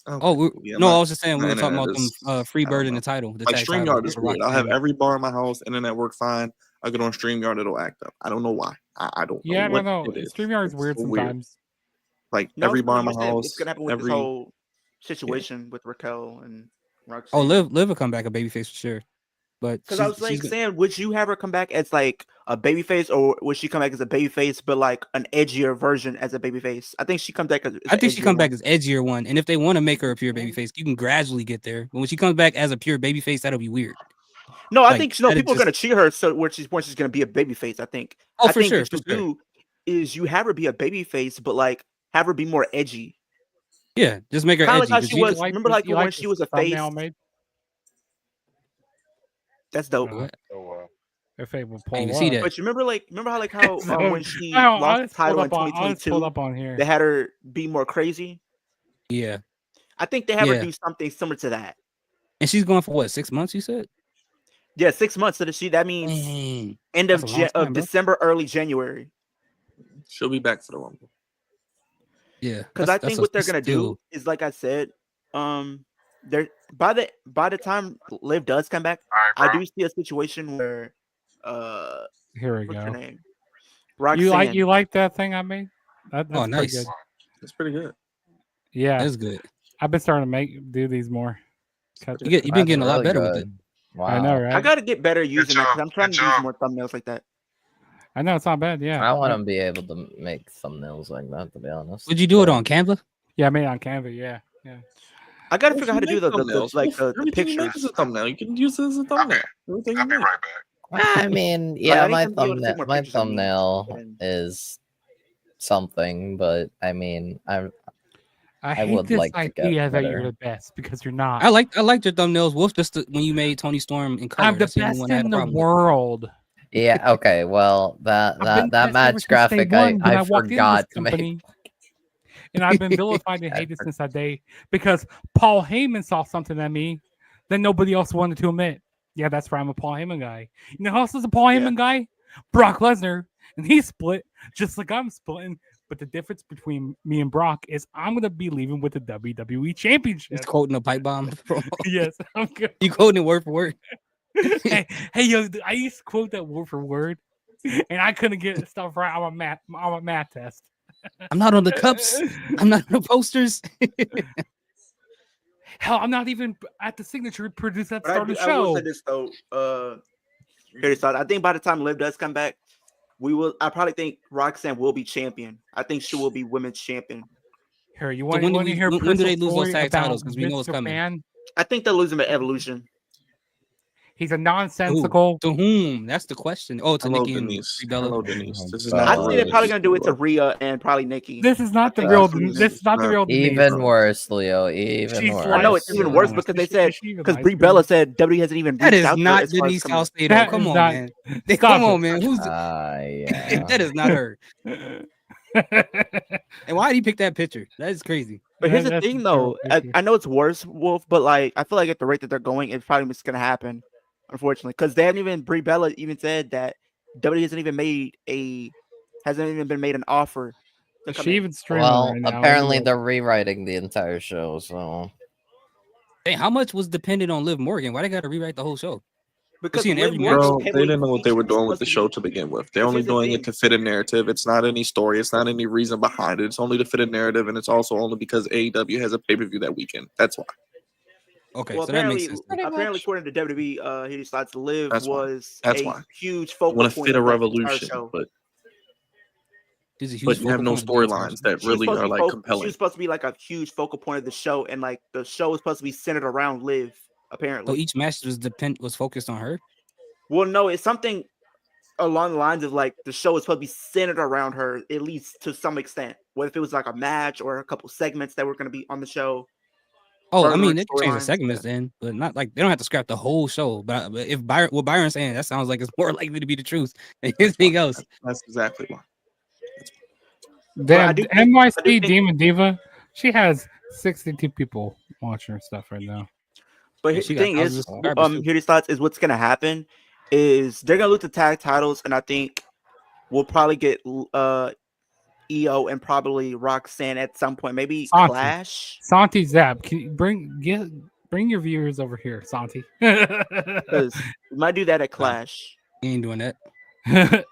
Oh, yeah, no, my- I was just saying we my were talking internet about them is- free I don't bird in know. the title. The Like tag title StreamYard is for Rock weird. I'll have and every bar in my house, internet work fine. I get on StreamYard, it'll act up. I don't know why. I don't Yeah, know I don't know. what it is. StreamYard is It's weird so sometimes. Like No, every it's bar in my what you said. house, It's gonna happen with this every whole situation with Raquel and Roxanne. Oh, Liv will come back a babyface for sure. But Because I was like saying, would you have her come back as like a babyface, or would she come back as a babyface, but like an edgier version as a babyface? I think she comes back as. I think she comes back as edgier one. And if they want to make her a pure babyface, you can gradually get there. But when she comes back as a pure babyface, that'll be weird. No, I like, think that'd people are just- gonna cheer her so where she's gonna be a babyface. I think. Oh, I for think sure, what for you sure. do is you have her be a babyface, but like have her be more edgy. Yeah, just make her Kind of edgy. like how 'cause she you- was. Remember, like you when like she this was a face. thumbnail made? That's dope. What? If they will I pull didn't see up. that. But you remember, like how when she I lost the just title pulled in up on- I just pulled 2022, up on here. they had her be more crazy. Yeah. I think they have her Yeah. do something similar to that. And she's going for what, 6 months, you said? Yeah, 6 months. So that means Dang. end of That's a long time, bro. December, early January. she'll be back for the Rumble. Yeah. Because I think what they're gonna do is, like I said, they're by the time Liv does come back, I do see a situation where Here we what's her go. name? Roxanne. You like that thing I made? That's Oh, pretty nice. good. It's pretty good. Yeah, That's good. I've been starting to do these more. Cut- You've been That's getting a lot really better with it. good. Wow. I know, right? I gotta get better using that job, because I'm trying good to use job. more thumbnails like that. I know it's not bad. Yeah, I want to be able to make thumbnails like that, to be honest. Would you do it on Canva? Yeah, I made it on Canva. Yeah. I gotta Well, figure out how to you do make thumbnails. the Everything you make is pictures. a thumbnail. You can use it as a thumbnail. Everything you I'll be make. right back. I mean, I yeah, need my to be able to take more my pictures of me thumbnail and- is something, but I mean, I hate would this like to get idea that you're better. the best because you're not. I liked your thumbnails. Wolf, just when you made Tony Storm in color. I'm the That's only best one I had in a the problem with. world. yeah, okay, well, I've been that best ever match since day graphic, one when I walked into forgot this to make. company. And I've been vilified and hated since that day because Paul Heyman saw something in me that nobody else wanted to admit. Yeah, that's right. I'm a Paul Heyman guy. You know who else is a Paul Heyman guy? Brock Lesnar. And he's split just like I'm splitting. But the difference between me and Brock is I'm going to be leaving with the WWE Championship. He's quoting a pipe bomb promo. Yes, I'm good. You quoting it word for word. hey, yo, I used to quote that word for word, and I couldn't get stuff right on my math test. I'm not on the cups. I'm not on the posters. Hell, I'm not even at the signature to produce that But start of the I will show. say this though. Here's thought. I think by the time Liv does come back, I probably think Roxanne will be champion. I think she will be women's champion. Here, you So want to hear when do they personal lose those story tag about titles? Because we know Vince it's coming. McMahon? I think they'll lose them at Evolution. He's a Who? nonsensical. To whom? That's the question. Oh, to Hello, Nikki and Denise. Brie Bella. Hello, Denise. This is I not I the think real they're probably Denise. gonna do it to Rhea and probably Nikki. This is not the think real. that's what it This is not the real Denise. Even worse, Leo. Even She's worse. I know it's even worse Yeah. because they Is said she even because live Brie Bella said WWE hasn't even That reached is out to her not as far as Denise coming. Salcedo. That Come is on, not- man. Stop Come it. on, man. Who's Yeah. that? Is not her. And why did he pick that picture? That is crazy. But here's the That's thing, a though. terrible picture. I know it's worse, Wolf, but like I feel like at the rate that they're going, it's probably just gonna happen. Unfortunately, because they haven't even Brie Bella even said that WWE hasn't even been made an offer. To come She in. even streaming Well, right now. apparently anyway. they're rewriting the entire show, so Hey, how much was dependent on Liv Morgan? Why they got to rewrite the whole show? Because she in Liv every Morgan match? Bro, was they heavily didn't know what they were featured. doing with the Supposed show to to begin with. They're Because only here's the doing it thing. to fit a narrative. It's not any story. It's not any reason behind it. It's only to fit a narrative, and it's also only because AEW has a pay-per-view that weekend. That's why. Okay, Well, so that makes sense. apparently, according to WWE, he decides to live That's why. was That's a why. huge I focal want to point fit a of that entire revolution, show. but This is a huge you have focal no point of the entire storylines show. that really are like She compelling. was supposed to be like a huge focal point of the show, and like the show was supposed to be centered around Liv. So Apparently, each match was focused on her. well, no, it's something along the lines of like the show is supposed to be centered around her, at least to some extent. What if it was like a match or a couple segments that were going to be on the show? Oh, I furthering mean, they can change the storylines? segments then, but not like they don't have to scrap the whole show. But if what Byron's saying, that sounds like it's more likely to be the truth than anything else. That's exactly why. Damn, I do NYC think- Demon Diva, she has 62 people watching her stuff right now. But Yeah, the she got thing is, thousands of subscribers, too. here's thoughts is what's gonna happen is they're gonna lose the tag titles, and I think we'll probably get EO and probably Roxanne at some point, maybe Santi. Clash. Santi Zap, can you bring your viewers over here, Santi? Because we might do that at Clash. He ain't doing that.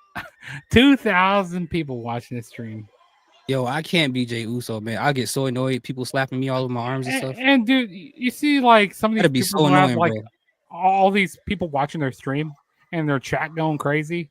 2,000 people watching this stream. Yo, I can't be Jey Uso, man. I get so annoyed. People slapping me all over my arms and stuff. And dude, you see, like some of these That'd be people so who have annoying, like bro. all these people watching their stream and their chat going crazy.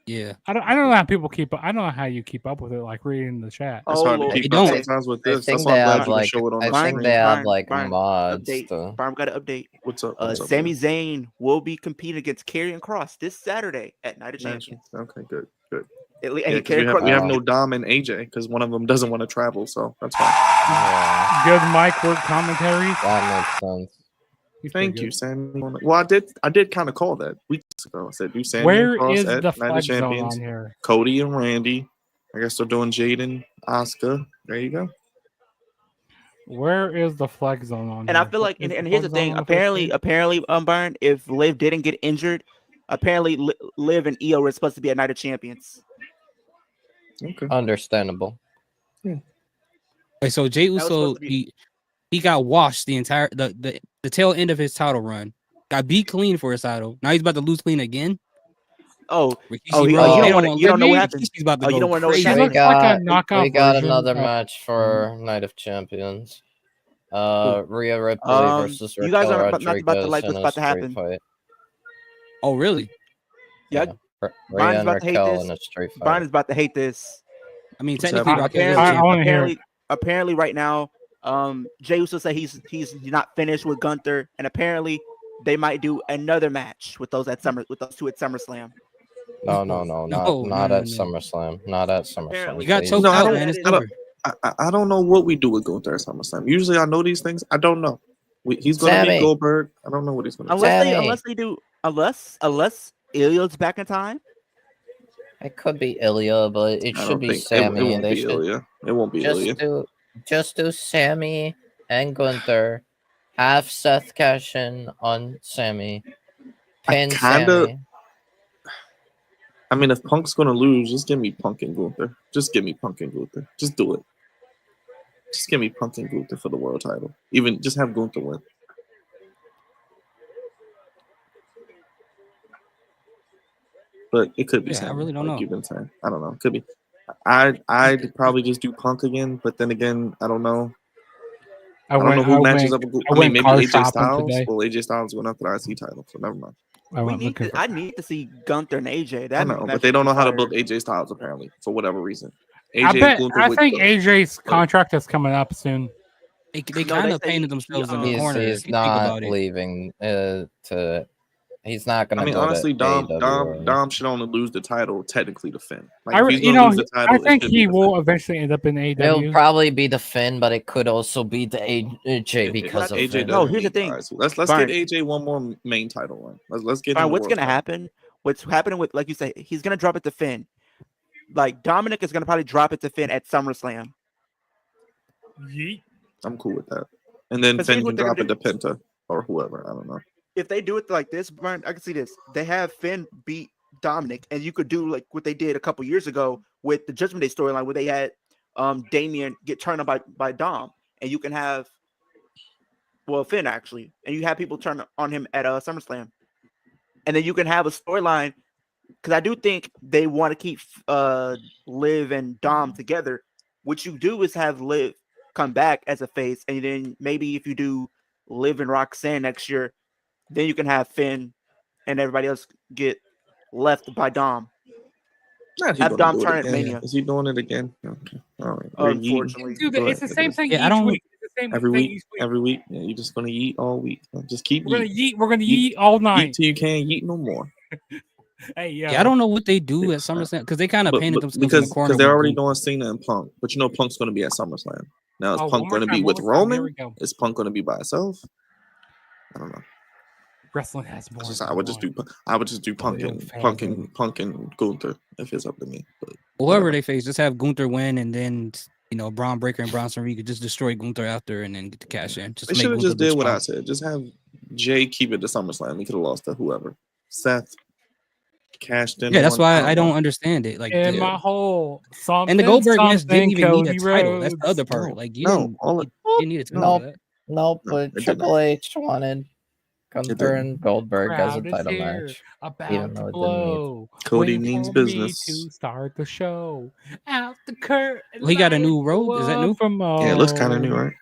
Yeah. I don't know how people keep up. I don't know how you keep up with it, like reading the chat. It's hard to Lord. keep They up don't. sometimes with I this. think That's they why I'm glad have you can like show it on I the think screen. they have like Byron, mods. update. To... Byron, got an update. What's up? What's up? Sami Zayn will be competing against Karrion Cross this Saturday at Night of Champions. Okay, good, good. And Yeah, Karrion 'cause we Cross- have no Dom and AJ because one of them doesn't want to travel, so that's fine. Yeah, Good mic word commentary. that makes sense. He's pretty Thank good. you, Sammy. Well, I did kind of call that weeks ago. I said do Sammy Where and Cross is at the Night of flex zone Champions. on here? Cody and Randy. I guess they're doing Jaden, Asuka. There you go. Where is the flex zone on And here? I feel like, Is and here's the flex zone thing. on the first page? Apparently, Byron, if Liv didn't get injured, apparently Liv and EO were supposed to be at Night of Champions. Okay. Understandable. Wait, so Jey was Uso, supposed to be- he got washed the entire the tail end of his title run. Got beat clean for his title. Now he's about to lose clean again. Oh, Rikishi, you bro, don't they wanna- you don't know what maybe happened. Rikishi's about to Oh, you go don't wanna know what crazy. She happened. looks like a knockout We got version another of- match for Night of Champions. Rhea Ripley versus you guys Raquel are not about to Rodriguez like in what's a about to street happen. fight. Oh, really? Yeah, Rhea Brian's and about to hate Raquel this. in a street fight. Brian is about to hate this. I mean, What's technically, happening? Raquel is I champion. wanna hear it. Apparently, right now, Jey Uso said he's not finished with Gunther, and apparently they might do another match with those two at SummerSlam. No, not at no. SummerSlam. Not at SummerSlam. Apparently. You got please. choked No, I out, don't- man. It's I don't- over. I don't know what we do with Gunther at SummerSlam. Usually I know these things. I don't know. He's going to Sammy. meet Goldberg. I don't know what he's going to do. Unless Ilya's back in time. It could be Ilya, but it I should don't be think Sammy. it won't They be should Ilya. It won't be Ilya. just do Sammy and Gunther. Have Seth cash in on Sammy. Pin Sammy. I mean, if Punk's going to lose, just give me Punk and Gunther. Just give me Punk and Gunther. Just do it. Just give me Punk and Gunther for the world title. Even just have Gunther win. But it could be Yeah, I Sammy, really don't know. You've been saying. I don't know. It could be. I'd probably just do Punk again, but then again, I don't know. I don't know who matches up. I mean, maybe car AJ shopping Styles. today. Well, AJ Styles went after the IC title, so never mind. I need to see Gunther and AJ. I That know, match but they would don't be know how to fire. book AJ Styles apparently for whatever reason. I AJ bet. Gunther I would think go. AJ's contract is coming up soon. They No, kind they of say painted he, themselves in the He's corner. he's If you think not about it, leaving. He's not I gonna mean, go honestly, to AEW. Dom should only lose the title technically to Finn. Like, I, if he's you gonna know, lose the I title, it think should be he to will Finn. eventually end up in It'll AEW. probably be the Finn, but it could also be the AJ because of AJ Finn. No, doesn't here's the need thing. guys. Let's Byron, get AJ one more main title run. Let's get Byron, him. what's gonna happen? What's happening with, like you say, he's gonna drop it to Finn. Like Dominic is gonna probably drop it to Finn at SummerSlam. Yeet. I'm cool with that. And then 'Cause Finn here's what can they're drop gonna it to Penta or whoever. I don't know. If they do it like this, Byron, I can see this. They have Finn beat Dominic, and you could do like what they did a couple years ago with the Judgment Day storyline, where they had Damian get turned on by Dom, and you can have Finn actually, and you have people turn on him at SummerSlam, and then you can have a storyline, because I do think they want to keep Liv and Dom together. What you do is have Liv come back as a face, and then maybe if you do Liv and Roxanne next year, then you can have Finn and everybody else get left by Dom. Not he Have gonna Dom do it turn at again. Mania. Is he doing it again? Okay. All right. Unfortunately. Dude, Go it's the ahead. same thing Yeah, I each don't- week. It's the same Every thing week. each week. Every week. Yeah, you're just gonna eat all week. Just keep We're gonna eating. yeet. We're gonna yeet all night. Eat till you can't eat no more. Hey, yo. yeah, I don't know what they do at SummerSlam because they kind of painted themselves in the corner. Because they're with already Gunther. doing Cena and Punk, but you know Punk's gonna be at SummerSlam. Now is Oh, Punk one more gonna time, be one with more time. Here Roman? we go. Is Punk gonna be by himself? I don't know. Wrestling has more. I would just do Punk and Gunther if it's up to me. But Whoever they face, just have Gunther win, and then Braun Breaker and Bronson Reed could just destroy Gunther after, and then get the cash in. Just they make should have Gunther just did look what I strong. said. Just have Jay keep it to SummerSlam. He could have lost to whoever. Seth cashed in. Yeah, that's one. why I know. don't understand it. Like, In my whole something, and the Goldberg match didn't even need a Cody title. That's the Rhodes. other part. No, Like, you no, didn't, all it- you didn't need a title for that. Nope, No, but it did Triple not. H wanted Gunther didn't. and Goldberg as a Crowd is title here, match. about even to though it didn't need- blow. Cody Wait means for business. Me to start the show. Out the curtain. Well, he got a like new robe? Is that new? From Yeah, it looks kind of new, right?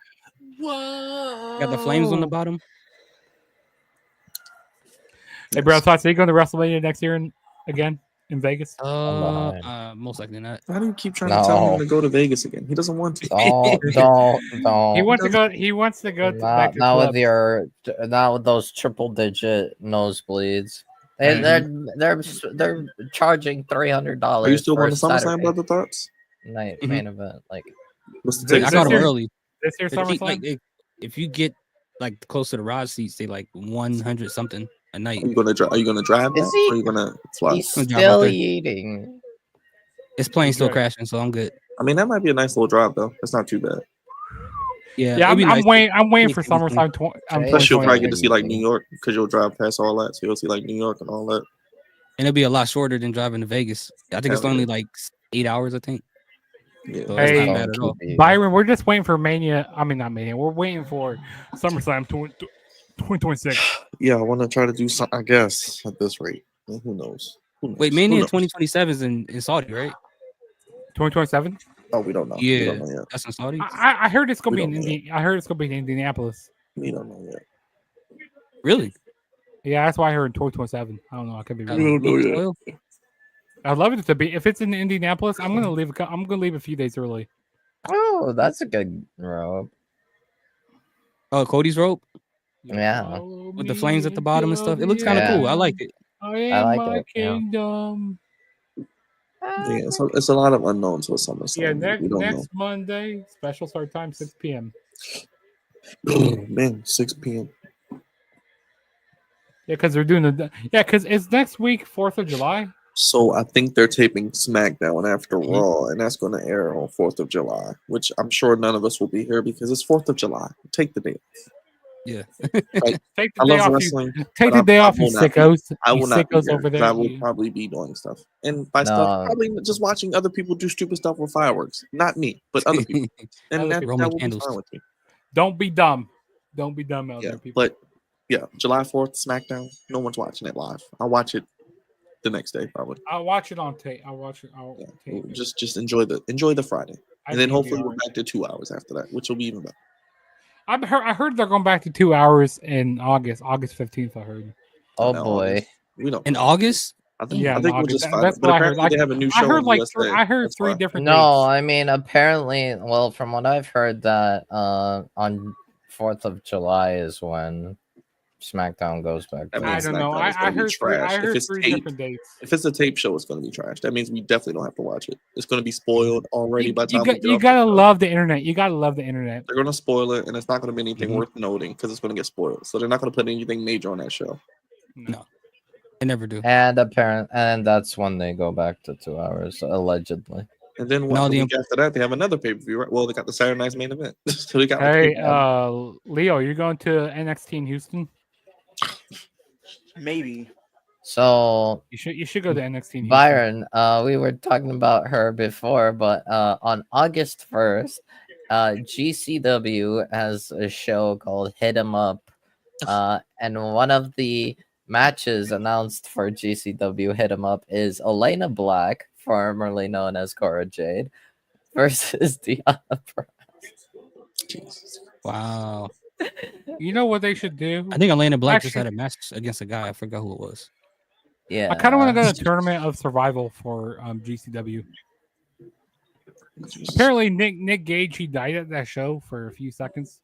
Whoa. Got the flames on the bottom. Hey, bro, so are you going to WrestleMania next year again in Vegas? Most likely not. Why do you keep trying to tell him to go to Vegas again? He doesn't want to. Don't. He wants to go. He wants to go back to Not clubs. not with those triple digit nosebleeds. Right. They're charging $300. Are you still for going a to SummerSlam, Saturday brother? Thoughts? night main event. Like, What's the This- ticket? I got them year- early. This year's They're cheap, SummerSlam. like, if you get like close to the Rod seats, they like 100 something a night. Are you gonna drive? Are you gonna drive Is that? he- Or are you gonna fly? he's I'm gonna drive out still there. eating. This plane's still Good. crashing, so I'm good. I mean, that might be a nice little drive though. That's not too bad. Yeah, Yeah, it'd be I'm nice. waiting. I'm waiting for Take it easy. SummerSlam. Plus, you'll probably get 2020. to see like New York because you'll drive past all that, so you'll see like New York and all that. And it'll be a lot shorter than driving to Vegas. I think it's Hell only yeah. like 8 hours, I think. Yeah. So that's Hey, not bad at all. Byron, we're just waiting for Mania. I mean, not Mania. We're waiting for SummerSlam 2026. Yeah, I want to try to do something. I guess at this rate, who knows? Who knows? Wait, Who Mania knows? 2027 is in Saudi, right? 2027. Oh, we don't know. We Yeah, don't know yet. that's in Saudi. I heard it's gonna We be in don't know I heard it's gonna be in Indianapolis. We don't know yet. Really? Yeah, that's why I heard 2027. I don't know. I could be Uh, wrong. don't know Lucas yet. Oil? I'd love it to be. If it's in Indianapolis, I'm gonna leave. I'm gonna leave a few days early. Oh, that's a good robe. Oh, Cody's rope Yeah. with the flames at the bottom and stuff. It looks kind of Yeah. cool. I liked it. I am like my it, yeah. kingdom. Yeah, so it's a lot of unknowns with SummerSlam. Yeah, next we don't next Monday, special start time 6 p.m. know. Man, 6 p.m. Yeah, because they're doing the because it's next week, 4th of July. So I think they're taping SmackDown after Mhm. Raw, and that's going to air on 4th of July, which I'm sure none of us will be here because it's 4th of July. Take the day. Yeah. Like, Take I the day love off. wrestling. Take but the day off, you will not be- sickos. I You will not be sickos here, over 'cause there. I will probably be doing stuff. And by No. stuff, probably just watching other people do stupid stuff with fireworks. Not me, but other people. And Other that, people. that Roman will be candles. fine with me. Don't be dumb. Don't be dumb out Yeah, there, people. but yeah, July 4th, SmackDown. No one's watching it live. I'll watch it the next day, probably. I'll watch it on tape. I'll watch it. Yeah, tape it. just enjoy the Friday, I and then DVR hopefully we're it. back to 2 hours after that, which will be even better. I heard they're going back to 2 hours in August 15th. I heard. Oh No, boy. August. We don't. In August? I think. Yeah, I in think we'll August. just find That's it. But what I heard. apparently they have a new I show heard in like USA. I heard That's 3 why. different No, dates. I mean apparently, well, from what I've heard, that on 4th of July is when SmackDown goes back. That To I means don't know. SmackDown is I going to be heard 3. trash. I If heard it's 3 tape, different dates. if it's a tape show, it's going to be trash. That means we definitely don't have to watch it. It's going to be spoiled already by the time we get You off gotta the show. love the internet. You gotta love the internet. They're going to spoil it, and it's not going to be anything Mhm. worth noting because it's going to get spoiled. So they're not going to put anything major on that show. No. They never do. And that's when they go back to 2 hours, allegedly. And then No, what, the the week after that, they have another pay per view. Right? Well, they got the Saturday Night's Main Event. So they got like Hey, 3 hours. Leo, you're going to NXT in Houston. Maybe. So You should go to NXT in Houston. Byron, we were talking about her before, but on August 1st, GCW has a show called Hit 'Em Up. And one of the matches announced for GCW Hit 'Em Up is Elena Black, formerly known as Cora Jade, versus Deanna Pratt. Wow. You know what they should do? I think Elena Black just Actually- had a match against a guy. I forgot who it was. Yeah. I kind of want to go to a tournament of survival for GCW. Apparently, Nick Gage, he died at that show for a few seconds.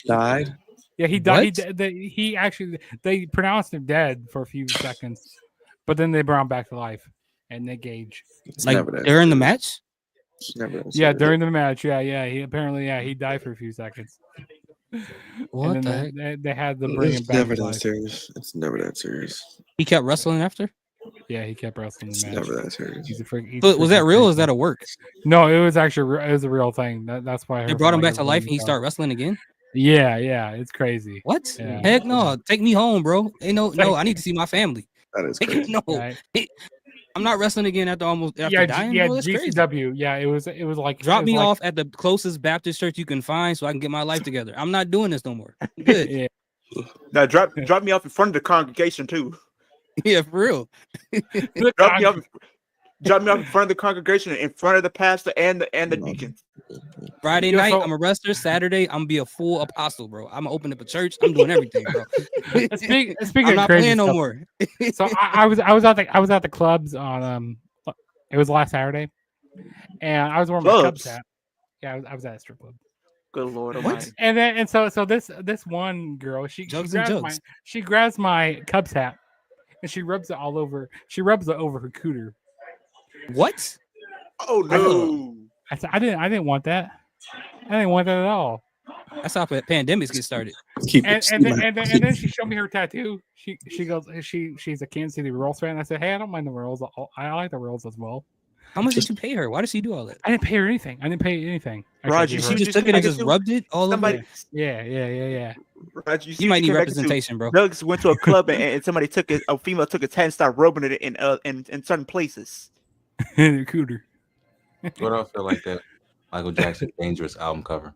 Died? Yeah, he died. What? He actually, they pronounced him dead for a few seconds, but then they brought him back to life. And Nick Gage, It's Like never that during the serious. match? It's never that yeah, serious. during the match, yeah, he apparently, he died for a few seconds. What and the then heck? they had to bring him It's back never to that life. serious. It's never that serious. He kept wrestling after? Yeah, he kept wrestling It's the match. never that serious. He's a freak. he's So was that freaking real or is crazy. that a work? No, it was actually it was a real thing. That's why I They heard brought from, him like, back to life and he everybody started wrestling again? Yeah, it's crazy. What? Yeah. Heck no. Take me home, bro. Ain't no, I need to see my family. That is Take- crazy. no. Right. I'm not wrestling again after Yeah, dying, yeah, bro. That's crazy. GCW. Yeah, it was like Drop it was me like, off at the closest Baptist church you can find so I can get my life together. I'm not doing this no more. I'm good. Yeah, Now drop me off in front of the congregation too. Yeah, for real. Drop me off in front of the congregation, in front of the pastor and the deacon. Friday Yo, night, so- I'm a wrestler. Saturday, I'm gonna be a full apostle, bro. I'm gonna open up a church. I'm doing everything, bro. Speaking I'm of not crazy playing no stuff, more. So I was at the clubs on it was last Saturday, and I was wearing my Cubs Clubs? hat. Yeah, I was at a strip club. Good Lord What? Almighty. And so this one girl, she Jugs and jugs. grabs my Cubs hat and she rubs it all over. She rubs it over her cooter. What? Oh no! I said I didn't want that. I didn't want that at all. That's how pandemics get started. Keep And it. then she showed me her tattoo. She goes she's a Kansas City Royals fan. I said, hey, I don't mind the Royals. I like the Royals as well. How much did you pay her? Why did she do all that? I didn't pay her anything. I didn't pay anything. Actually, I Roger, gave She her- just took it I and guess just you- rubbed it all over. Somebody, her? yeah. Roger, You might need came back into- representation, bro. Doug's went to a club and somebody took it. A female took its head and started rubbing it in certain places. Cooter. What else feel like that Michael Jackson Dangerous album cover?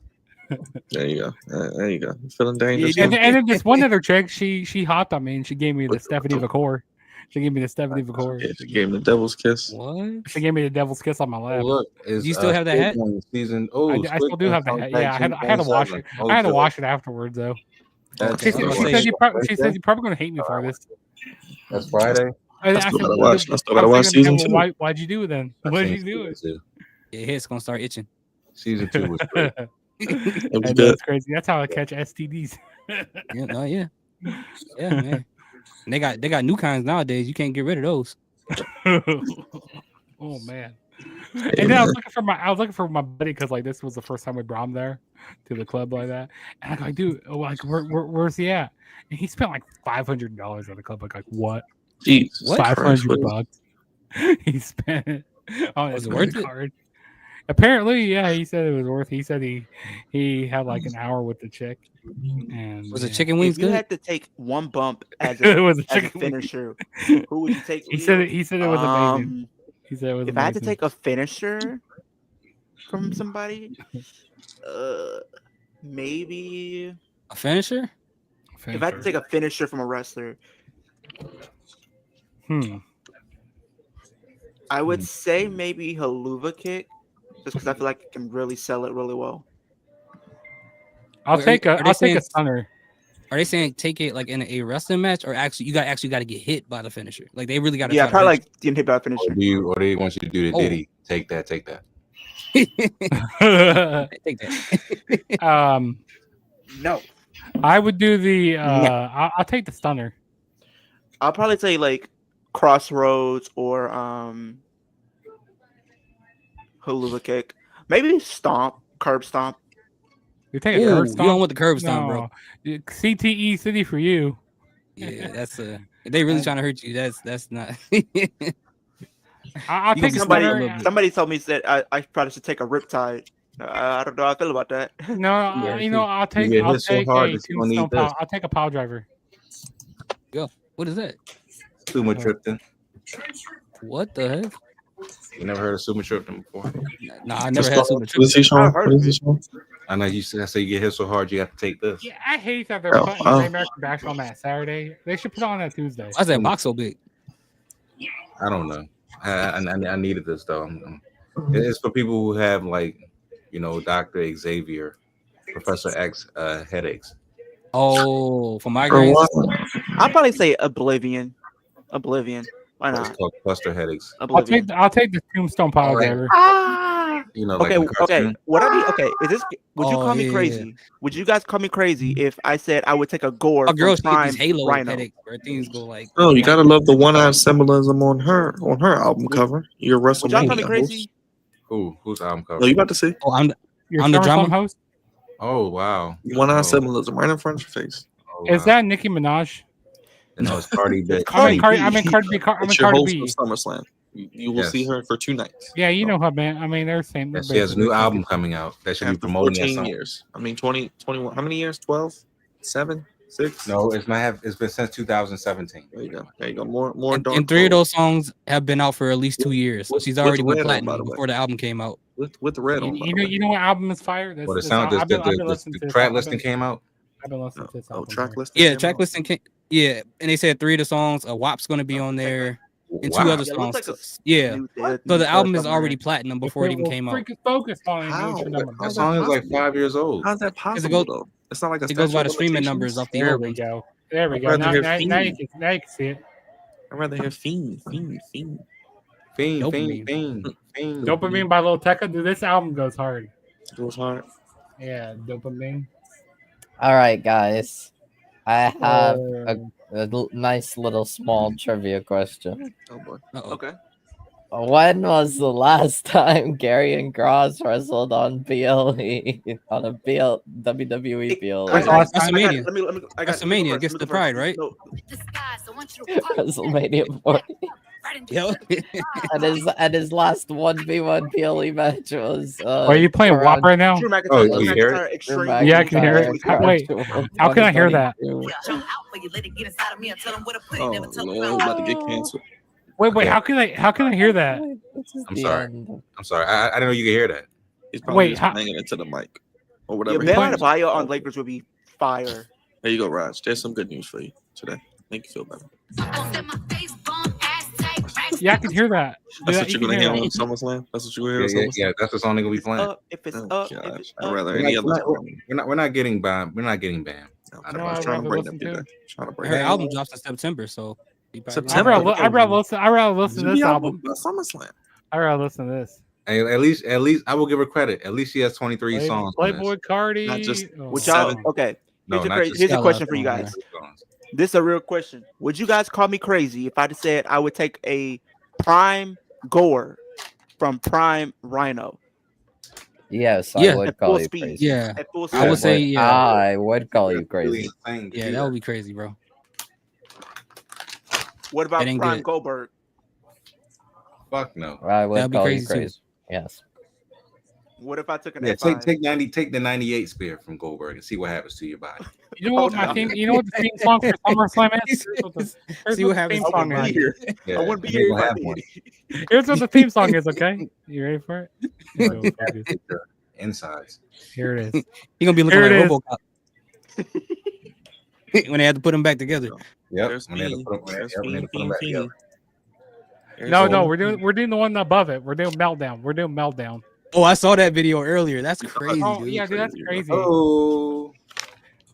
There you go. There you go. Feeling dangerous. And then this one other chick, she hopped on me and she gave me the Stephanie McCord. She gave me the Stephanie McCord. Yeah, she gave him the devil's kiss. What? She gave me the devil's kiss on my Oh, lap. look, it's, Do you still have that hat? Squid Game Season. I Oh, still do have that hat. Yeah, I had to wash it. I had to wash it afterwards though. That's, She said you're probably gonna hate me for this. That's Friday. I still gotta watch. I still gotta watch season 2. Why'd you do it then? Why'd you do it? Your head's gonna start itching. Season 2 was great. It was And good. that's crazy. That's how I catch STDs. Yeah, man. And they got new kinds nowadays. You can't get rid of those. Oh man. And then I was looking for my buddy because like this was the first time we brought him there to the club like that. And I'm like, dude, like where's he at? And he spent like $500 at the club. Like what? Jeez, What? 500 bucks. He spent it on his Was it worth it? card. Apparently, yeah, he said it was worth. He said he had like an hour with the chick. And Was the yeah. chicken wings If you good? had to take one bump as It a, was a as a chicken wing. finisher, who would you take? He said it was amazing. He said it was If I had to amazing. take a finisher from somebody, maybe A finisher? if I had to take a finisher from a wrestler, I would say maybe Haluva kick, just because I feel like it can really sell it really well. I'll Wait, take are they a saying- stunner. Are they saying take it like in a wrestling match, or actually you got to get hit by the finisher? Like they really got to. Yeah, try probably to like getting hit by a finisher. Or they want you to do the Oh. Diddy. Take that. take that. No. I would do the. I'll take the stunner. I'll probably say like crossroads or hula kick. Maybe stomp, curb stomp. You take a Ooh, curb you stomp. don't want the curb stomp, bro. No. CTE City for you. Yeah, that's if they really trying to hurt you. That's not. I'll You take gonna a be sweating a stunner. little bit. Somebody told me said I probably should take a riptide. I don't know how I feel about that. No, I'll take. get I'll hit so take hard a that you gonna need tombstone this. power. I'll take a power driver. Yo, what is that? Sumatriptan. What the heck? You never heard of Sumatriptan before? Nah, I never had super What is he showing? I've heard What of is he it. showing? I know you say you get hit so hard you have to take this. Yeah, I hate that they're putting the American Bash on that Saturday. They should put it on that Tuesday. Why's that box so big? I don't know. I needed this though. It's for people who have like, Dr. Xavier, Professor X headaches. Oh, for For migraines. what? I'll probably say Oblivion. Why It's not? called cluster headaches. Oblivion. I'll take the tombstone power Alright. driver. Like in Okay. cartoon. What I mean? Okay. Is this? Would you Oh, call me yeah. crazy? Would you guys call me crazy if I said I would take a gore A girl from should get Prime these Halo Rhino? headaches where things go like. Oh, you gotta love the one-eye symbolism on her album cover. Your Would y'all call me WrestleMania crazy? host. Who's album cover? Oh, you about to see Oh, I'm Your I'm the SummerSlam drama. host. Oh wow. one-eye Oh, symbolism right in front of your face. oh, Is wow. that Nicki Minaj? No, it's Cardi B. Cardi B. I'm in Cardi B. I'm in It's your Cardi host B. of SummerSlam. You will Yes. see her for 2 nights. Yeah, you know her, man. I mean, they're same. Yeah, she has a new album coming out that should be After promoting that 14 song. years. I mean, 20, 21. How many years? 12? 7? 6? No, it's been since 2017. There you go. There you go. More And dark. 3 of gold. those songs have been out for at least 2 years. So With- she's with already been red on, by platinum the way. before the album came out. with the red on. by the way. You know what album is fire? Well, the sound, I've been listening to the this track album. listing came out. I've been listening to this Oh, album. track list. Yeah, track listing. Yeah, and they said 3 of the songs. WAP's gonna be on there, and 2 Wow. other Yeah, it looks songs. like a Yeah, new so new the album is stuff on already there. platinum before it even came out. Freaking focus on it. How? Make sure that That How's song is like possible? 5 years old. How's that It possible goes- though? It's not like a It goes by the statute of streaming limitations. numbers off the There old we ones. go. There we I'd go. rather Now hear you can see it. I'd rather hear Fiend. Fiend. Dopamine. Dopamine by Lil Tecca. Dude, this album goes hard. Goes hard. Yeah, dopamine. All right, guys. I have Oh. a nice little small trivia question. Oh boy. Uh-oh. Okay. When was the last time Gary and Cross wrestled on BLE on a WWE BLE? When's the last time? WrestleMania. Let me. I got it. WrestleMania Let me against go the first. Pride, right? No, WrestleMania 40. Yo. And his last 1v1 PLE match was. Are you playing WAP around right now? Drew McIntyre. Oh, Drew you hear McIntyre it? Extreme. Yeah, I can hear it. Wait, how can I hear that? Oh Lord, about to get canceled. Wait, Okay. how can I hear that? I'm sorry. I'm sorry. I didn't know you could hear that. He's probably Wait, just how- banging into the mic or Yeah, whatever. Bam he does. Adebayo on Lakers would be fire. There you go, Raj. There's some good news for you today. Make you feel better. Yeah, I can hear that. That's Yeah, what you you're can gonna hear hear on that. SummerSlam. That's what you're gonna Yeah, hear on yeah, SummerSlam. yeah. That's the song they're gonna be playing. If it's Oh up, if gosh, it's I'd up. rather We're any not, other we're time. not, we're not getting banned. We're not getting banned. No, I I know. was I'd trying to rather bring listen them to today. Trying to bring Her them. album drops in September, so he probably- September? I'd rather listen to this album. SummerSlam. I'd rather listen to this. Hey, at least I will give her credit. At least she has 23 songs. on this. Playboy Cardi. Not just- Oh, Would y'all? Seven. Okay. No, Here's a, not cra- just here's a Got question left for you on guys. songs. This is a real question. Would you guys call me crazy if I said I would take a Prime Gore from Prime Rhino Yes, Yeah. I would at call full you speed? crazy. Yeah, At full I speed. would say yeah. I would call you Really crazy. insane to Yeah, do that would be crazy, bro. What about That ain't Prime good. Goldberg? Fuck no. I would That'd be call crazy you too. crazy. Yes. What if I took an Yeah, F5? take the 98 spear from Goldberg and see what happens to your body. You know what my theme? You know what the theme song for SummerSlam is? See what happens theme to song your is. body. Yeah, I wouldn't be you here gonna if I have did. one. Here's what the theme song is. Okay, you ready for it? So focus. Take the insides. Here it is. He gonna be looking Here like it RoboCop when they had to put him back together. Yep. There's When they had to Fiend. put 'em- There's when they had to Fiend, put 'em back Fiend, together. Fiend. No, There's no, all- we're doing the one above it. We're doing Meltdown. We're doing Meltdown. Oh, I saw that video earlier. That's crazy, Oh dude. yeah, dude, that's crazy. Oh,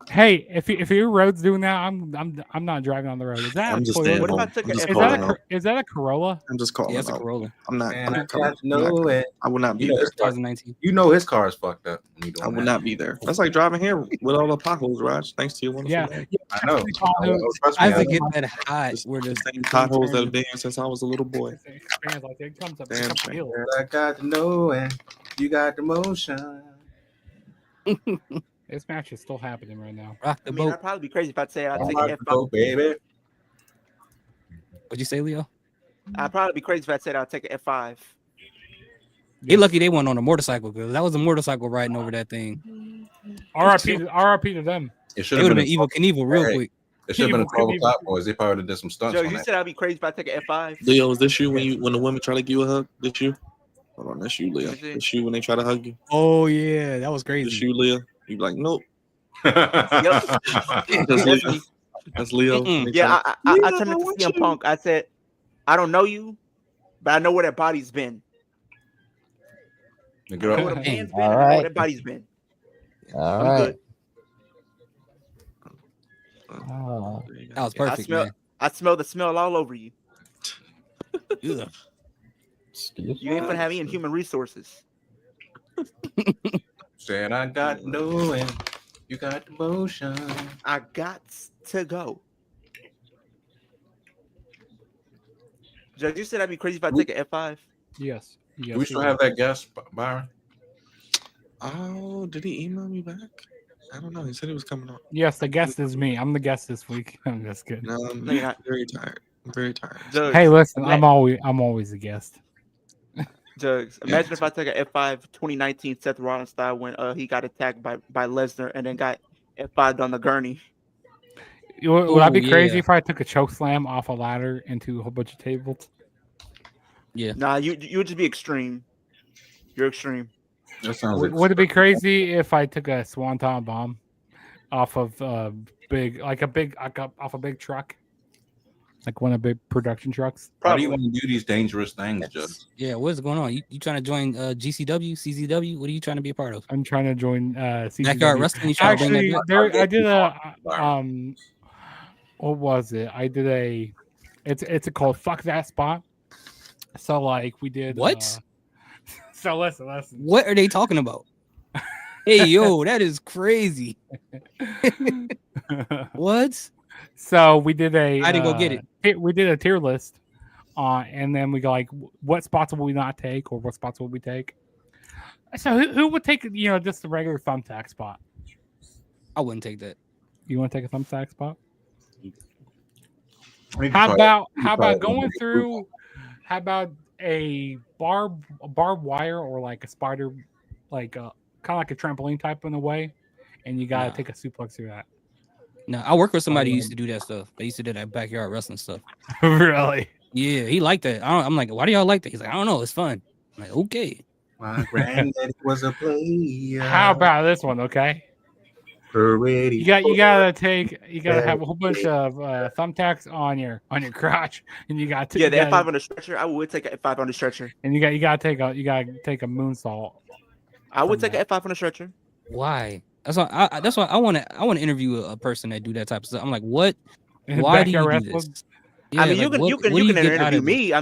Hey, if your road's doing that, I'm not driving on the road. Is that I'm a just Toyota? staying What if I home. took I'm a just Is calling that a out. is that a Corolla? I'm just calling Yeah, it's a out. Corolla. I'm not. man, I'm I not coming. got to I'm not know coming. it. I will not be You know there. his car. 2019. You know his car is fucked up when you I doing will that. not be there. That's like driving here with all the potholes, Raj. Thanks to your wonderful Yeah, wife. yeah. I know. Trust I me, have I to know. get that hot Just where the the same thing potholes that turns. have been here since I was a little boy. It expands like it comes up. Damn It comes shame. hill. I got to know it. You got the motion. This match is still happening right now. Rock I the mean, boat. I'd probably be crazy if I'd say I'd I'm take about an to F5. go, baby. What'd you say, Leo? I'd probably be crazy if I said I'd take an F5. They lucky they went on a motorcycle because that was a motorcycle riding over that thing. RIP to them. It should They have would been have been Evil Knievel real Hey, quick. It should have been Evil a 12 Knievel. o'clock boys. They probably would have did some stunts Joe, on you that. said I'd be crazy if I take an F5. Leo, is this you when the women try to give you a hug? This you? Hold on, that's you, Leo. Let me see. That's you when they try to hug you. Oh yeah, that was This crazy. you, Leo. You be like, nope. Yep. That's That's Leo. me. That's Leo. Mm-mm. When they Yeah, try I to- turned into want CM you. Punk. I said, I don't know you, but I know where that body's been. The I girl- know where the Dang. man's been. I know where that body's been. All I'm right. good. Oh. That was perfect, man. I smell the smell all over you. Ugh. Excuse You ain't me. gonna have me in human resources. Said I got to know it. You got the motion. I got to go. Judge, you said I'd be crazy if I take an F5. Yes. Do we still have that guest, Byron? Oh, did he email me back? I don't know. He said he was coming on. Yes, the guest is me. I'm the guest this week. I'm just kidding. No, I'm No, you're not. very tired. I'm very tired. Judge, Hey, listen, ima- I'm always a guest. Judge, imagine if I took an F5 2019 Seth Rollins style when he got attacked by Lesnar and then got F5'd on the gurney. Would I be Ooh, crazy yeah. if I took a choke slam off a ladder into a whole bunch of tables? Yeah. Nah, you would just be extreme. You're extreme. That sounds Would it be crazy if I took a swanton bomb off of off a big truck, like one of the big production trucks? Why do you want to do these dangerous things, Judge? Yeah, what's going on? You trying to join GCW, CZW? What are you trying to be a part of? I'm trying to join CCW. Backyard wrestling? You trying to bring Actually, that back? I did a what was it? I did a it's called Fuck That Spot. So like we did What? So listen. What are they talking about? Hey, yo, that is crazy. What? So we did a I didn't go get it. We did a tier list, and then we go like, what spots will we not take, or what spots will we take? So who would take just the regular thumbtack spot? I wouldn't take that. You want to take a thumbtack spot? We can How try about it. going through? How about a barbed wire or like a spider, like kind of like a trampoline type in a way, and you gotta Nah. take a suplex through that. No, I work with somebody who used to do that stuff. They used to do that backyard wrestling stuff. Really? Yeah, he liked that. I'm like, why do y'all like that? He's like, I don't know, it's fun. I'm like, okay. My granddaddy was a player. How about this one? Okay. Already. You gotta have a whole bunch of thumbtacks on your crotch, and you got Yeah, the F5 on the stretcher. I would take an F5 on the stretcher. and you gotta take a moonsault. I would From take an F5 on the stretcher. Why? That's why I want to interview a person that do that type of stuff. I'm like, what? In Why do you backyard do wrestling? this? I mean, like, you can what do you get out interview of this? me.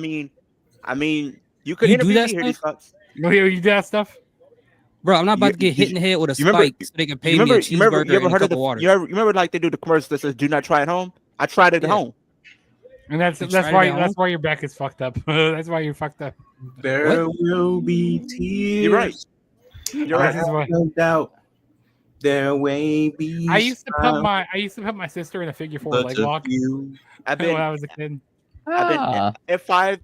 I mean, you could You do interview that me. Hear these stuff? thoughts. You do that stuff? Bro, I'm not about You- to get hit in the head with a you remember- spike so they can pay You me a remember? You cheeseburger ever and a heard cup of the? of water. You remember like they do the commercial that says "Do not try at home." I tried it at Yeah. home. And that's You tried it at home? why your back is fucked up. That's why you're fucked up. There will be tears. You're right. You're I right. This is why- have no doubt. There will be. I used to put my sister in a figure four leg lock I've when been I was a kid. I've been F5.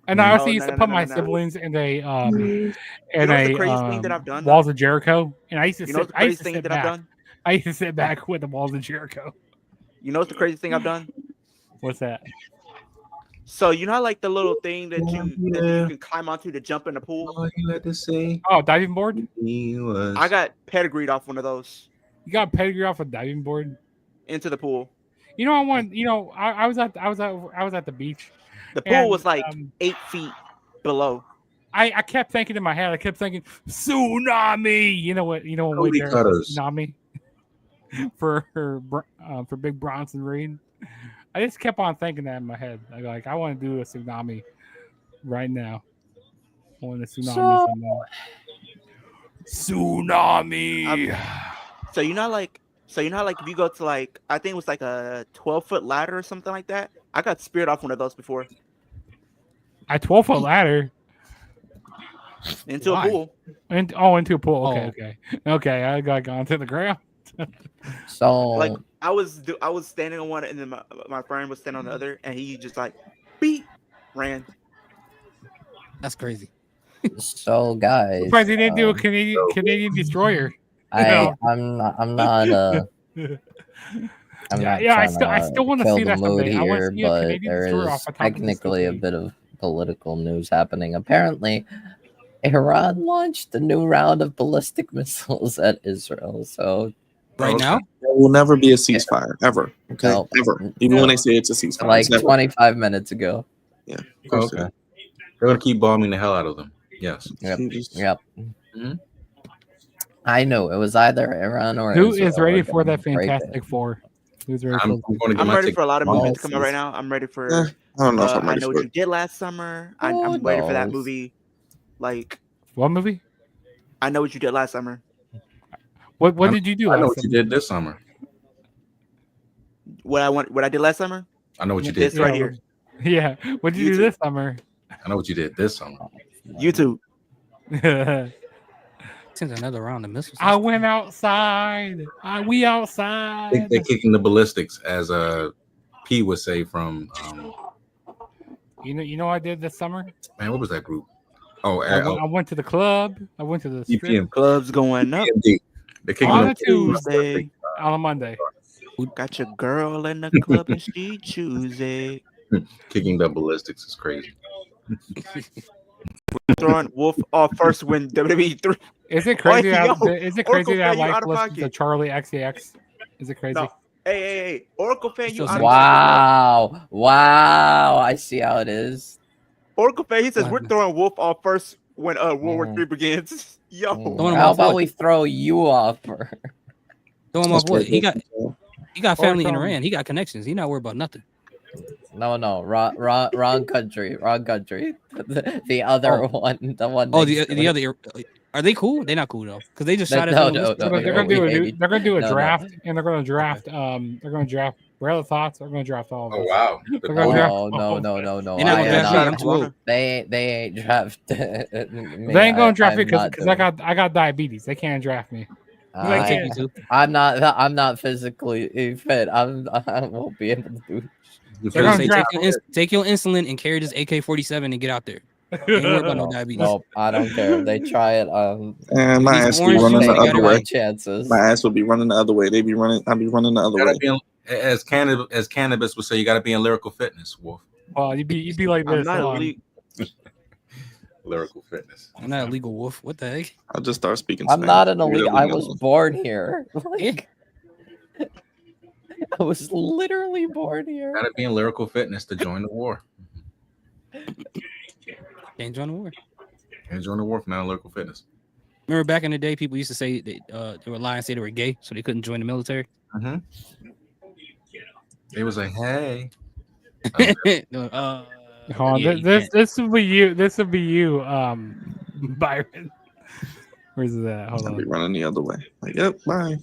And I also No, used no, to no, put no, my no. siblings in a You know what's the craziest thing that I've done, Walls of Jericho, and I used to You know what's the I used craziest to thing sit that I've back. done? I used to sit back with the Walls of Jericho. You know what's the craziest thing I've done? What's that? So you know how, like the little thing that you can climb onto to jump in the pool. All you had to say. Oh, diving board. He was. I got pedigreed off one of those You got pedigree off a diving board. into the pool. You know, I was at the beach. The pool And, was like 8 feet below. I kept thinking in my head. I kept thinking tsunami. You know what? You know what? Cootie cutters. Tsunami for Big Bronson Reed. I just kept on thinking that in my head. I want to do a tsunami right now. I want a tsunami. Tsunami. So you know, like if you go to like, I think it was like a 12-foot ladder or something like that. I got speared off one of those before A 12-foot ladder into Why? a pool. Into a pool. Oh. Okay. I got gone to the ground. So Like I was standing on one, and then my friend was standing on the other, and he just like beep ran. That's crazy. So guys, Surprised they didn't do a Canadian destroyer. I'm not I'm not I still want to kill see the that mood someday. I want here, to see a but Canadian there destroyer is off the top of the technically a Steel bit of political news happening. Apparently, Iran launched a new round of ballistic missiles at Israel. So Right now, there will never be a ceasefire ever. Okay, No. ever. Even when they say it's a ceasefire, like it's never. 25 minutes ago. Yeah. Of Oh, course okay. They're gonna keep bombing the hell out of them. Yes. Yep. You just- Yep. Mhm. I knew it was either Iran or Who Israel is ready are for gonna that break it. Fantastic Four? Who's ready I'm for? going to get I'm my ready ticket. for a lot of movies to come out Balls. right now. I'm ready for. I don't know if I'm I ready know for what it. you did last summer. I'm Who ready for that knows? movie. Like What movie? I know what you did last summer. What did you do I know last what you summer? did this summer. What I did last summer. I know what you did. This right here. Yeah. What did you do YouTube. this summer? I know what you did this summer. YouTube. since another round of missiles. I went outside. We outside. They're kicking the ballistics, as P would say from You know what I did this summer? man, what was that group? Oh, I went to the club. I went to the strip EPM. Clubs going up EPMD. They're kicking on the a Tuesday, on a Monday. Got your girl in the club and she choosing. kicking the ballistics is crazy. Throwing Wolf off first when WWE 3. Is it crazy? yo, Is it crazy Oracle that fan, you I out like of listen to pocket. Charlie XAX? Is it crazy? No. Hey. Oracle fan, you Just out of Wow. Wow. I see how it is. Oracle fan, he says What we're happened? throwing Wolf off first when World War III begins. Yo. Throwing him How off about what? we throw you off first? Throw him off what? He got family in Or Iran. He got connections. He not worried about nothing. No, wrong country. The other one, the one. Oh, next the to it. other. Are they cool? They're not cool though, because they just shot at No, them. no, They're no, gonna we do hate they're gonna do a no, no. draft, and they're gonna draft. They're gonna draft. Rare thoughts. They're gonna draft all of us. Oh wow. They're gonna draft. No. They're not gonna I am draft me. not- I'm too old. They ain't draft. They ain't gonna draft me because I got diabetes. They can't draft me. They take you too. I'm not physically fit. I won't be able to do. They're gonna Say, draft. take your insulin and carry this AK-47 and get out there. Ain't worried about no diabetes. Nope, I don't care. If they try it. And my These ass be orange running juice, the they got other it way. right. Chances. My ass would be running the other way. They be running. I'd be running the other way. As cannabis would say, you got to be in lyrical fitness, Wolf. Well, you'd be like I'm this. not hold on. elite. Lyrical fitness. I'm not a legal wolf. What the heck? I'll just start speaking. I'm Spanish. not an Leave elite. me I was alone. born here. Yeah. I was literally born here. Got to be in lyrical fitness to join the war. Can't join the war. And join the war for now lyrical fitness. Remember back in the day, people used to say they were lying, say they were gay, so they couldn't join the military. Mm-hmm. They was like, hey. Hold Hold on. This will be you. This will be you, Byron. Where's that? Hold I'll be on. running the other way. Like, yep, bye.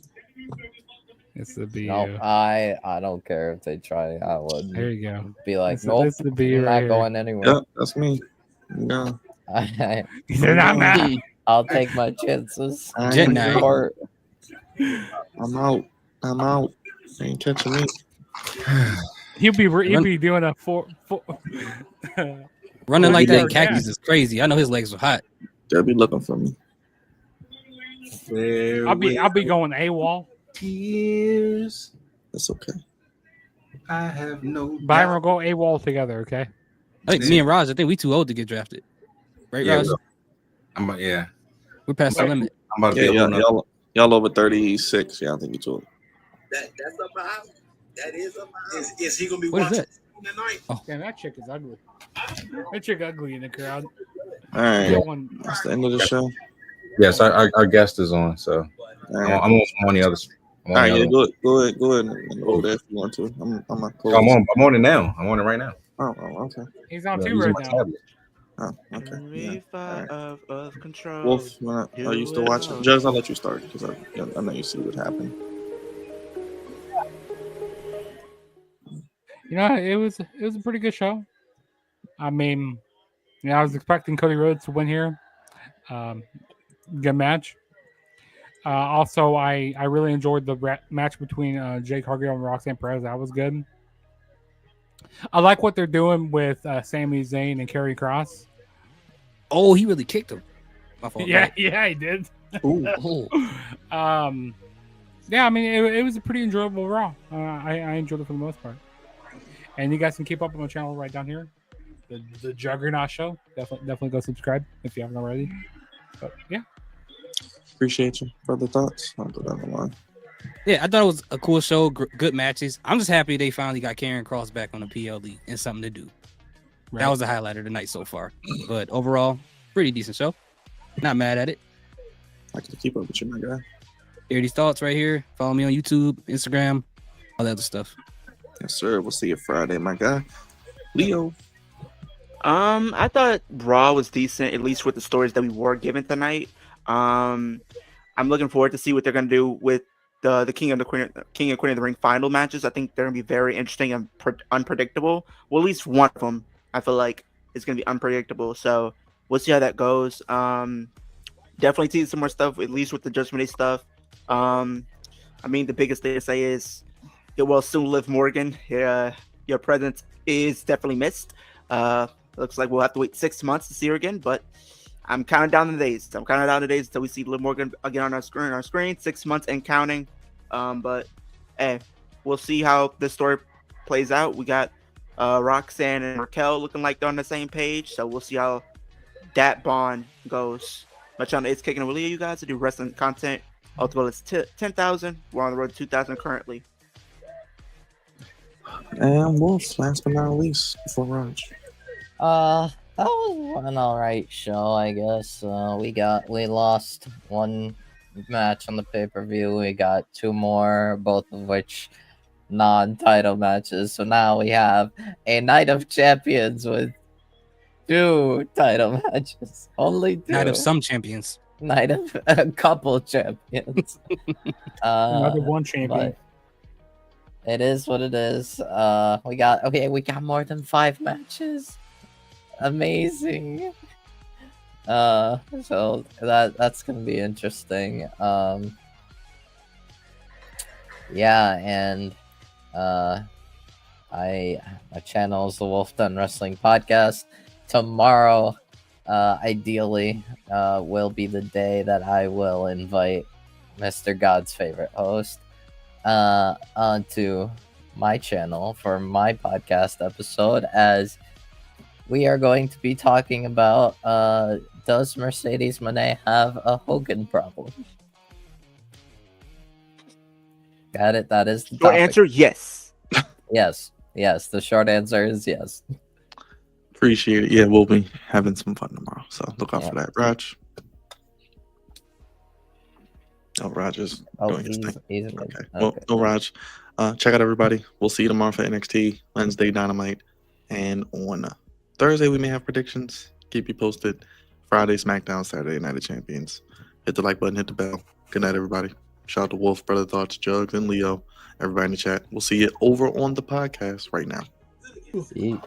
This will be No, you. I don't care if they try. I would There you go. be like, This nope, will be you I'm right not here. going anywhere. Yep, that's me. No. He said, "I'm not." I'll take my chances. I Jet ain't night. out. Or I'm out. Ain't catching me. He'll be doing a four. Running like that in Yeah. khakis is crazy. I know his legs were hot. They'll be looking for me. I'll be going AWOL. Tears. That's okay. I have no. Byron will go AWOL together. Okay. I think me and Raj, I think we too old to get drafted. Right, Yeah, Raj? yeah. We're past the limit. I'm about to Yeah, be y'all over 36. Yeah, I think it's all. That's about. That is about. Is he gonna be What is watching that? tonight? Damn, that chick is ugly. That chick ugly in the crowd. All right. Yeah. That's the end of the show. Yes, our guest is on, so All right. I'm on the other. All right, yeah, go ahead and over there if you want to. I'm gonna close. I'm on it now. I'm on it right now. Oh, okay. He's on Yeah, two using right my now. tablet. Oh, okay. Yeah. All right. Of control. Wolf, are you still watching? Jugs, I'll let you start because I know you see what happened. You know, it was a pretty good show. I mean, I was expecting Cody Rhodes to win here. Good match. Also, I really enjoyed the match between Jake Cargill and Roxanne Perez. That was good. I like what they're doing with Sami Zayn and Karrion Kross. Oh, he really kicked him. My fault. Yeah, he did. Ooh. Yeah, I mean, it was a pretty enjoyable Raw. I enjoyed it for the most part. And you guys can keep up on my channel right down here, the Juggernaut Show. Definitely go subscribe if you haven't already. But yeah, appreciate you. Further thoughts? I'll go down the line. Yeah, I thought it was a cool show. Good matches. I'm just happy they finally got Karrion Kross back on the PLE and something to do. Right. That was the highlight of the night so far. But overall, pretty decent show. Not mad at it. I can keep up with you, my guy. Hear these thoughts right here. Follow me on YouTube, Instagram, all that other stuff. Yes, sir. We'll see you Friday, my guy. Leo. I thought Raw was decent, at least with the stories that we were given tonight. I'm looking forward to see what they're gonna do with the King and Queen of the Ring final matches. I think they're gonna be very interesting and unpredictable. Well, at least one of them, I feel like, is gonna be unpredictable. So we'll see how that goes. Definitely see some more stuff, at least with the Judgment Day stuff. I mean, the biggest thing to say is, get well soon, Liv Morgan. Your presence is definitely missed. Looks like we'll have to wait 6 months to see her again, but I'm counting down the days. Until we see Liv Morgan again on our screen. 6 months and counting. But hey, we'll see how this story plays out. We got Roxanne and Raquel looking like they're on the same page, so we'll see how that bond goes. My channel is Kicking It With Leo, you guys, to do wrestling content. Ultimately, it's 10,000. We're on the road to 2,000 currently. And Wolf, last but not least, before Raj. That was an alright show, I guess. We lost one match on the pay-per-view. We got two more, both of which non-title matches. So now we have a Night of Champions with 2 title matches. Only 2. Night of some champions. Night of a couple champions. another one champion. It is what it is. We got more than 5 matches. Amazing. So that's gonna be interesting. Yeah, and my channel is the Wolf Done Wrestling Podcast. Tomorrow, ideally, will be the day that I will invite Mr. God's favorite host onto my channel for my podcast episode, as we are going to be talking about does Mercedes Moné have a Hogan problem? Got it. That is the short answer. Yes. Yes. The short answer is yes. Appreciate it. Yeah, we'll be having some fun tomorrow, so look out for that. Raj. Oh, Raj is doing his thing. Okay. Well, no, Raj. Check out everybody. We'll see you tomorrow for NXT, Wednesday Dynamite, and on Thursday we may have predictions. Keep you posted. Friday SmackDown, Saturday Night of Champions. Hit the like button, hit the bell. Good night, everybody. Shout out to Wolf, Brother Thoughts, Jugs, and Leo. Everybody in the chat. We'll see you over on the podcast right now. See you.